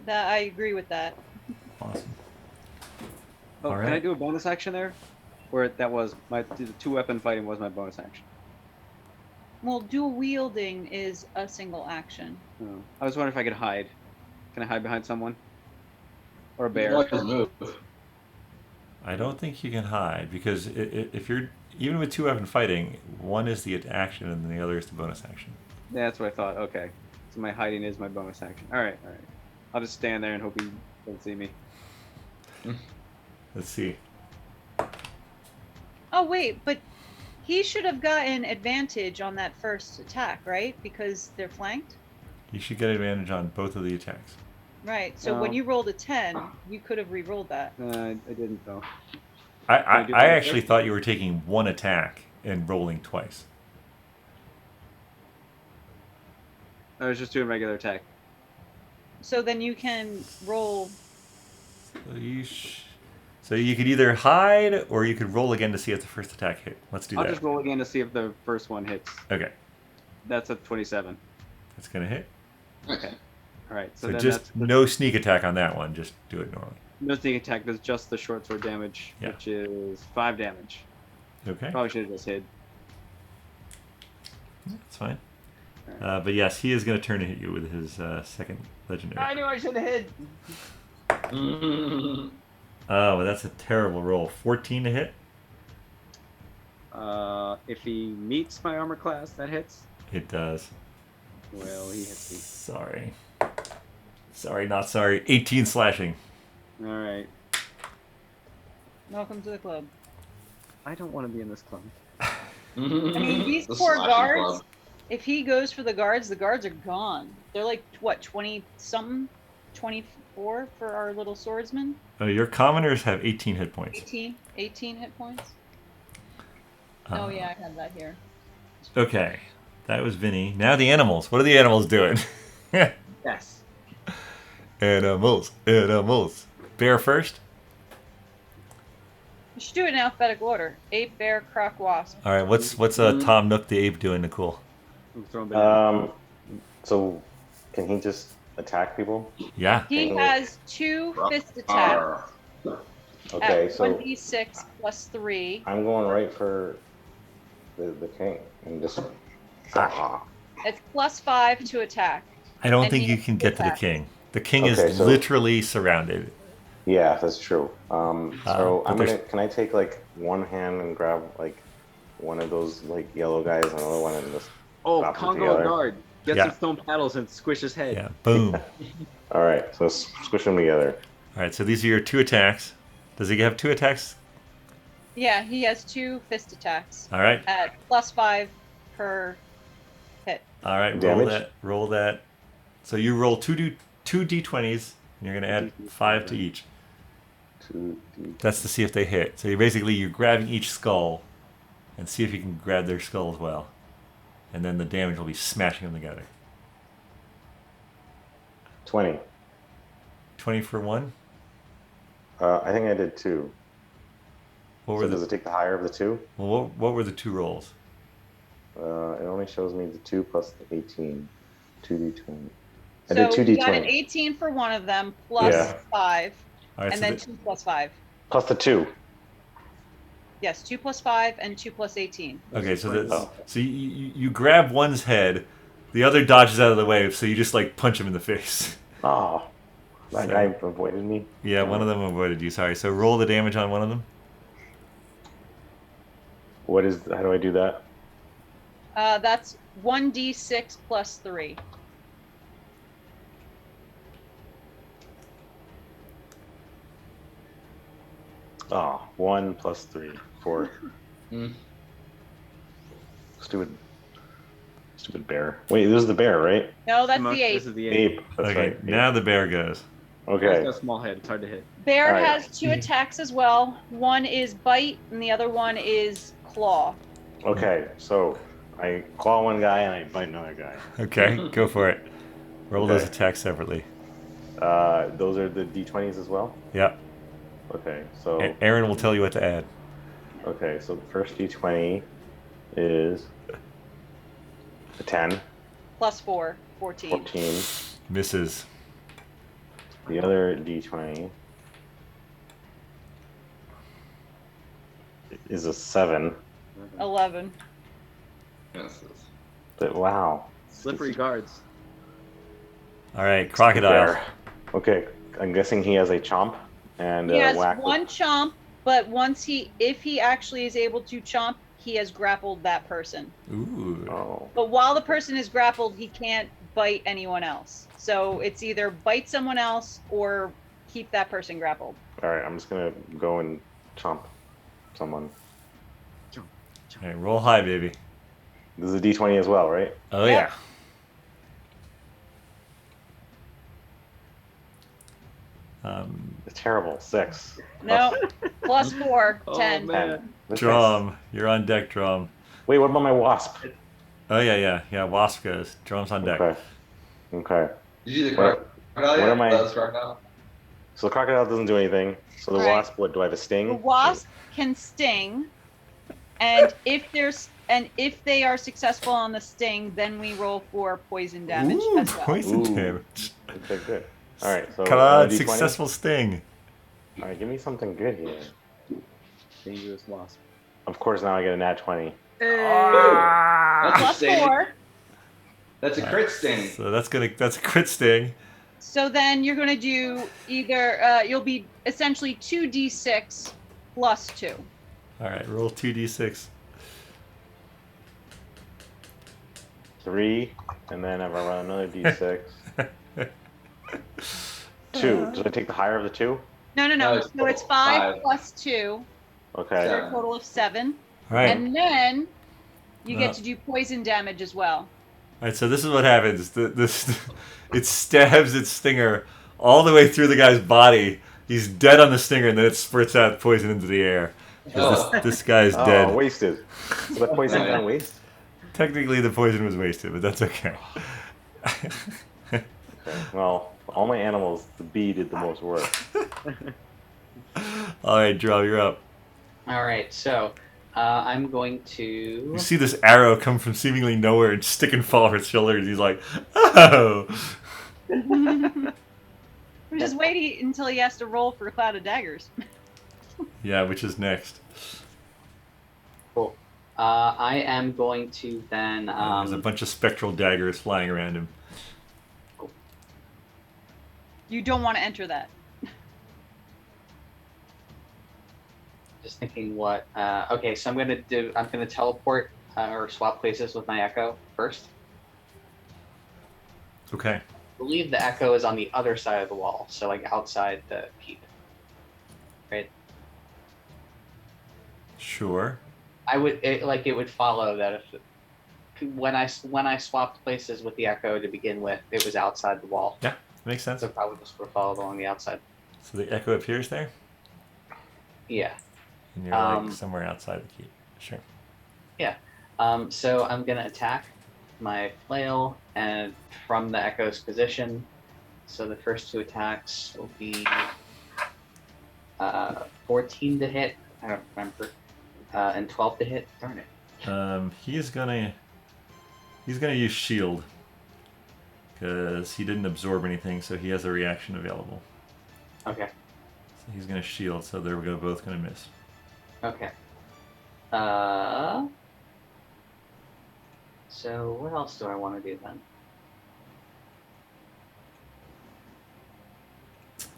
That I agree with that. Awesome. Oh, All can I right. do a bonus action there? Or that was the 2-weapon fighting was my bonus action. Well, dual wielding is a single action. Oh. I was wondering if I could hide. Can I hide behind someone? Or a bear? You can always move. I don't think you can hide because if you're even with 2-weapon fighting, one is the action and the other is the bonus action. Yeah, that's what I thought. Okay. So my hiding is my bonus action. Alright. I'll just stand there and hope he doesn't see me. Let's see. Oh wait, but he should have gotten advantage on that first attack, right? Because they're flanked. You should get advantage on both of the attacks. Right. So when No. you rolled a 10, you could have re-rolled that. I didn't though. I do that actually first? thought you were taking one attack and rolling twice. I was just doing regular attack. So then you can roll. So you could either hide or you could roll again to see if the first attack hit. Let's do I'll that. just roll again to see if the first one hits. Okay, That's a 27. that's gonna hit. Okay. Alright, so So then just that's the no sneak attack on that one. Just do it normally. no sneak attack, there's just the short sword damage, Yeah. which is 5 damage. Okay, Probably should have just hid. that's fine. But yes, he is gonna turn to hit you with his second legendary. knew I should have hid. Mm. Oh, well, that's a terrible roll. 14 to hit. If he meets my armor class, that hits. It does. Well, he hits me. Sorry, not sorry. 18 slashing. Alright. Welcome to the club. I don't want to be in this club. I mean, these The poor slashing guards. club. If he goes for the guards are gone. They're like what, 20 something, 24 for our little swordsman. Your commoners have 18 hit points. 18 hit points. Oh yeah, I have that here. Okay, that was Vinny. Now the animals. What are the animals doing? Yes. Animals. Bear first. You should do it in alphabetical order. Ape, bear, croc, wasp. All right. What's Tom Nook the ape doing, Nakul? I'm throwing banana. So can he just attack people? Yeah. He Oh. has 2 fist attacks Okay, at so 1d6 plus 3. I'm going right for the king and just. It's plus 5 to attack. I don't And think he you has can two get to the attacks. king. The king Okay, is so- literally surrounded. Yeah, that's true. So but I'm there's- gonna. Can I take like one hand and grab like one of those like yellow guys and another one and just. Oh, Slap them Congo together. guard. Get Yeah. some stone paddles and squish his head. Yeah. Boom. All right, so squish them together. All right. So these are your 2 attacks. Does he have 2 attacks? Yeah, he has 2 fist attacks All right. at plus 5 per hit. All right. Roll Damage? that. Roll that. So you roll 2 d20s, and you're gonna add 5 to each. 2d. That's to see if they hit. So you're grabbing each skull, and see if you can grab their skull as well, and then the damage will be smashing them together. 20. 20 for 1. I think I did 2. What So were does the it take the higher of the 2? well, what were the 2 rolls? It only shows me the 2 plus the 18. 2d20. I So did 2d20. you got an 18 for one of them, plus Yeah. 5, All right. and So then 2 plus 5. Plus the 2. Yes, 2 plus 5 and 2 plus 18. okay. So Oh. so you grab one's head, the other dodges out of the way, so you just like punch him in the face. Oh, that So- guy avoided me. Yeah, one of them avoided you. Sorry. So roll the damage on one of them. What is? How do I do that? That's 1d6 plus 3. Oh, 1 plus 3, 4. Mm. Stupid bear. Wait, this is the bear, right? No, that's This the ape. is the ape. Ape. That's Okay. right. Now the bear goes. Ape. He's Okay. got a small head. It's hard to hit. Bear Alright. has 2 attacks as well. One is bite, and the other one is claw. Okay. So I claw one guy and I bite another guy. Okay. Go for it. Roll those Okay. attacks separately. Those are the d20s as well. Yep. Okay. So Erin will tell you what to add. okay. So the first d20 is a 10, Plus 4, 14. 14. Misses. The other d20 is a 7. 11. Yes. But wow. Slippery guards. All right, crocodile. There. Okay, I'm guessing he has a chomp and He has whack. one chomp, but if he actually is able to chomp, he has grappled that person. Ooh. Oh. But while the person is grappled, he can't bite anyone else. So it's either bite someone else or keep that person grappled. All right, I'm just gonna go and chomp someone. All right, roll high, baby. This is a D20 as well, right? Oh Yep. yeah. It's terrible. 6. No, plus 4, Oh, 10. man. Drum, you're on deck, Drum. Wait, what about my wasp? Oh yeah. Wasp goes. Drum's on deck. Okay. Did you do the What- crocodile what yet? am I- That was crocodile. So the crocodile doesn't do anything. So the Right. wasp, what, do I have a sting? The wasp can sting, and if they are successful on the sting, then we roll for poison damage Ooh, as well. poison Ooh. damage. Okay, good. All right, so Come on, D20. successful sting. All right, give me something good here. Dangerous wasp. Of course, now I get a nat 20. That's a Plus sting. 4. That's a crit sting. So that's a crit sting. So then you're going to do either, you'll be essentially 2d6 plus 2. All right, roll 2d6. 3, and then if I run another D6. 2. Does I take the higher of the 2? No. No, So it's 5 plus 2, Okay. for a total of 7. All right. And then you get Uh. to do poison damage as well. All right, so this is what happens. It stabs its stinger all the way through the guy's body. He's dead on the stinger, and then it spurts out poison into the air. 'Cause Oh. this guy's Oh, dead. wasted. So the poison gone waste? Technically, the poison was wasted, but that's okay. Okay. Well, all my animals, the bee did the most work. All right, Drow, you're up. All right, so I'm going to. You see this arrow come from seemingly nowhere and stick in Falreth's shoulder, and he's like, "Oh!" I'm just waiting until he has to roll for a cloud of daggers. Yeah, which is next? Cool. I am going to then. There's a bunch of spectral daggers flying around him. You don't want to enter that. Just thinking what. Okay, so I'm gonna teleport or swap places with my echo first. Okay. I believe the echo is on the other side of the wall, so like outside the keep. Right. Sure. It would follow that if when I swapped places with the echo to begin with, it was outside the wall. Yeah, makes sense. So probably just would follow along the outside. So the echo appears there, Yeah. and you're like somewhere outside the keep. Sure. So I'm gonna attack my flail and from the echo's position. So the first 2 attacks will be 14 to hit. I don't remember. And 12 to hit. Darn it. He's gonna use shield because he didn't absorb anything, so he has a reaction available. Okay. So he's gonna shield, so they're both gonna miss. Okay. So what else do I want to do then?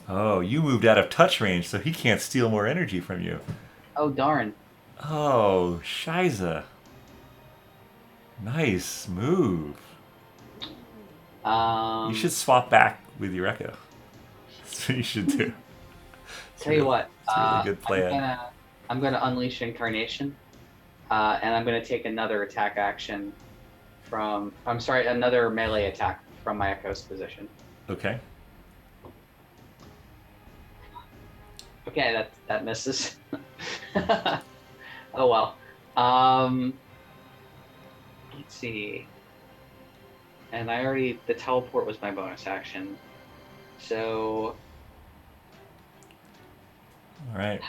Oh, you moved out of touch range, so he can't steal more energy from you. Oh darn. Oh, Shiza. Nice move. You should swap back with your echo. That's what you should do. Tell you what. It's a really good plan. I'm gonna unleash incarnation, and I'm gonna take another attack action from. I'm sorry, another melee attack from my echo's position. Okay. Okay, that misses. Oh well. Let's see. And the teleport was my bonus action. So All right.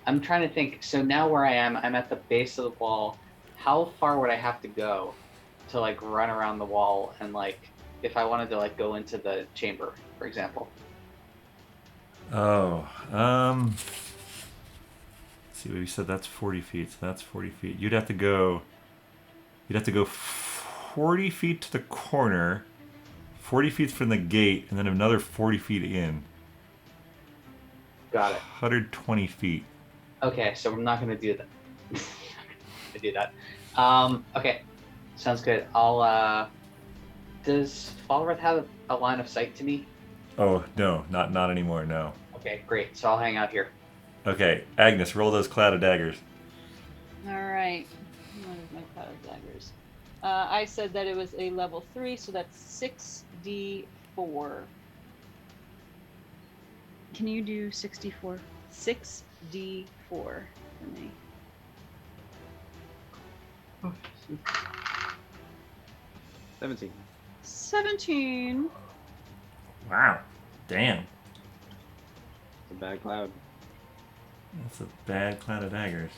I'm trying to think. So now where I am, I'm at the base of the wall. How far would I have to go to like run around the wall and like if I wanted to like go into the chamber, for example? Oh, see, we said that's 40 feet, so that's 40 feet. You'd have to go 40 feet to the corner, 40 feet from the gate, and then another 40 feet in. Got it. 120 feet. Okay, so we're not gonna do that. Okay, sounds good. I'll. Does Falreth have a line of sight to me? Oh, no, not anymore, no. Okay, great. So I'll hang out here. Okay, Agnes, roll those cloud of daggers. All right. What is my cloud of daggers? I said that it was a level 3, so that's 6d4. Can you do 64? 6d4 for me. 17. 17. Wow. Damn. It's a bad cloud. That's a bad cloud of daggers.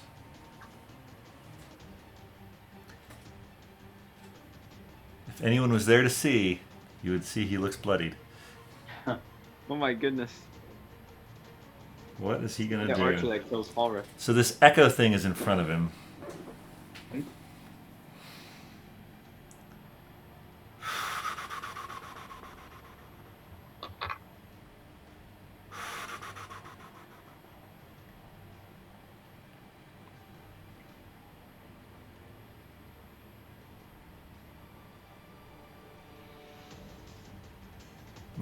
If anyone was there to see, you would see he looks bloodied. Oh my goodness. What is he gonna Yeah, do? Archer that kills Falreth. So this echo thing is in front of him.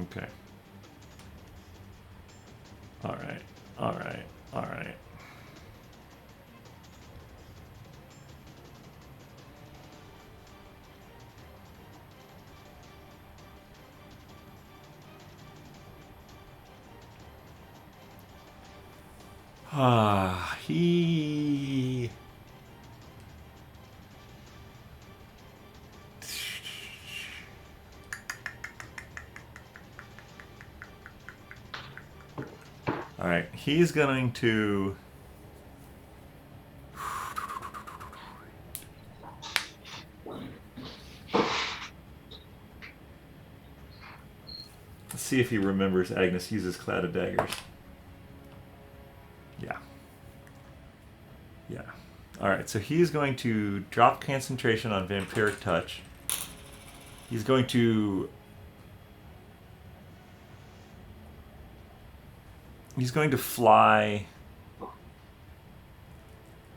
Okay. Alright. He... Alright, he's going to... Let's see if he remembers Agnes uses Cloud of Daggers. Yeah. Alright, so he's going to drop concentration on Vampiric Touch. He's going to... He's going to fly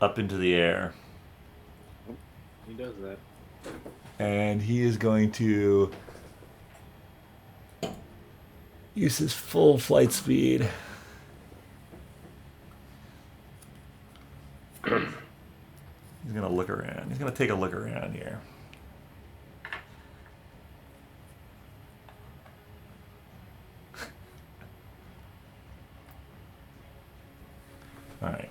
up into the air. He does that. And he is going to use his full flight speed. He's going to look around. He's going to take a look around here. Alright.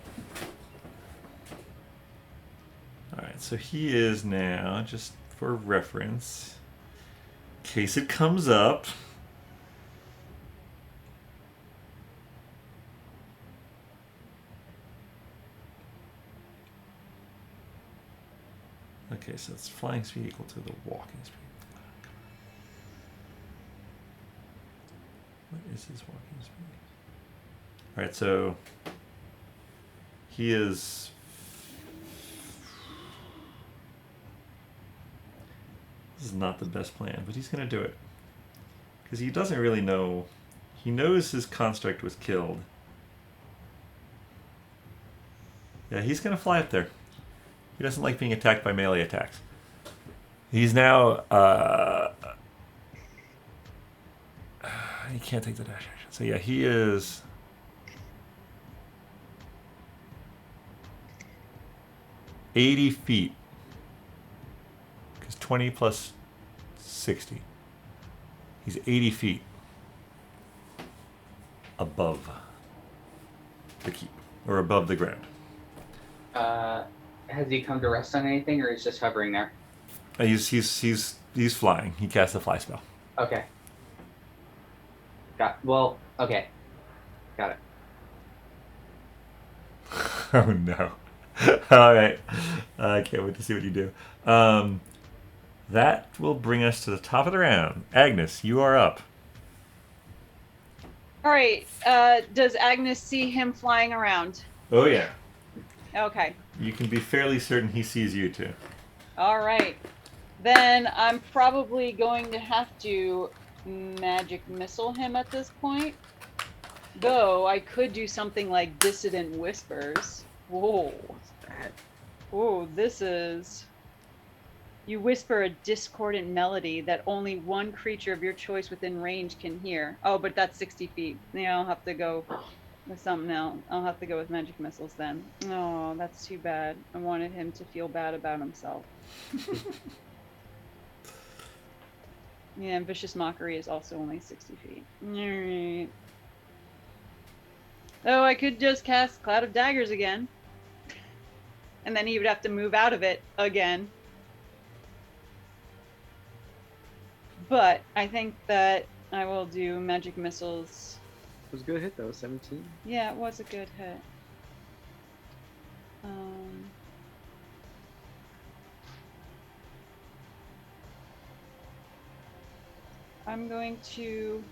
Alright, so he is now, just for reference, in case it comes up. Okay, so it's flying speed equal to the walking speed. What is his walking speed? Alright, so he is... This is not the best plan, but he's going to do it. Because he doesn't really know... He knows his construct was killed. Yeah, he's going to fly up there. He doesn't like being attacked by melee attacks. He's now... he can't take the dash action. So yeah, he is... 80 feet. Because 20 plus 60. He's 80 feet above the keep. Or above the ground. Has he come to rest on anything, or he's just hovering there? He's flying. He casts a fly spell. Okay. Okay. Got it. Oh no. Alright. I can't wait to see what you do. That will bring us to the top of the round. Agnes, you are up. All right. Does Agnes see him flying around? Oh yeah. Okay. You can be fairly certain he sees you too. All right. Then I'm probably going to have to magic missile him at this point. Though I could do something like Dissident Whispers. Whoa. What's that? Whoa, this is... You whisper a discordant melody that only one creature of your choice within range can hear. Oh, but that's 60 feet. Yeah, I'll have to go with something else. I'll have to go with magic missiles then. Oh, that's too bad. I wanted him to feel bad about himself. Yeah, and Vicious Mockery is also only 60 feet. Alright. Oh, I could just cast Cloud of Daggers again. And then he would have to move out of it again. But I think that I will do magic missiles. It was a good hit though, 17. Yeah, it was a good hit. I'm going to...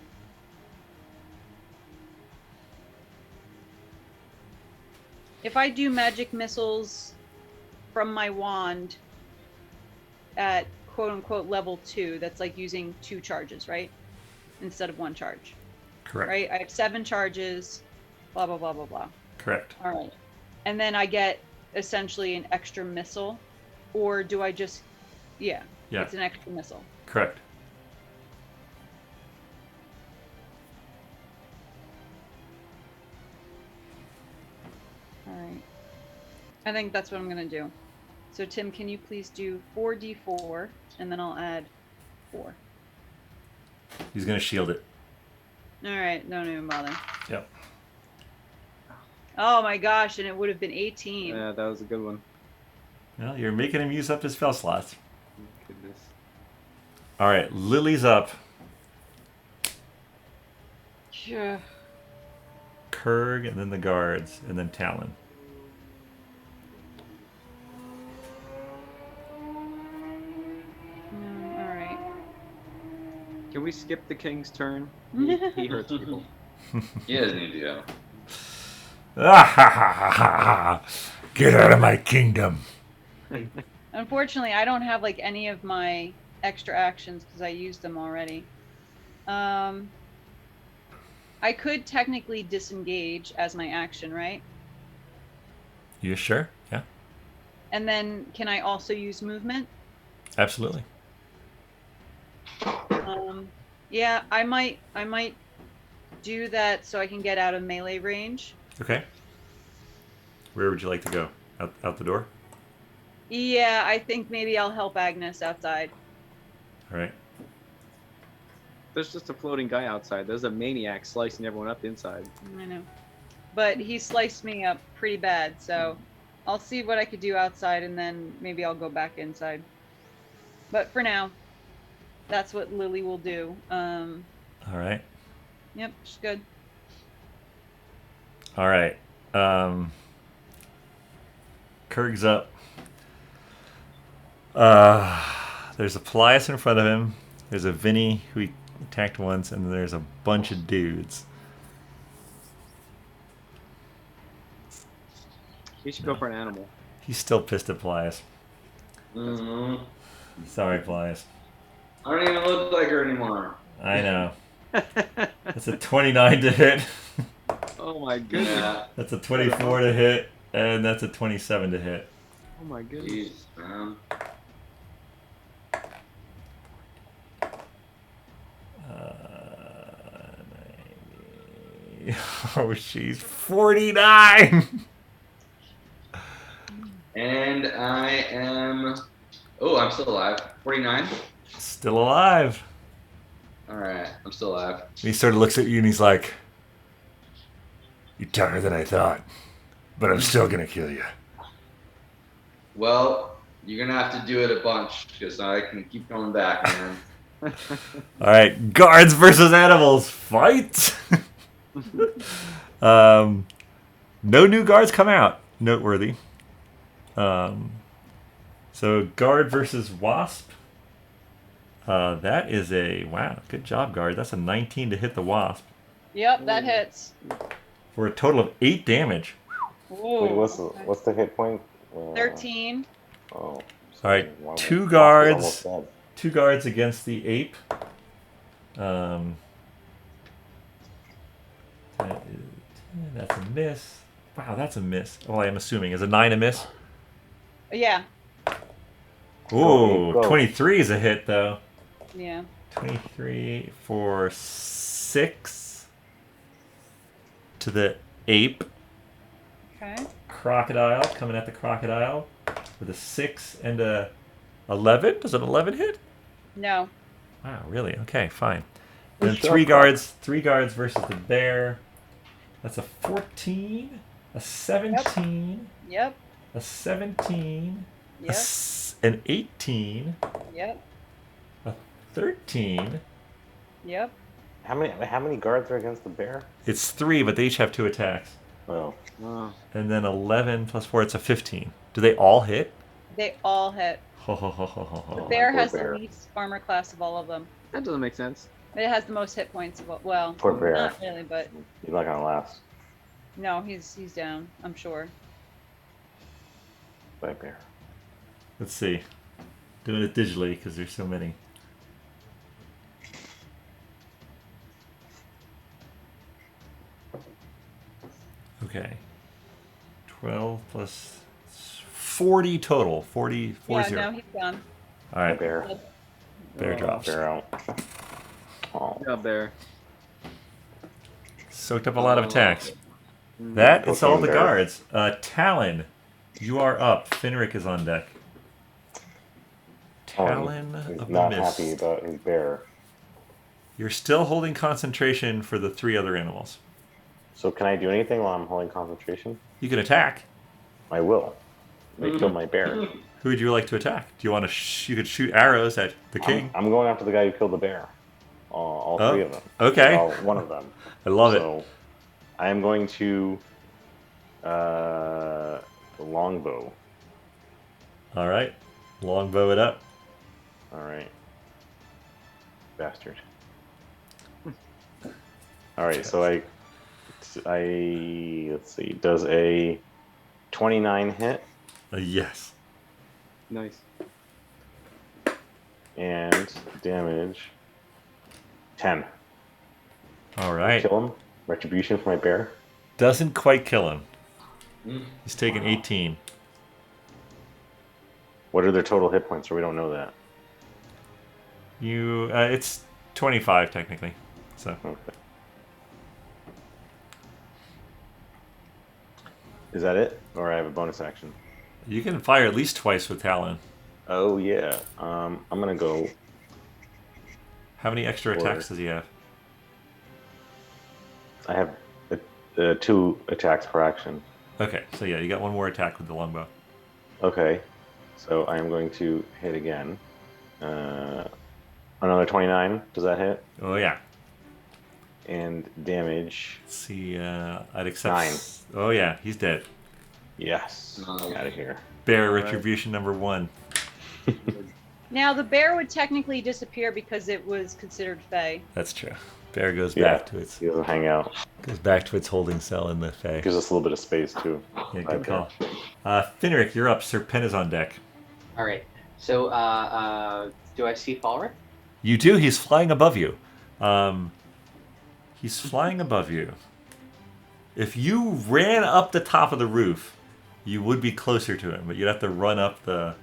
If I do magic missiles from my wand at quote-unquote level 2, that's like using 2 charges, right? Instead of 1 charge. Correct. Right? I have 7 charges, blah, blah, blah, blah, blah. Correct. All right. And then I get essentially an extra missile, or do I just... Yeah. It's an extra missile. Correct. All right. I think that's what I'm going to do. So, Tim, can you please do 4d4, and then I'll add 4. He's going to shield it. All right. Don't even bother. Yep. Oh, my gosh. And it would have been 18. Yeah, that was a good one. Well, you're making him use up his spell slots. Goodness. All right. Lily's up. Yeah. Kurg, and then the guards, and then Talon. All right. Can we skip the king's turn? He hurts people. He doesn't need to go. Get out of my kingdom. Unfortunately, I don't have like any of my extra actions because I used them already. I could technically disengage as my action, right? You sure? Yeah. And then can I also use movement? Absolutely. Yeah, I might do that so I can get out of melee range. Okay. Where would you like to go? Out the door? Yeah, I think maybe I'll help Agnes outside. All right. There's just a floating guy outside. There's a maniac slicing everyone up inside. I know. But he sliced me up pretty bad, so I'll see what I could do outside and then maybe I'll go back inside. But for now, that's what Lily will do. All right. Yep, she's good. All right. Kurg's up. There's a Paelias in front of him. There's a Vinny who he attacked once, and then there's a bunch of dudes. He should go for an animal. He's still pissed at Paelias. Mm-hmm. Sorry, Paelias. I don't even look like her anymore. I know. That's a 29 to hit. Oh my goodness. Yeah. That's a 24 to hit, and that's a 27 to hit. Oh my goodness. Jeez, man. Oh, she's 49. And I am... Oh, I'm still alive. 49? Still alive. Alright, I'm still alive. And he sort of looks at you and he's like, "You're tougher than I thought, but I'm still gonna kill you." Well, you're gonna have to do it a bunch, because I can keep coming back, man. All right, guards versus animals, fight! No new guards come out. Noteworthy. So guard versus wasp. That is a wow. Good job, guard. That's a 19 to hit the wasp Yep, that hits. for a total of 8 damage. Whoa. Wait, Okay. what's the hit point? 13. Oh. All right, Wow, two Fox is guards. almost dead. 2 guards against the ape. That's a miss. Wow, that's a miss. Well, I'm assuming. Is a 9 a miss? Yeah. Ooh, Go. 23 is a hit, though. Yeah. 23 for 6 to the ape. Okay. Crocodile, coming at the crocodile with a 6 and a 11. Does an 11 hit? No. Wow, really? Okay, fine. Then Shut 3 up. guards. 3 guards versus the bear. That's a 14, a 17, Yep. a 17, Yep. an 18, Yep. a 13. Yep. How many guards are against the bear? It's 3, but they each have 2 attacks. Oh. Oh. And then 11 plus 4, it's a 15. Do they all hit? They all hit. Ho, ho, ho, ho, ho, The ho. bear poor has bear. the least armor class of all of them. That doesn't make sense. It has the most hit points of all. Well, Poor bear. not really, but He's not gonna last. no, he's down. I'm sure. Bye, bear. Let's see. Doing it digitally because there's so many. Okay. 12 plus 40 total. 40. Yeah. 40. No, he's done. All Bye, right. bear. Bear Oh. drops. Bear out. Oh. Yeah, bear. Soaked up a lot of Oh. attacks. Mhm. That is all Okay, the bear. guards. Talon, you are up. Finric is on deck. Talon He's of the not Mist. happy about his bear. You're still holding concentration for the 3 other animals. So can I do anything while I'm holding concentration? You can attack. I will. They killed my bear. Who would you like to attack? Do you want to? You could shoot arrows at the king. I'm going after the guy who killed the bear. All Oh, 3 of them. okay. Well, one of them. I love it. So I am going to longbow. All right, longbow it up. All right. Bastard. All right, so I let's see. Does a 29 hit Yes. Nice. and damage 10. All right. Kill him. Retribution for my bear. Doesn't quite kill him. He's taken 18. What are their total hit points? Or we don't know that. You. It's 25 technically. So. Okay. Is that it? Or I have a bonus action? You can fire at least twice with Talon. Oh yeah. I'm gonna go. How many extra Or- attacks does he have? I have 2 attacks per action. Okay, so yeah, you got 1 more attack with the longbow. Okay, so I am going to hit again. Another 29. Does that hit? Oh yeah. And damage. Let's see, I'd accept. 9. Oh yeah, he's dead. Yes. Nice. Out of here. Bear All right. retribution number 1. Now the bear would technically disappear because it was considered fey. That's true. Bear goes Yeah. back to its He doesn't hang out. holding cell in the Fae. Gives us a little bit of space too. Yeah, Okay. good call. Finric, you're up. Sir Pen is on deck. All right. So, do I see Falreth? You do. He's flying above you. He's flying above you. If you ran up the top of the roof, you would be closer to him, but you'd have to run up the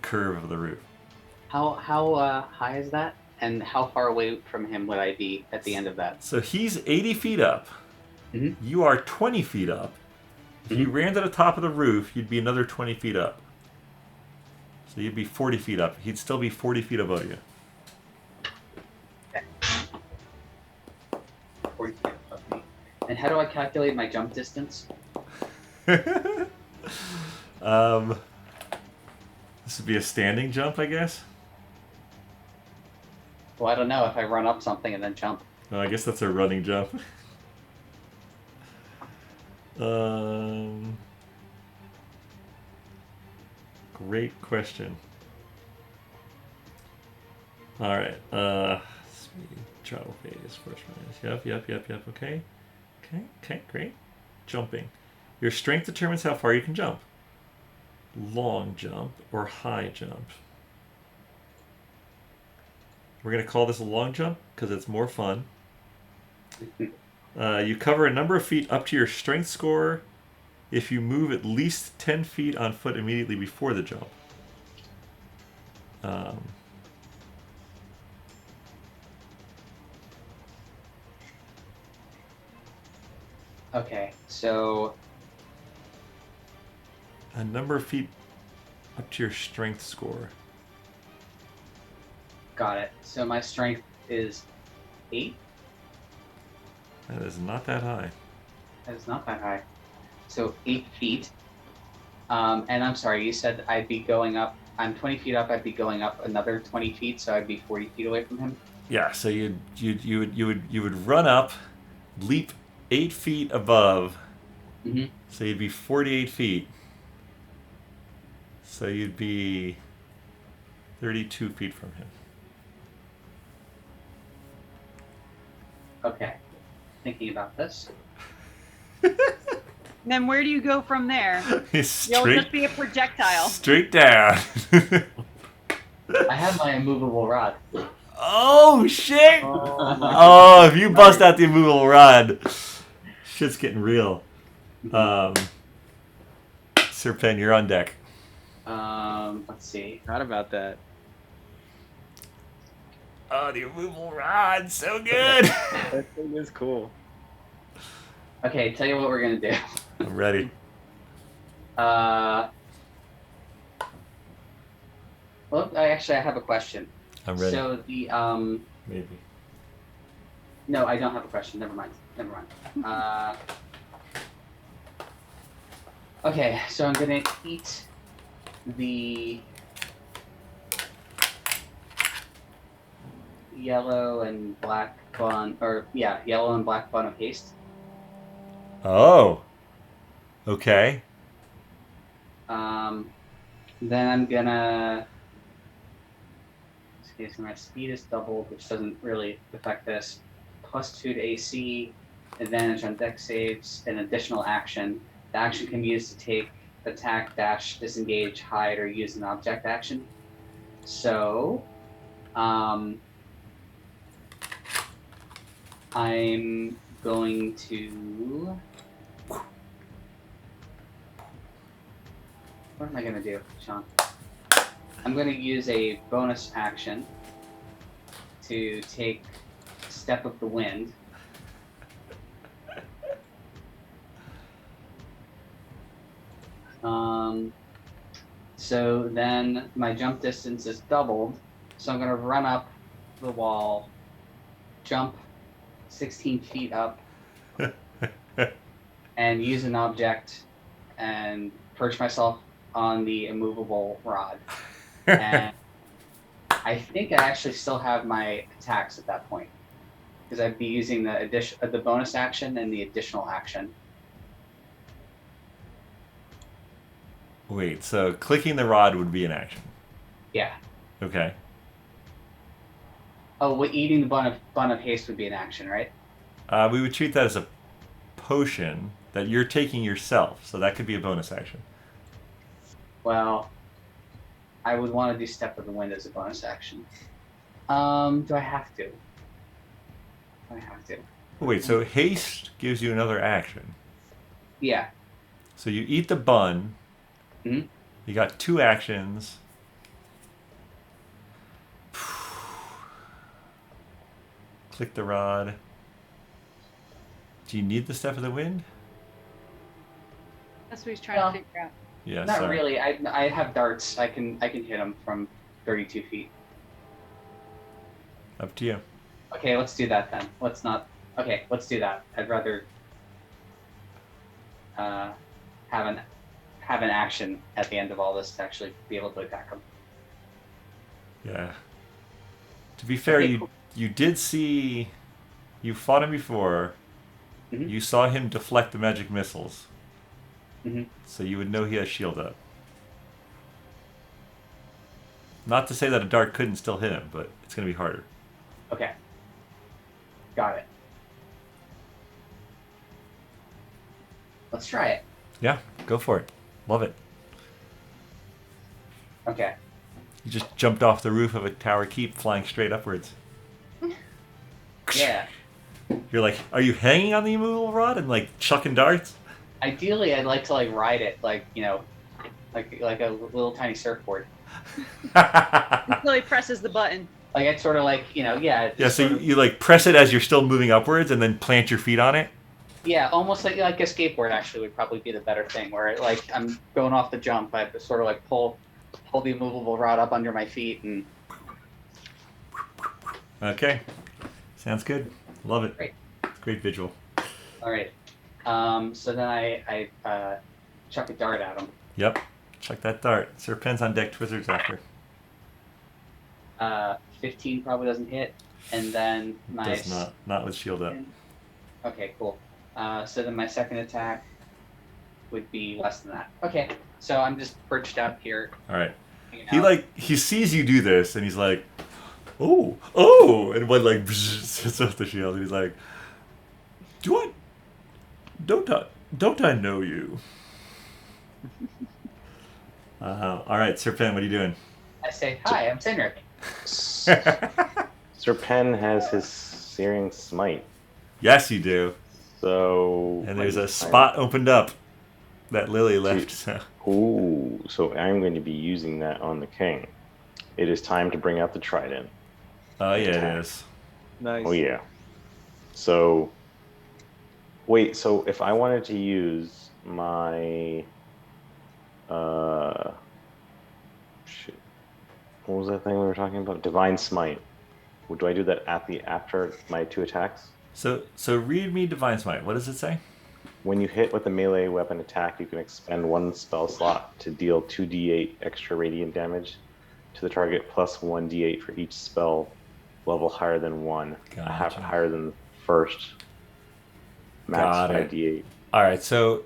curve of the roof. How high is that? And how far away from him would I be at the end of that? So he's 80 feet up. Mhm. You are 20 feet up. If you ran to the top of the roof, you'd be another 20 feet up. So you'd be 40 feet up. He'd still be 40 feet above you. 40 feet above me. And how do I calculate my jump distance? This would be a standing jump, I guess. Well, I don't know if I run up something and then jump. No, I guess that's a running jump. Great question. All right. Speed, travel phase, first minus. Yep. Okay. Okay. Great. Jumping. Your strength determines how far you can jump. Long jump or high jump. We're going to call this a long jump because it's more fun. You cover a number of feet up to your strength score if you move at least 10 feet on foot immediately before the jump. Okay, so A number of feet up to your strength score. got it. So my strength is 8. That is not that high. That is not that high. So 8 feet. And I'm sorry, you said I'd be going up. I'm 20 feet up. I'd be going up another 20 feet, so I'd be 40 feet away from him. Yeah, so you would run up, leap 8 feet above. Mm-hmm. So you'd be 48 feet. So you'd be 32 feet from him. Okay. Thinking about this. Then where do you go from there? You'll Straight, just be a projectile. straight down. I have my immovable rod. Oh, shit! Oh, my Oh, if you bust out the immovable rod, shit's getting real. Sir Penn, you're on deck. Let's see. Not about that. Oh, the immovable rod, so good. That thing is cool. Okay, tell you what we're gonna do. I'm ready. Well, I have a question. I'm ready. So the Maybe. no, I don't have a question. Never mind. Okay, so I'm gonna eat the yellow and black bun, yellow and black bun of haste. Oh. Okay. Then I'm gonna. Okay, so my speed is doubled, which doesn't really affect this. +2 to AC, advantage on deck saves, an additional action. The action can be used to take, attack, dash, disengage, hide, or use an object action. So, I'm going to. What am I going to do, Shawn? I'm going to use a bonus action to take Step of the Wind. So then my jump distance is doubled. So I'm going to run up the wall, jump 16 feet up, and use an object and perch myself on the immovable rod. And I think I actually still have my attacks at that point, because I'd be using the bonus action and the additional action. Wait, so clicking the rod would be an action. Yeah. Okay. Oh, well, eating the bun of haste would be an action, right? We would treat that as a potion that you're taking yourself, so that could be a bonus action. Well, I would want to do Step of the Wind as a bonus action. Do I have to? Wait, so haste gives you another action. Yeah. So you eat the bun. Mm-hmm. You got 2 actions. Click the rod. Do you need the Step of the Wind? That's what he's trying Well, to figure out. Yeah, Not sorry. really. I have darts. I can hit them from 32 feet. Up to you. Okay, let's do that then. Let's do that. I'd rather have an action at the end of all this to actually be able to attack them. Yeah. To be fair, Okay, you cool. you did see, you fought him before. Mhm. You saw him deflect the magic missiles. Mhm. So you would know he has shield up. Not to say that a dart couldn't still hit him, but it's going to be harder. Okay. Got it. Let's try it. Yeah, go for it. Love it. Okay. You just jumped off the roof of a tower keep, flying straight upwards. Yeah. You're like, are you hanging on the immovable rod and like chucking darts? Ideally, I'd like to like ride it, like like a little tiny surfboard. Until he presses the button. Like I'd sort of like Yeah, so sort you like press it as you're still moving upwards, and then plant your feet on it. Yeah, almost like a skateboard actually would probably be the better thing. Where like I'm going off the jump, I sort of like pull the immovable rod up under my feet and. Okay, sounds good. Love it. Great. Great visual. All right. So then I chuck a dart at him. Yep. Check that dart. Serpent's on deck. Twizzard's after. 15 probably doesn't hit, and then my Does not with shield up. Okay, cool. So then my second attack would be less than that. Okay, so I'm just perched up here. All right. hanging out. He sees you do this, and he's like, oh, and one like sits off the shield, and he's like, don't I know you? All right, Serpent, what are you doing? I say, hi, I'm Finric. Sir Penn has his Searing Smite. Yes, you do. So. And there's a spot opened up that Lily left. So. Ooh, so I'm going to be using that on the king. It is time to bring out the trident. Oh, yeah, it is. Nice. Oh, yeah. So. Wait, so if I wanted to use my. Shit. What was that thing we were talking about? Divine Smite. Do I do that after my 2 attacks? So read me Divine Smite. What does it say? When you hit with a melee weapon attack, you can expend 1 spell slot to deal 2d8 extra radiant damage to the target, plus 1d8 for each spell level higher than 1. Gotcha. Higher than first. Max Got it. 5d8. All right, so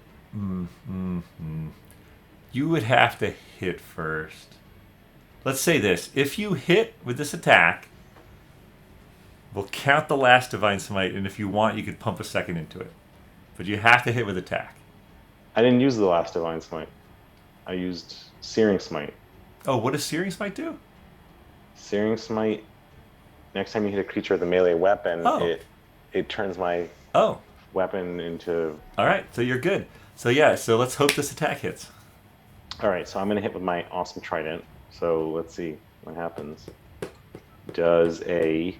you would have to hit first. Let's say this. If you hit with this attack, we'll count the last Divine Smite, and if you want, you could pump a second into it. But you have to hit with attack. I didn't use the last Divine Smite. I used Searing Smite. Oh, what does Searing Smite do? Searing Smite, next time you hit a creature with a melee weapon, Oh. it turns my Oh, weapon into... all right. So you're good. So yeah, so let's hope this attack hits. Alright, so I'm going to hit with my awesome trident. So let's see what happens. Does a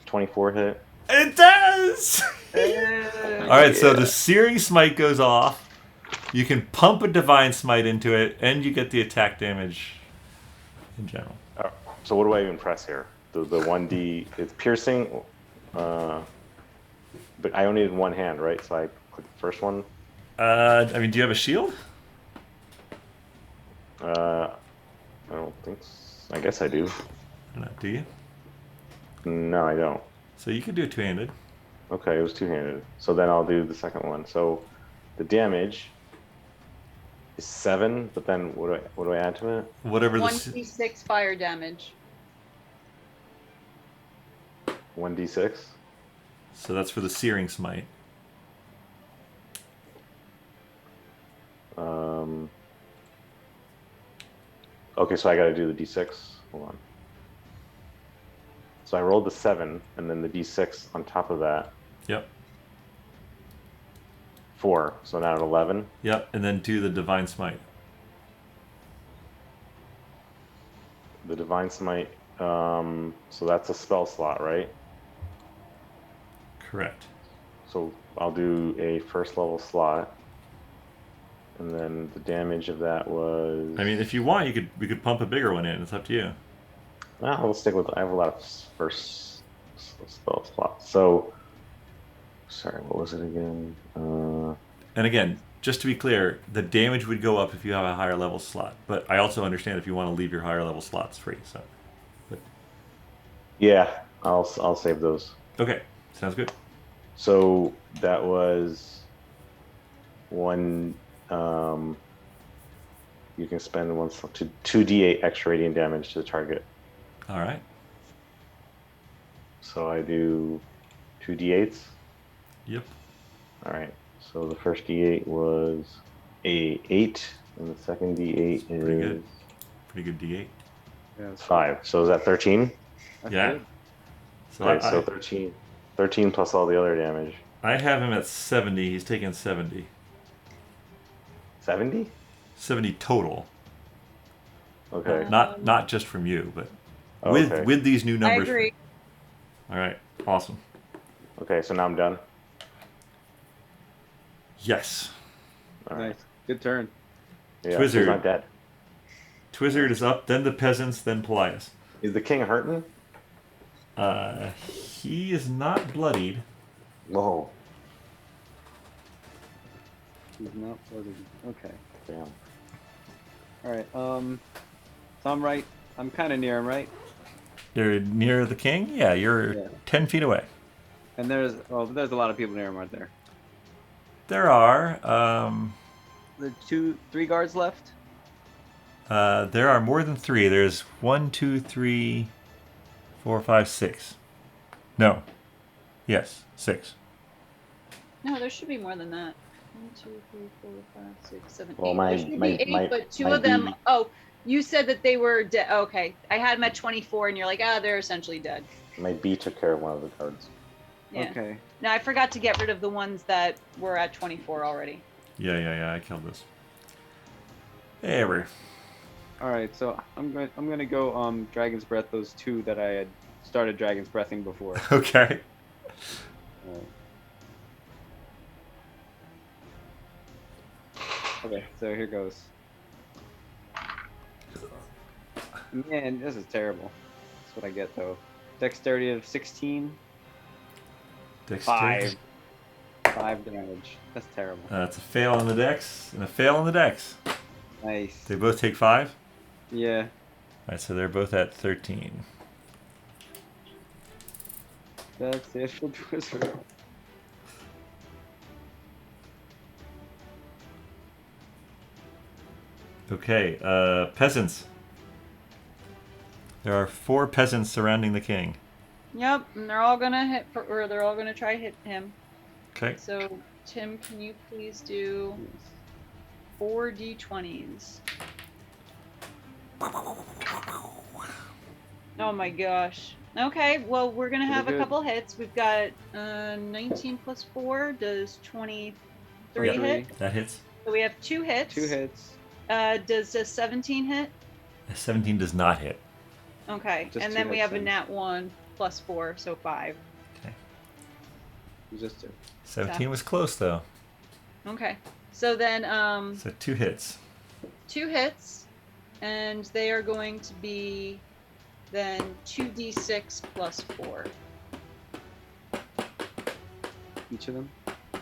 24 hit? It does! All right, so the Searing Smite goes off. You can pump a Divine Smite into it, and you get the attack damage in general. So what do I even press here? The 1d, it's piercing, but I only did one hand, right? So I click the first one. I mean, do you have a shield? I don't think so. I guess I do. I don't know, do you? No, I don't. So you could do it two-handed. Okay, it was two-handed. So then I'll do the second one. So the damage is 7, but then what do I add to it? Whatever the... 1d6 fire damage. 1d6? So that's for the Searing Smite. Okay, so I gotta do the d6. Hold on. So I rolled the 7, and then the d6 on top of that. Yep. 4, so now at 11. Yep, and then do the Divine Smite. The Divine Smite, so that's a spell slot, right? Correct. So I'll do a first level slot. And then the damage of that was... I mean, if you want, we could pump a bigger one in. It's up to you. I'll stick with... I have a lot of first spell slots. So... Sorry, what was it again? And again, just to be clear, the damage would go up if you have a higher level slot. But I also understand if you want to leave your higher level slots free. So, but... Yeah, I'll save those. Okay, sounds good. So that was one... you can spend 2d8 extra radiant damage to the target. All right. So I do 2d8s. Yep. All right. So the first d8 was a 8, and the second D8 is Pretty good. Pretty good D8. Yeah, that's 5. So is that 13? That's Yeah. good. So Okay, so 13. 13 plus all the other damage. I have him at 70. He's taking 70. 70? 70 total. Okay. Not just from you, but Oh, with okay. with these new I numbers. agree. All right. Awesome. Okay, so now I'm done. Yes. All right. Nice. Good turn. Yeah, Twizzard. he's not dead. Twizzard is up, then the peasants, then Paelias. Is the king hurting? He is not bloodied. Whoa. He's not floating. Okay. Damn. All right. So I'm right. I'm kind of near him, right? You're near the king? Yeah, you're Yeah. 10 feet away. And there's a lot of people near him, aren't there? There are. The 3 guards left. There are more than 3. There's 1, 2, 3, 4, 5, 6. No. Yes, 6. No, there should be more than that. 1, 2, 3, 4, 5, 6, 7, Well, 8. my- There should my- be 8, my- but 2 my of them. B- Oh, you said that they were dead. Okay, I had them at 24, and you're like, they're essentially dead. My B took care of one of the cards. Yeah. Okay. Now I forgot to get rid of the ones that were at 24 already. Yeah, I killed this. Hey, we're... All right. So I'm gonna go Dragon's Breath those 2 that I had started Dragon's Breathing before. Okay. Okay. So here goes. Man, this is terrible. That's what I get though. Dexterity of 16. Dexterity. 5 damage. That's terrible. It's a fail on the dex and a fail on the dex. Nice. They both take 5. Yeah. All right, so they're both at 13. That's it for Twizzard. Okay, peasants. There are 4 peasants surrounding the king. Yep, and they're all gonna hit, or they're all gonna try hit him. Okay. So, Tim, can you please do 4 d20s? Oh my gosh. Okay, well, we're gonna have a good. couple hits. We've got 19 plus 4 does 23 Yeah. hit. That hits. So we have 2 hits. 2 hits. Does a 17 hit? A 17 does not hit. Okay, Just and 2 then we hits have a then. nat 1 plus 4, so 5. Okay. Just 2. 17 was close though. Okay, so then So 2 hits. 2 hits, and they are going to be then 2d6 plus 4. Each of them.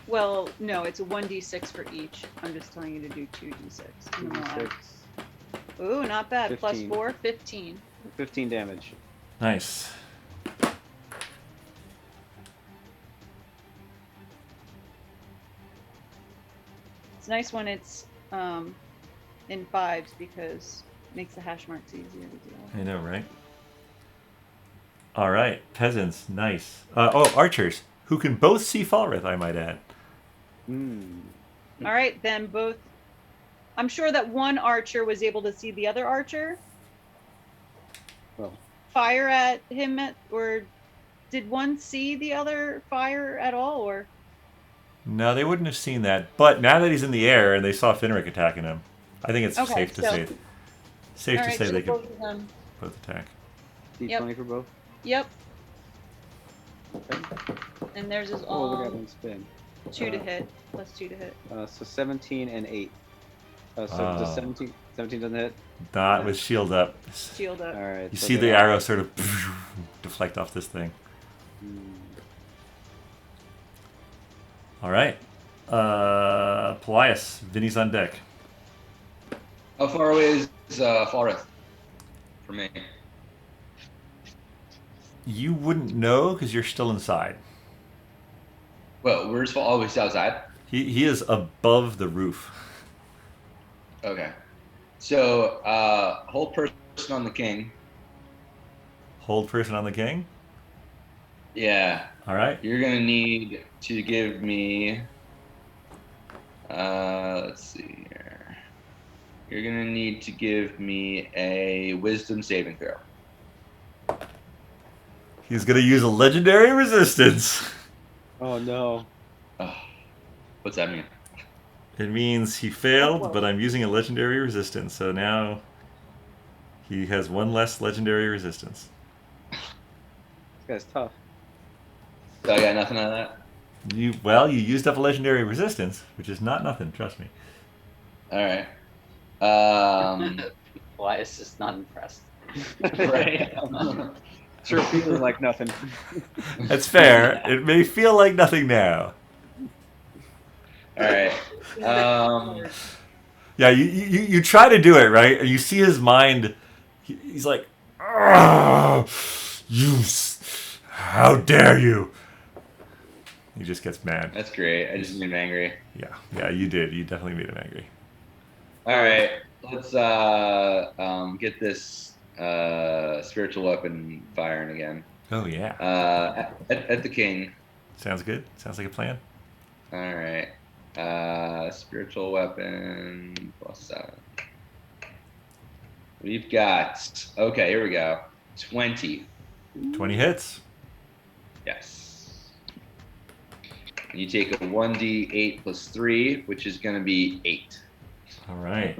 Well, no, it's a 1d6 for each. I'm just telling you to do 2d6. And then we'll add- 6. Ooh, not bad. Plus 15. 4, 15. 15 damage. Nice. It's nice when it's in 5s because it makes the hash marks easier to do. I know, right? All right, peasants. Nice. Archers, who can both see Falreth, I might add. All right, then both. I'm sure that one archer was able to see the other archer. Well. Fire at him, or did one see the other fire at all, or? No, they wouldn't have seen that. But now that he's in the air and they saw Finric attacking him, I think it's Okay, safe to so- say. Safe All to right, say so they could both of them. both attack. D20 for both. Yep, Okay. and theirs is Oh, look at all them spin. 2 to hit, plus 2 to hit. So 17 and 8. So Oh. just 17 doesn't hit. Not with shield up. Shield up. All right. You so see they the are- arrow sort of deflect off this thing. All right. Paelias, Vinny's on deck. How far away is Falreth from me? You wouldn't know because you're still inside. Well, where's Falreth? Oh, he's outside. He is above the roof. Okay. So hold person on the king. Hold person on the king. Yeah. All right. You're gonna need to give me. Let's see here. You're gonna need to give me a wisdom saving throw. He's gonna use a legendary resistance. Oh no. Oh, what's that mean? It means he failed, Whoa. but I'm using a legendary resistance, so now he has one less legendary resistance. This guy's tough. So I got nothing on that. You used up a legendary resistance, which is not nothing. Trust me. All right. Paelias is not impressed. Right. Sure feels like nothing. That's fair. It may feel like nothing now. All right. Yeah, you try to do it, right? And you see his mind. He's like, "Ugh, how dare you!" He just gets mad. That's great. I just made him angry. Yeah, you did. You definitely made him angry. All right. Let's get this spiritual weapon firing again. Oh yeah. At the king. Sounds good. Sounds like a plan. All right. Spiritual weapon +7. We've got. Okay, here we go. 20. 20 hits. Yes. And you take a 1d8 +3, which is going to be 8. All right.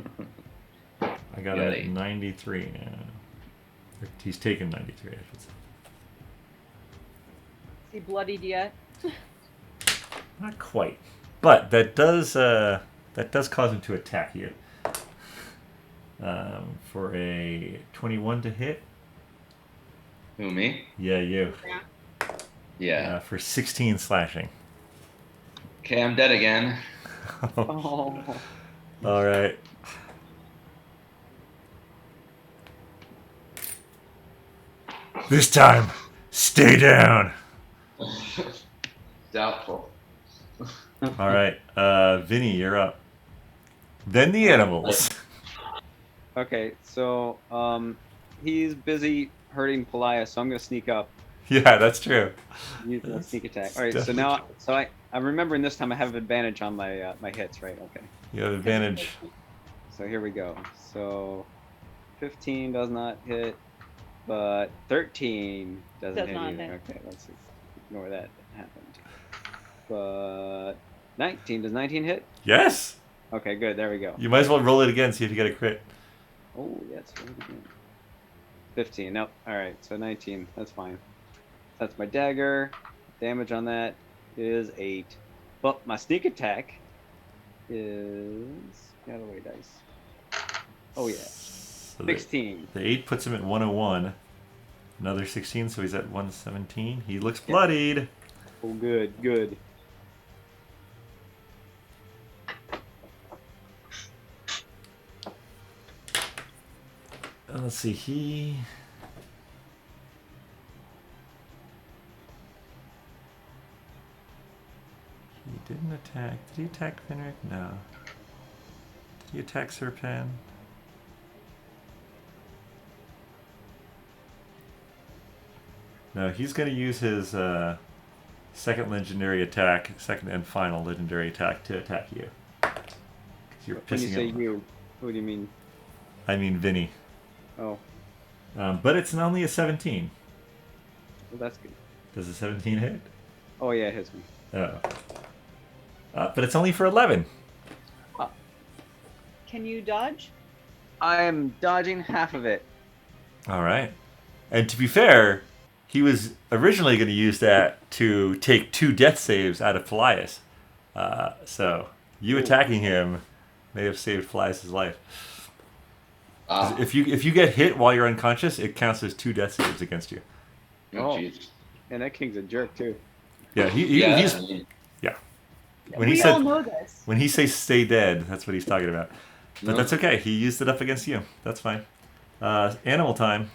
I got Yeah, a 8. 93 now. He's taken 93, I should say. Is he bloodied yet? Not quite, but that does cause him to attack you. For a 21 to hit. Who, me? Yeah, you. Yeah. For 16 slashing. Okay, I'm dead again. Oh. All right. This time, stay down. Doubtful. All right, Vinny, you're up. Then the animals. Okay, so he's busy hurting Paelias, so I'm gonna sneak up. Yeah, that's true. Use my That's sneak attack. All right, so definitely now, I'm remembering this time I have advantage on my my hits, right? Okay. You have advantage. So here we go. So 15 does not hit, but 13 doesn't Does hit not either. hit. Okay, let's ignore that happened. But 19, does 19 hit? Yes. Okay, good. There we go. You might as well roll it again, see if you get a crit. Oh, yes. 15. Nope. All right. So 19. That's fine. That's my dagger. Damage on that is 8. But my sneak attack is get out of the way, dice. Oh yeah. So 16. The 8 puts him at 101. Another 16, so he's at 117. He looks bloodied. Oh, good. Good. Let's see. He didn't attack. Did he attack Finric? No. Did he attack Serpen? No, he's going to use his second legendary attack, second and final legendary attack to attack you. 'Cause you're When you pissing say him. you, who do you mean? I mean Vinny. Oh, But it's only a 17. well, that's good. Does a 17 hit? Oh yeah, it hits me. Oh. But it's only for 11. Can you dodge? I'm dodging half of it. All right. And to be fair, he was originally going to use that to take 2 death saves out of Paelias. So you attacking him may have saved Paelias' life. 'Cause if you get hit while you're unconscious, it counts as 2 death saves against you. Oh, Oh. jeez. And that king's a jerk too. Yeah, Yeah, he's I mean, when he We said all know this. when he says stay dead, that's what he's talking about. But No. that's okay. He used it up against you. That's fine. Animal time.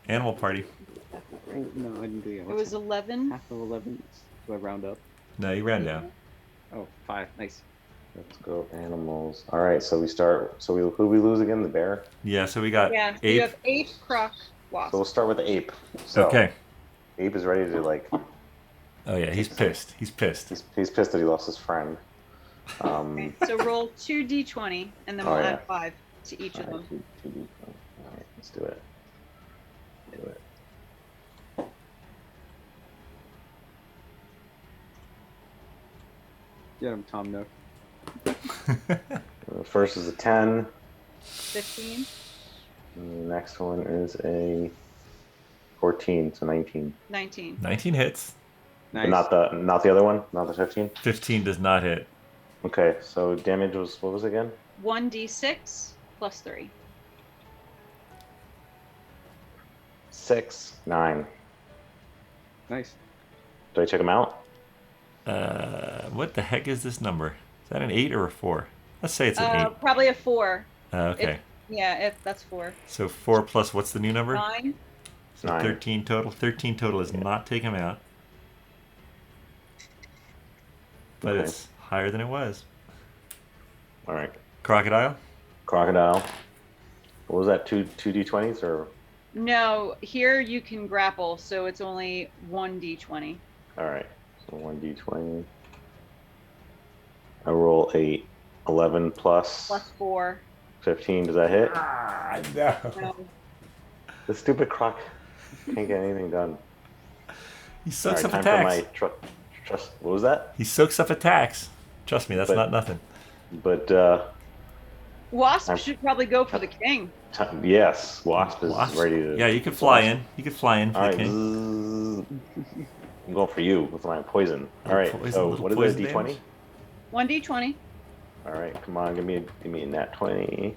Animal party. Oh, no, I didn't do that. It was 11. half of 11. Do I round up? No, you ran down. Oh, 5. Nice. Let's go animals. All right, so we start. So who we lose again? The bear. Yeah, so we got Yeah, so ape. you have 8 croc wasps. So we'll start with the ape. So Okay. Ape is ready to like. Oh yeah, he's pissed. He's pissed. He's pissed that he lost his friend. Okay, so roll 2d20, and then Oh, we'll yeah. add 5. to each of them. 2d. All right, let's do it. Do it. Get him, Tom Nook. The first is a 10. 15. And the next one is a 14, so 19. 19. 19 hits. Nice. But not the other one, not the 15. 15 does not hit. Okay, so damage was what was it again? 1d6 plus 3. 6, 9. Nice. Do I check them out? What the heck is this number? Is that an 8 or a 4? Let's say it's an 8. Probably a 4. Okay. If that's 4. So 4 plus what's the new number? 9. So 9. 13 total. 13 total is not take him out. But Okay. it's higher than it was. All right. Crocodile? Crocodile. What was that? 2d20s or? No, here you can grapple, so it's only 1d20. All right. So 1d20. I roll a 11 plus Plus 4. 15. Does that hit? Ah, no. No. The stupid croc can't get anything done. He All soaks right, up time attacks. for my trust. What was that? He soaks up attacks. Trust me, that's But- not nothing. But Wasp I'm- should probably go for the king. yes, Wasp is Wasp? ready to. Yeah, you could fly in. You could fly in for All the right. king. I'm going for you with my poison. All Little right. poison, So little what is poison it? D20. damage? 1d20. All right. Come on. Give me a nat 20.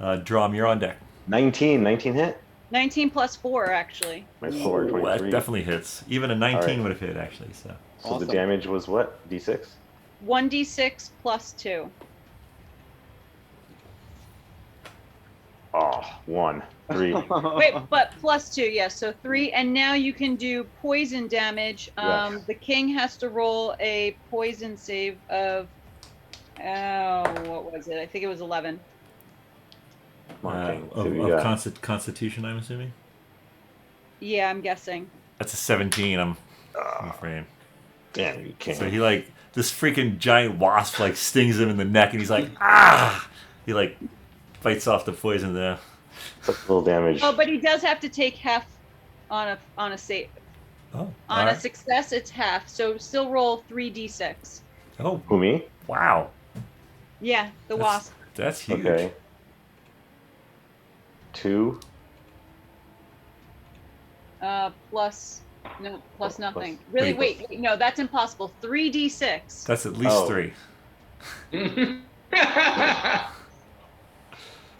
Dromm, you're on deck. 19. 19 hit. 19 plus 4, actually. My score Ooh, that 23. definitely hits. Even a 19 Alright. would have hit, actually. So So Awesome. the damage was what? D6. 1d6 plus 2. Oh, 1, 3. Wait, but plus 2, yes. So 3. And now you can do poison damage. Yes. The king has to roll a poison save of, what was it? I think it was 11. Come on, King. See what of you got. Constitution, I'm assuming. Yeah, I'm guessing. That's a 17. I'm afraid. Damn you, King. So he this freaking giant wasp stings him in the neck, and he's like, ah! He fights off the poison there. Took a little damage. Oh, but he does have to take half on a save. Oh, On a alright. success, it's half. So still roll 3d6. Oh, Who, me? wow. Yeah, the That's- wasp. That's huge. Okay. 2. Plus plus- nothing. Really? Wait, no, that's impossible. 3d6. That's at least Oh. 3.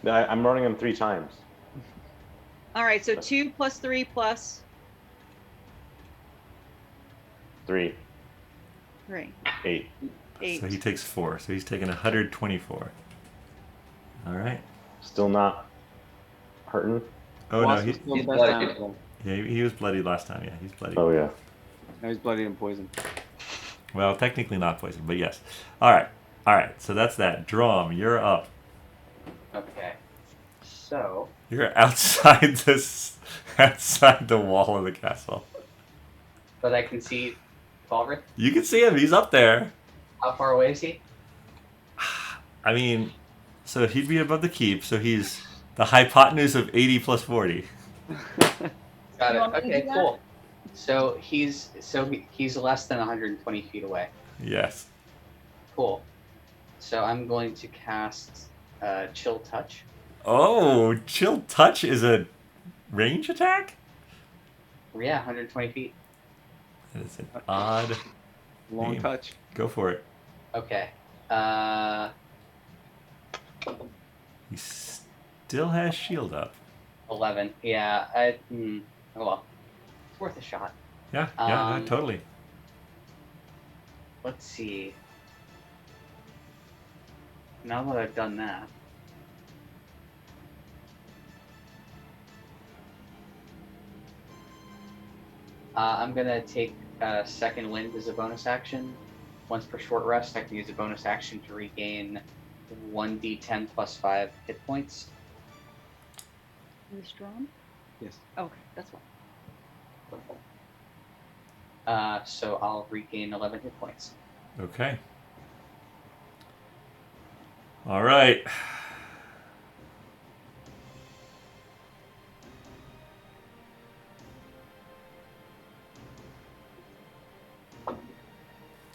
No, I'm running them 3 times. All right, so 2 plus 3 plus 3, 3. 8. 8. So he takes 4. So he's taking 124. All right. Still not hurting. Oh Wasp no, is still the he's best bloody. animal. he was bloody last time. Yeah, he's bloody. Oh yeah. Now he's bloody and poisoned. Well, technically not poison, but yes. All right. So that's that. Dromm, you're up. Okay. So, You're outside outside the wall of the castle. but I can see Falreth. You can see him. He's up there. How far away is he? I mean, so he'd be above the keep. So he's the hypotenuse of 80 plus 40. Got You it. want me to Okay, do that? cool. So he's less than 120 feet away. Yes. Cool. So I'm going to cast Chill Touch. Oh, chill touch is a range attack. Yeah, 120 feet. That is an odd. Long Name. touch. Go for it. Okay. He still has shield up. 11. Yeah. Oh well. It's worth a shot. Yeah, yeah, Um, totally. Let's see. Now that I've done that. I'm gonna take second wind as a bonus action. Once per short rest, I can use a bonus action to regain 1d10 plus 5 hit points. Is this drawn? Yes. Okay, that's fine. So I'll regain 11 hit points. Okay. All right.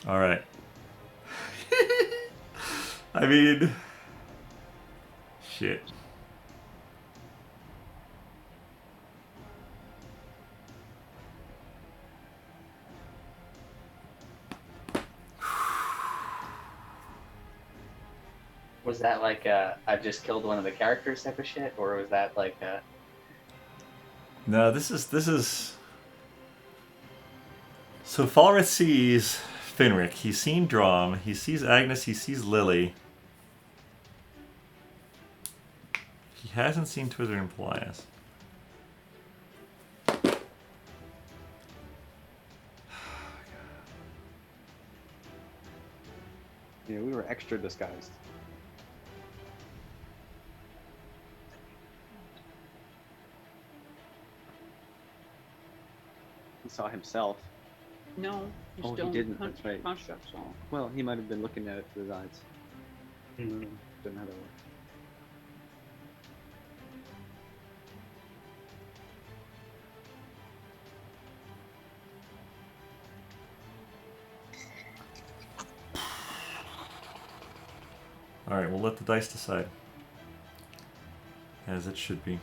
All right. I mean, shit. Was that like I've just killed one of the characters type of shit, or was that like No, this is. So Falreth sees Finric. He's seen Dromm. He sees Agnes. He sees Lily. He hasn't seen Twizzard and Paelias. Yeah, we were extra disguised. He saw himself. No, you Oh, he still didn't, that's right. constructs all. Well, he might have been looking at it through his eyes. Don't know how that works. All right, we'll let the dice decide. As it should be.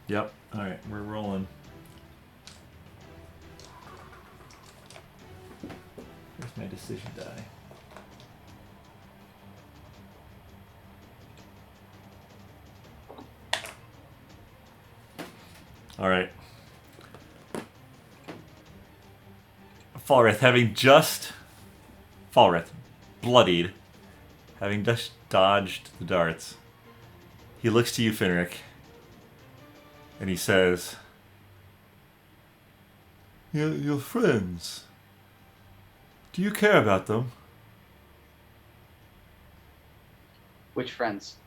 Yep. All right, we're rolling. Where's my decision die? All right. Falreth, bloodied, having just dodged the darts, he looks to you, Finric, and he says, your friends, do you care about them? which friends?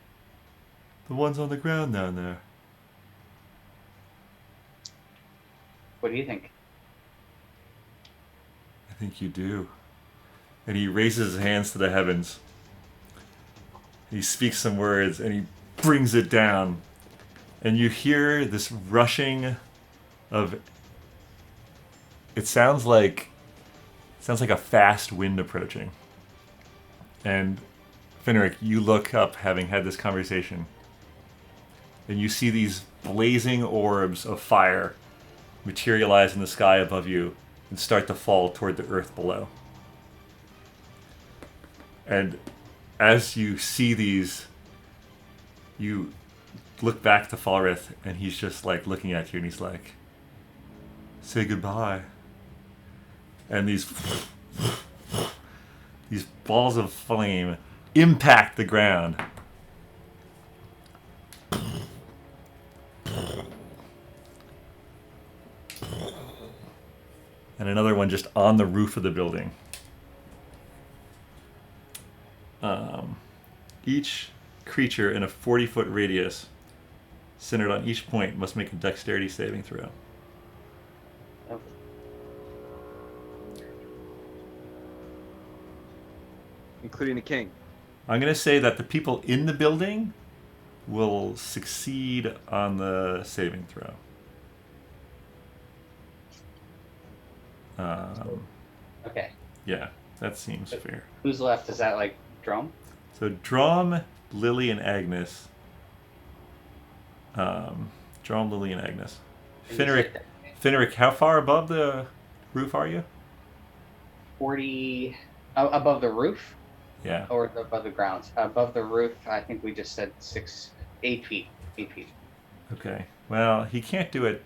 The ones on the ground down there. What do you think? I think you do. And he raises his hands to the heavens. He speaks some words and he brings it down. And you hear this rushing of... It sounds like a fast wind approaching. And Finric, you look up, having had this conversation, and you see these blazing orbs of fire materialize in the sky above you and start to fall toward the earth below. And as you see these, you look back to Falreth, and he's just like looking at you, and he's like, "Say goodbye." And these balls of flame impact the ground. And another one just on the roof of the building. Each creature in a 40-foot radius, centered on each point, must make a dexterity saving throw. Okay. Including the king. I'm going to say that the people in the building will succeed on the saving throw. Okay. Yeah, that seems fair. Who's left? Is that like Dromm? So Dromm, Lily, and Agnes. Dromm, Lily, and Agnes. Finric, how far above the roof are you? 40 above the roof, Yeah. or above the ground? Above the roof, I think we just said 8 feet. 8 feet. Okay. Well, he can't do it.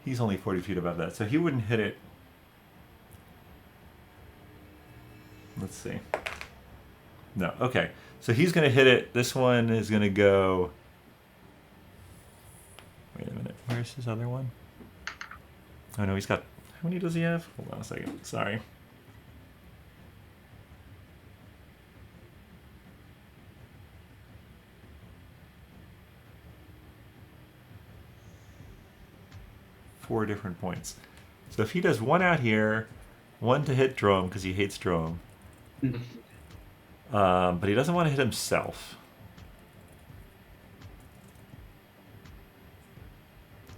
He's only 40 feet above that, so he wouldn't hit it. Let's see. No. Okay. So he's going to hit it. This one is going to go... Wait a minute. Where's his other one? Oh, no, he's got... How many does he have? Hold on a second. Sorry. Four different points. So if he does one out here, one to hit Dromm because he hates Dromm, But he doesn't want to hit himself.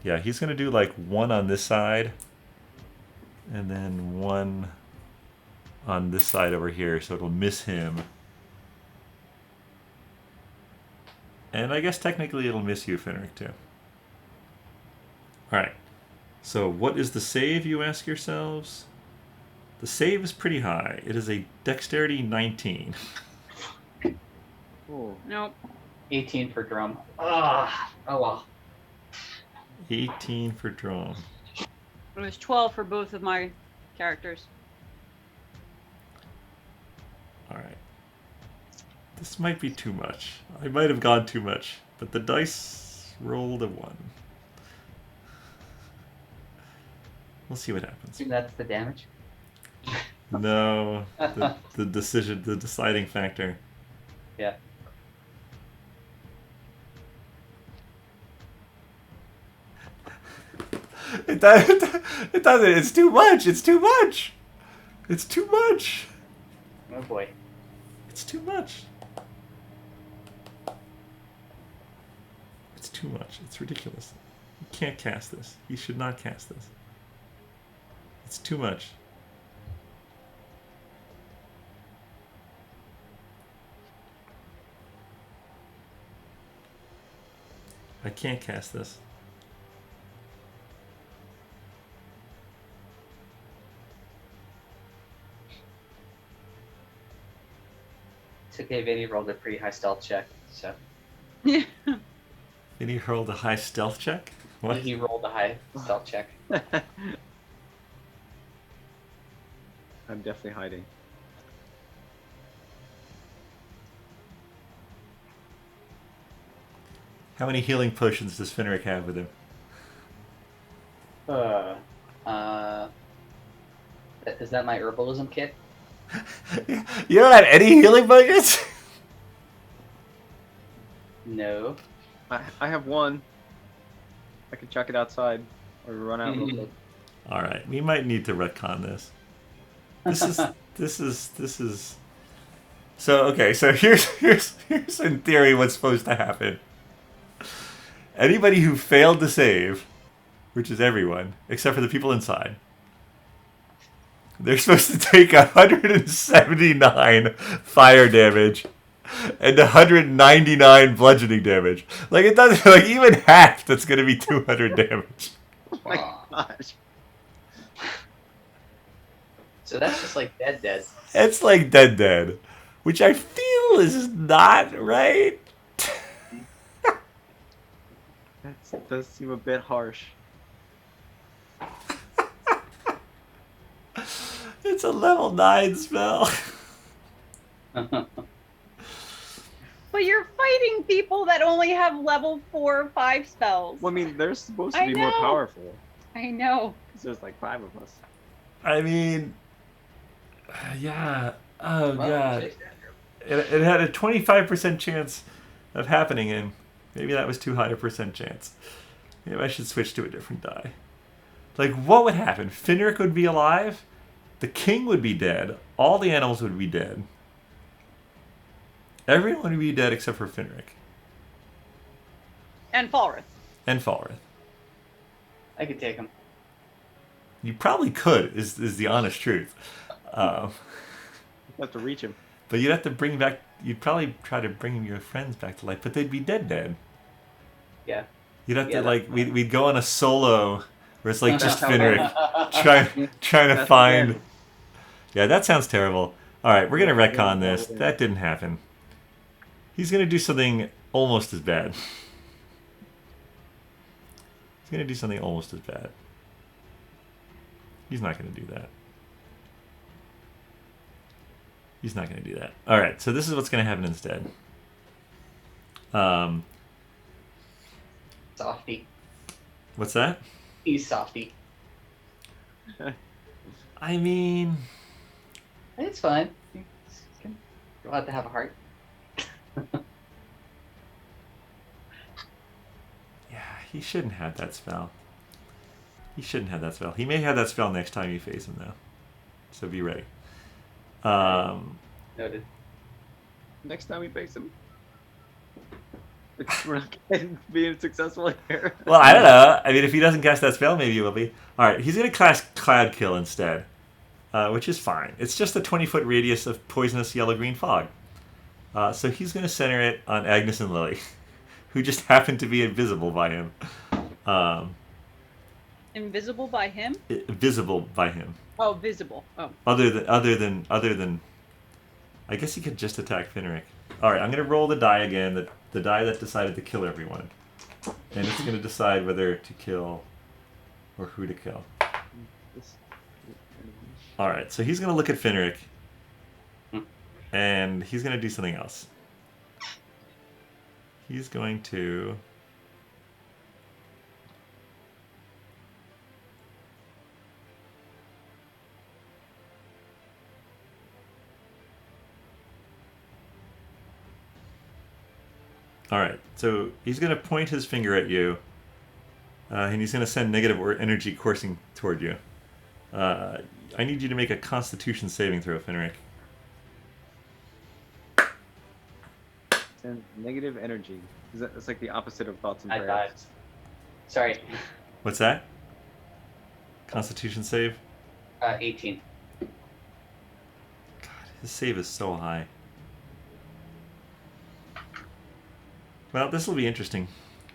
Yeah, he's going to do like one on this side. And then one on this side over here, so it'll miss him. And I guess technically it'll miss you, Finric, too. Alright. So what is the save, you ask yourselves? The save is pretty high. It is a dexterity 19. Oh. Nope. 18 for Dromm. Ah, oh well. 18 for Dromm. It was 12 for both of my characters. Alright. This might be too much. I might have gone too much. But the dice rolled a 1. We'll see what happens. That's the damage. No. The decision, the deciding factor. Yeah. It doesn't. It's too much. It's too much. It's too much. Oh boy. It's too much. It's too much. It's ridiculous. You can't cast this. You should not cast this. It's too much. I can't cast this. It's okay, Vinny rolled a pretty high stealth check, so. Yeah. Did he hurl a high stealth check? What? He rolled a high stealth check. I'm definitely hiding. How many healing potions does Finric have with him? Is that my herbalism kit? You don't have any healing potions? No. I have one. I can chuck it outside or run out real quick. All right, we might need to retcon this. This is. So okay, so here's in theory what's supposed to happen. Anybody who failed to save, which is everyone except for the people inside, they're supposed to take 179 fire damage and 199 bludgeoning damage. Like it doesn't like even half. That's gonna be 200 damage. Oh my gosh. So that's just like dead. It's like dead, which I feel is not right. That does seem a bit harsh. It's a level 9 spell. But you're fighting people that only have level 4 or 5 spells. Well, I mean, they're supposed to I be more know. powerful. I know. Because there's like 5 of us. I mean, yeah. Oh Well, god. It had a 25% chance of happening, and maybe that was too high a percent chance. Maybe I should switch to a different die. Like, what would happen? Finric would be alive. The king would be dead. All the animals would be dead. Everyone would be dead except for Finric. And Falreth. And Falreth. I could take him. You probably could, is the honest truth. You have to reach him. But you'd have to bring back... You'd probably try to bring your friends back to life, but they'd be dead. Yeah. You'd have Yeah, to, like... that's- We'd go on a solo where it's, like, just No. Finric trying to That's find... bad. Yeah, that sounds terrible. Alright, we're going to Yeah, retcon yeah, this. yeah. That didn't happen. He's going to do something almost as bad. He's going to do something almost as bad. He's not going to do that. He's not going to do that. Alright, so this is what's going to happen instead. Softy. What's that? He's softy. I mean... It's fine. You're allowed to have a heart. Yeah, he shouldn't have that spell. He shouldn't have that spell. He may have that spell next time you face him, though. So be ready. Noted. next time we face him. We're not being successful here. Well, I don't know. I mean, if he doesn't cast that spell, maybe he will be. All right, he's going to cast Cloud Kill instead, which is fine. It's just a 20-foot radius of poisonous yellow-green fog. So he's going to center it on Agnes and Lily, who just happen to be invisible by him. Invisible by him? Visible by him. Oh, visible. Oh. Other than, I guess he could just attack Finric. All right, I'm going to roll the die again. The die that decided to kill everyone, and it's going to decide whether to kill or who to kill. All right, so he's going to look at Finric, and he's going to do something else. He's going to... All right, so he's going to point his finger at you, and he's going to send negative energy coursing toward you. I need you to make a Constitution saving throw, Finric. And negative energy. It's like the opposite of thoughts and I prayers. died. Sorry. What's that? Constitution save? 18. God, his save is so high. Well, this will be interesting.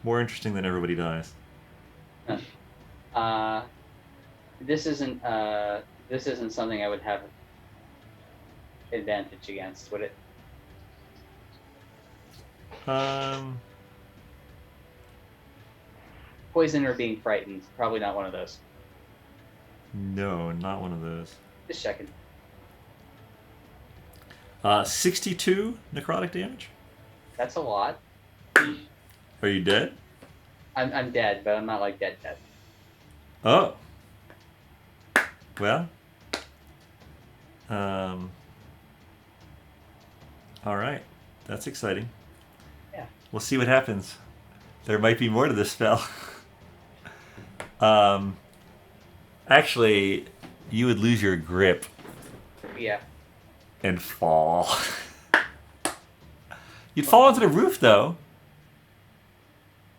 More interesting than everybody dies. This isn't something I would have advantage against, would it? Poison or being frightened? Probably not one of those. No, not one of those. Just checking. 62 necrotic damage. That's a lot. Are you dead? I'm dead, but I'm not like dead. Oh. Well. All right. That's exciting. Yeah. We'll see what happens. There might be more to this spell. Actually, you would lose your grip Yeah. and fall. You'd fall onto the roof, though.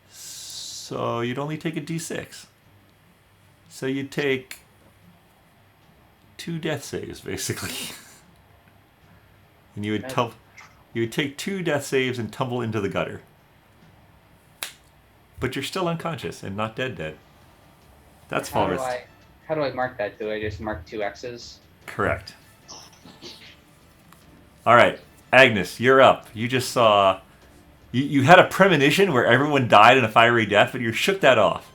So you'd only take a d6. So you'd take 2 death saves, basically. And you would take 2 death saves and tumble into the gutter. But you're still unconscious and not dead. That's Falreth. How do I mark that? Do I just mark 2 X's? Correct. All right, Agnes, you're up. You just saw... You had a premonition where everyone died in a fiery death, but you shook that off.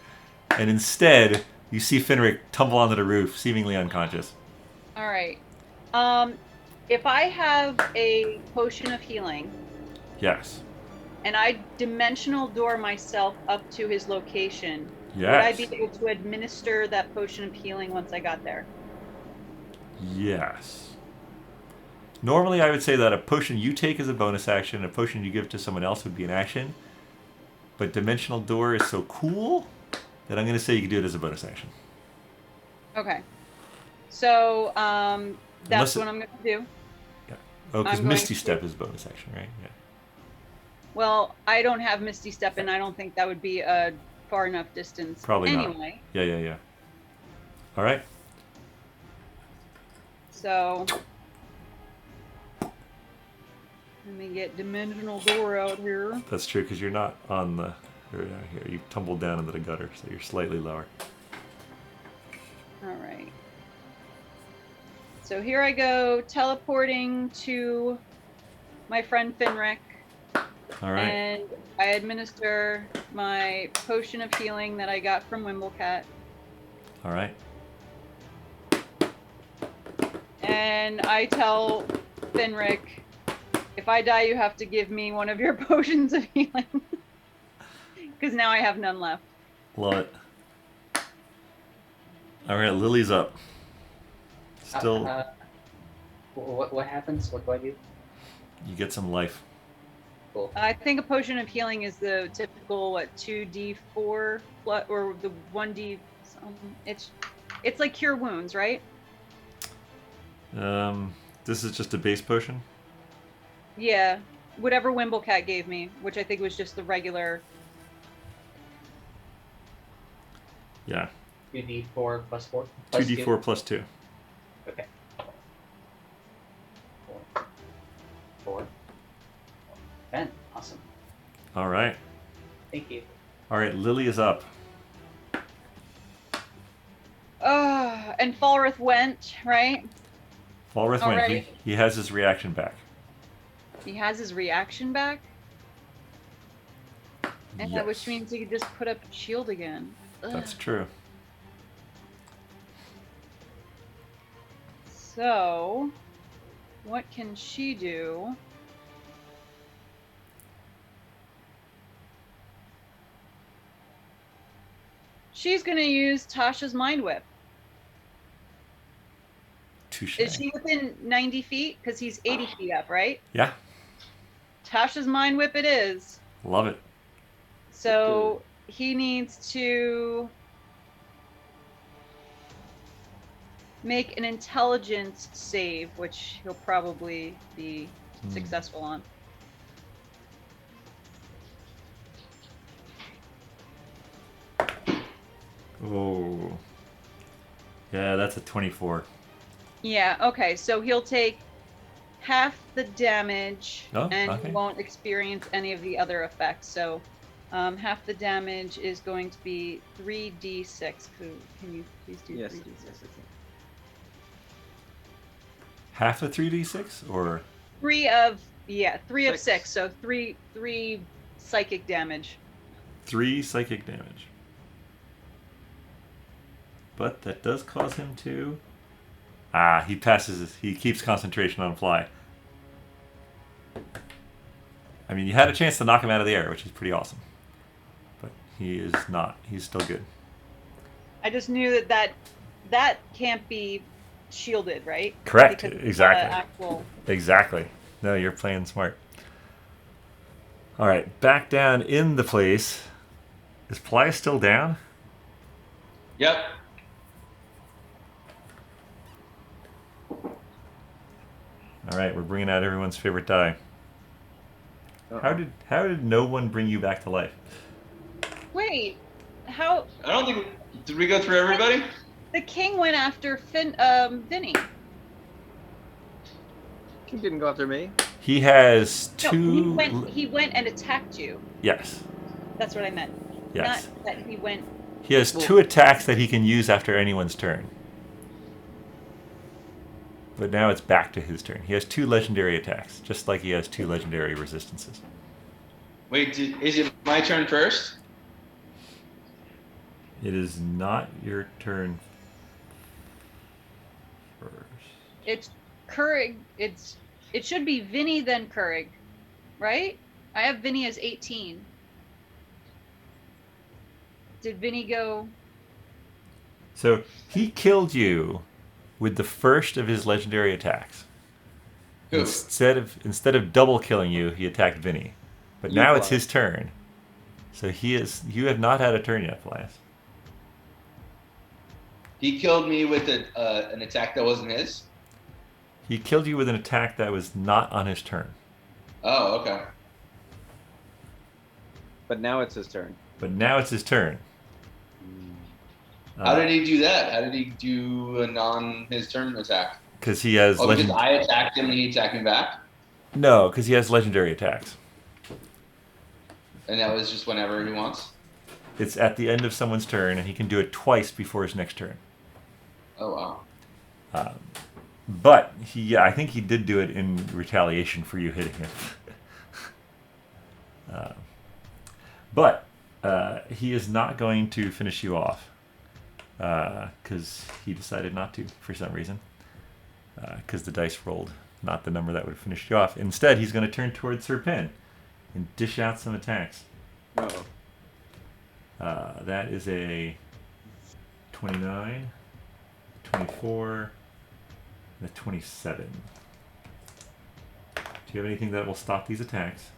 And instead, you see Finric tumble onto the roof, seemingly unconscious. All right. If I have a potion of healing Yes. and I dimensional door myself up to his location, would I Yes. be able to administer that potion of healing once I got there? Yes. Normally, I would say that a potion you take is a bonus action, a potion you give to someone else would be an action. But Dimensional Door is so cool that I'm going to say you can do it as a bonus action. Okay. So Unless that's it- what I'm going to do. Yeah. Oh, because I'm going Misty to- Step is bonus action, right? Yeah. Well, I don't have Misty Step, and I don't think that would be a far enough distance. Probably not. anyway. Yeah. All right. So let me get Dimensional Door out here. That's true, because you're not on the... You're down here. You tumbled down into the gutter, so you're slightly lower. All right. So here I go, teleporting to my friend Finric. All right. And I administer my potion of healing that I got from Wimblecat. All right. And I tell Finric, if I die, you have to give me one of your potions of healing. Because now I have none left. Love it. All right, Lily's up. Still, What happens? What do I do? you get some life. Cool. I think a potion of healing is the typical, 2d4 plus, or the 1d. It's like cure wounds, right? This is just a base potion. Yeah, whatever Wimblecat gave me, which I think was just the regular. Yeah. 2d4 plus 4? 2d4 plus 2. Okay. 4. 10. Awesome. All right. Thank you. All right, Lily is up. And Falreth went, right? Falreth went. Alright. He has his reaction back. He has his reaction back? And Yes. which means he could just put up a shield again. Ugh. That's true. So, what can she do? She's gonna use Tasha's Mind Whip. Touche. Is she within 90 feet? Because he's 80 feet up, right? Yeah, Tasha's Mind Whip it is. love it. So he needs to make an intelligence save, which he'll probably be successful on. Oh. Yeah, that's a 24. Yeah, okay, so he'll take half the damage Oh, and okay. he won't experience any of the other effects. So half the damage is going to be 3d6. Can you please do Yes. 3d6? Half a 3d6 or Three of Six. 6. So three psychic damage. 3 psychic damage. But that does cause him to... he passes. He keeps concentration on fly. I mean, you had a chance to knock him out of the air, which is pretty awesome. But he is not. He's still good. I just knew that can't be shielded, right? Correct. Because it's Exactly. actual. Exactly. No, you're playing smart. All right, back down in the place. Is Paelias still down? Yep. All right, we're bringing out everyone's favorite die. How did no one bring you back to life? Wait, how I don't think. Did we go through everybody? the king went after Vinny? He didn't go after me. He has No, two. he went and attacked you. Yes. That's what I meant. Yes. Not that he went. He has 2 attacks that he can use after anyone's turn. But now it's back to his turn. He has 2 legendary attacks, just like he has 2 legendary resistances. Wait, is it my turn first? It is not your turn first. It's Courage. It should be Vinny then Courage, right? I have Vinny as 18. Did Vinny go? So he killed you with the first of his legendary attacks. Who? Instead of double killing you, he attacked Vinny. But now it's his turn. So you have not had a turn yet, Paelias. He killed me with an attack that wasn't his. He killed you with an attack that was not on his turn. Oh, okay. But now it's his turn. But now it's his turn. How did he do that? How did he do a his turn attack? Because he has Because I attacked him and he attacked me back? No, because he has legendary attacks. And that was just whenever he wants? It's at the end of someone's turn, and he can do it twice before his next turn. Oh, wow. But I think he did do it in retaliation for you hitting him. But he is not going to finish you off because he decided not to for some reason. Because the dice rolled not the number that would have finished you off. Instead, he's going to turn towards Sir Pen and dish out some attacks. Uh-oh. That is a 29, 24, and a 27. Do you have anything that will stop these attacks?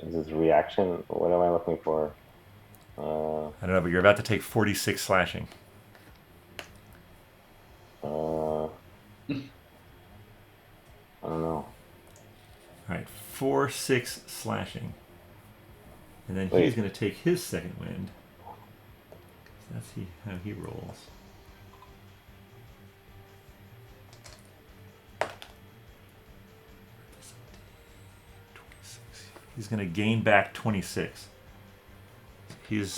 Is this reaction? What am I looking for? I don't know, but you're about to take 46 slashing. 4, 6 slashing. And then Wait. he's going to take his second wind. That's how he rolls. He's going to gain back 26.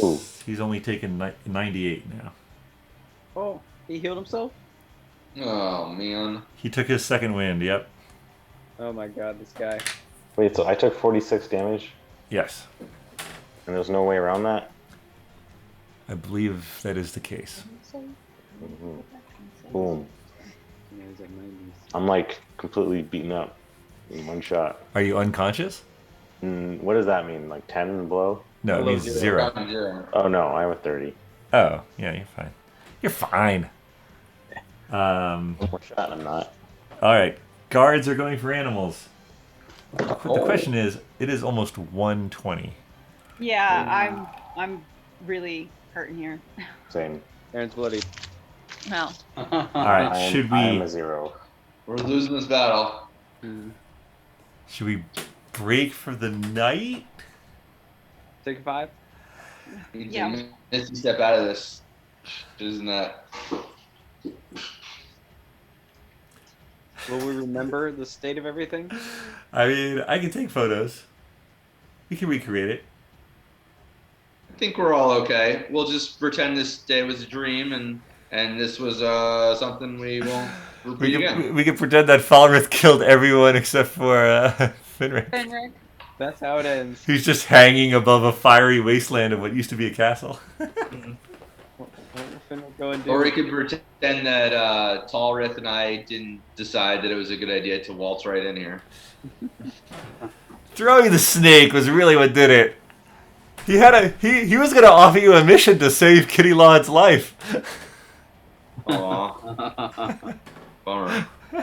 Ooh. He's only taken 98 now. Oh, he healed himself? Oh man. He took his second wind, yep. Oh my god, this guy. Wait, so I took 46 damage, Yes. and there's no way around that? I believe that is the case. Mhm. Boom. Yeah, he's like 90s. I'm like completely beaten up in one shot. Are you unconscious? What does that mean? Like 10 and below? No, it Below means 0. 0. Down 0. Oh no, I have a 30. Oh, yeah, you're fine. You're fine. One more shot, I'm not. All right. Guards are going for animals. The question is, it is almost 120. Yeah, I'm really hurting here. Same. Aaron's bloody. Well, All right. I am, Should I am we a 0. We're losing this battle. should we break for the night? Take a 5. You need Yeah. to misty step out of this. Isn't that? Will we remember the state of everything? I mean, I can take photos. We can recreate it. I think we're all okay. We'll just pretend this day was a dream and this was something we won't repeat again. We can pretend that Falreth killed everyone except for Finric. Finric. That's how it ends. He's just hanging above a fiery wasteland of what used to be a castle. What will Finric go and do? Or we could pretend that Falreth and I didn't decide that it was a good idea to waltz right in here. Throwing the snake was really what did it. He was gonna offer you a mission to save Kitty Laud's life. Aw. Bummer. Oh,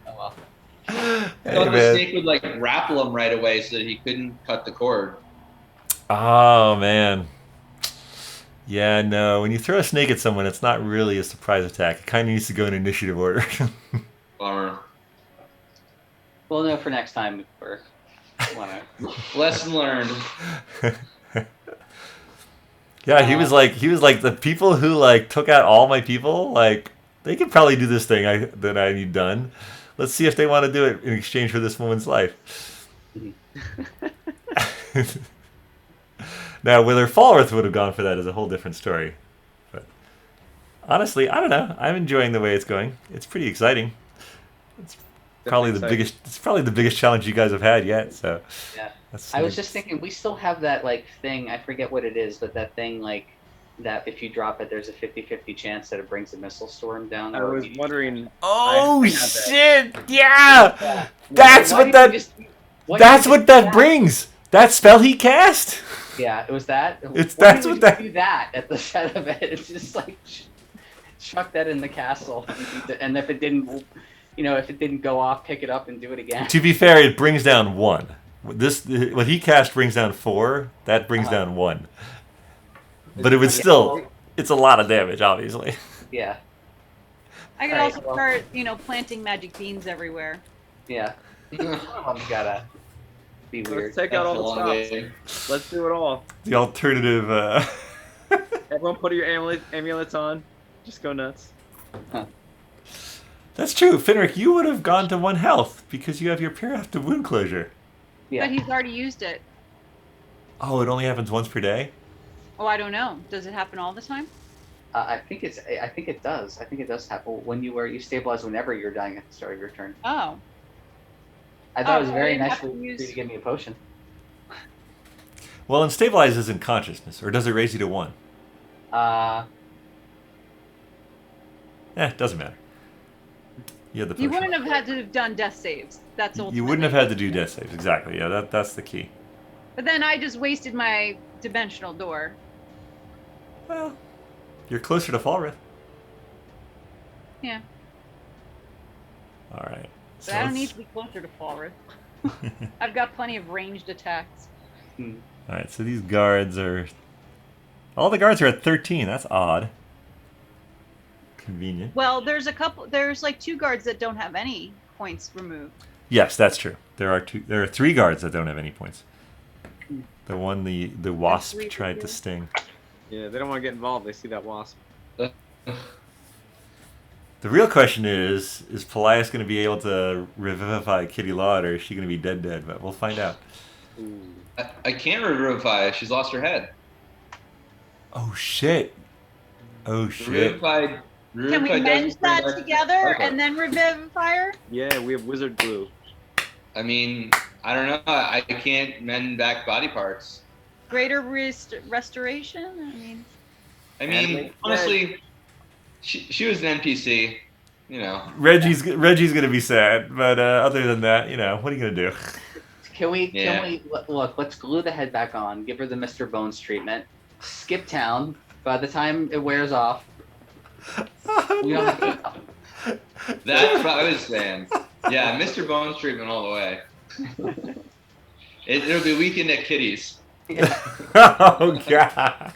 well. I Hey, thought the man. snake would like grapple him right away so that he couldn't cut the cord. Oh man. Yeah, no. When you throw a snake at someone, it's not really a surprise attack. It kind of needs to go in initiative order. Bummer. We'll know for next time. Or wanna. Lesson learned. Yeah, he was like the people who like took out all my people. Like they could probably do this thing that I need done. Let's see if they want to do it in exchange for this woman's life. Now, whether Falreth would have gone for that is a whole different story. But honestly, I don't know. I'm enjoying the way it's going. It's pretty exciting. It's probably the biggest. It's probably the biggest challenge you guys have had yet. So Yeah. that's I was just thinking, we still have that like thing. I forget what it is, but that thing like that if you drop it, there's a 50-50 chance that it brings a missile storm down. I or was you- wondering. Oh I have that. shit! Yeah, Yeah. that's Why what didn't that. you just- why That's didn't you what just that do that? brings. That spell he cast. Yeah, it was that. It's- Why that's didn't what we do that at the set of it. It's just like chuck that in the castle, and if it didn't, if it didn't go off, pick it up and do it again. To be fair, it brings down 1. What he cast brings down 4. That brings down 1. But it would still. It's a lot of damage, obviously. Yeah, I could Alright, also well. start, planting magic beans everywhere. yeah. One of them's gotta be weird. Let's take out all the Long stops. day. Let's do it all. The alternative. Everyone put your amulets on. Just go nuts. That's true, Finric. You would have gone to 1 health because you have your path to wound closure. Yeah. But he's already used it. Oh, it only happens once per day. Oh, I don't know. Does it happen all the time? I think it does. I think it does happen when you stabilize whenever you're dying at the start of your turn. Oh. I thought it was Oh, very I didn't nice have for to you use- to give me a potion. Well, and stabilize isn't consciousness, or does it raise you to 1? It doesn't matter. You had the You potion. wouldn't have had to have done death saves. That's ultimately. You wouldn't have had to do death saves, exactly. Yeah, that's the key. But then I just wasted my dimensional door. Well, you're closer to Falreth. Yeah. All right. But I don't need to be closer to Falreth. I've got plenty of ranged attacks. All right, so these guards are. All the guards are at 13. That's odd. Convenient. Well, there's like 2 guards that don't have any points removed. Yes, that's true. There are 3 guards that don't have any points. The one the wasp three tried to people. sting. Yeah, they don't want to get involved. They see that wasp. The real question is Paelias going to be able to revivify Kitty Laud, or is she going to be dead? But we'll find out. Ooh. I can't revivify. She's lost her head. Oh shit! Oh shit! Revivify. Can we mend that together and then revivify her? Yeah, we have wizard glue. I mean, I don't know. I can't mend back body parts. Greater restoration? I mean, honestly, she was an NPC. You know. Reggie's going to be sad, but other than that, what are you going to do? Can we look? Let's glue the head back on. Give her the Mr. Bones treatment. Skip town. By the time it wears off, we don't have to. That's what I was saying. Yeah, Mr. Bones treatment all the way. It'll be weekend at Kitty's. Oh god!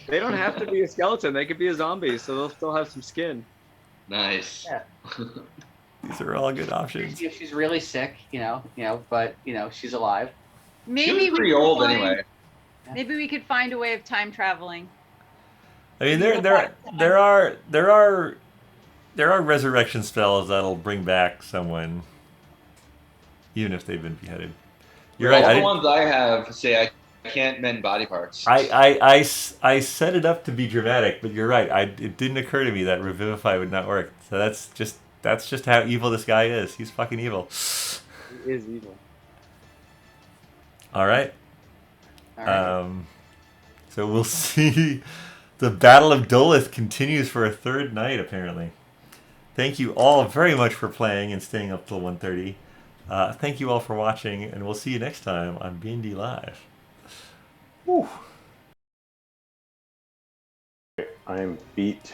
They don't have to be a skeleton. They could be a zombie, so they'll still have some skin. Nice. Yeah. These are all good options. If she's really sick, but she's alive. Maybe She was we pretty could old find- anyway. Maybe we could find a way of time traveling. I mean, there are resurrection spells that'll bring back someone, even if they've been beheaded. You're right. All the ones I have say I can't mend body parts. I set it up to be dramatic, but you're right. It didn't occur to me that revivify would not work. So that's just how evil this guy is. He's fucking evil. He is evil. All right. All right. So we'll see. The Battle of Dolith continues for a 3rd night, apparently. Thank you all very much for playing and staying up till 1:30. Thank you all for watching, and we'll see you next time on BND Live. Woo. I'm beat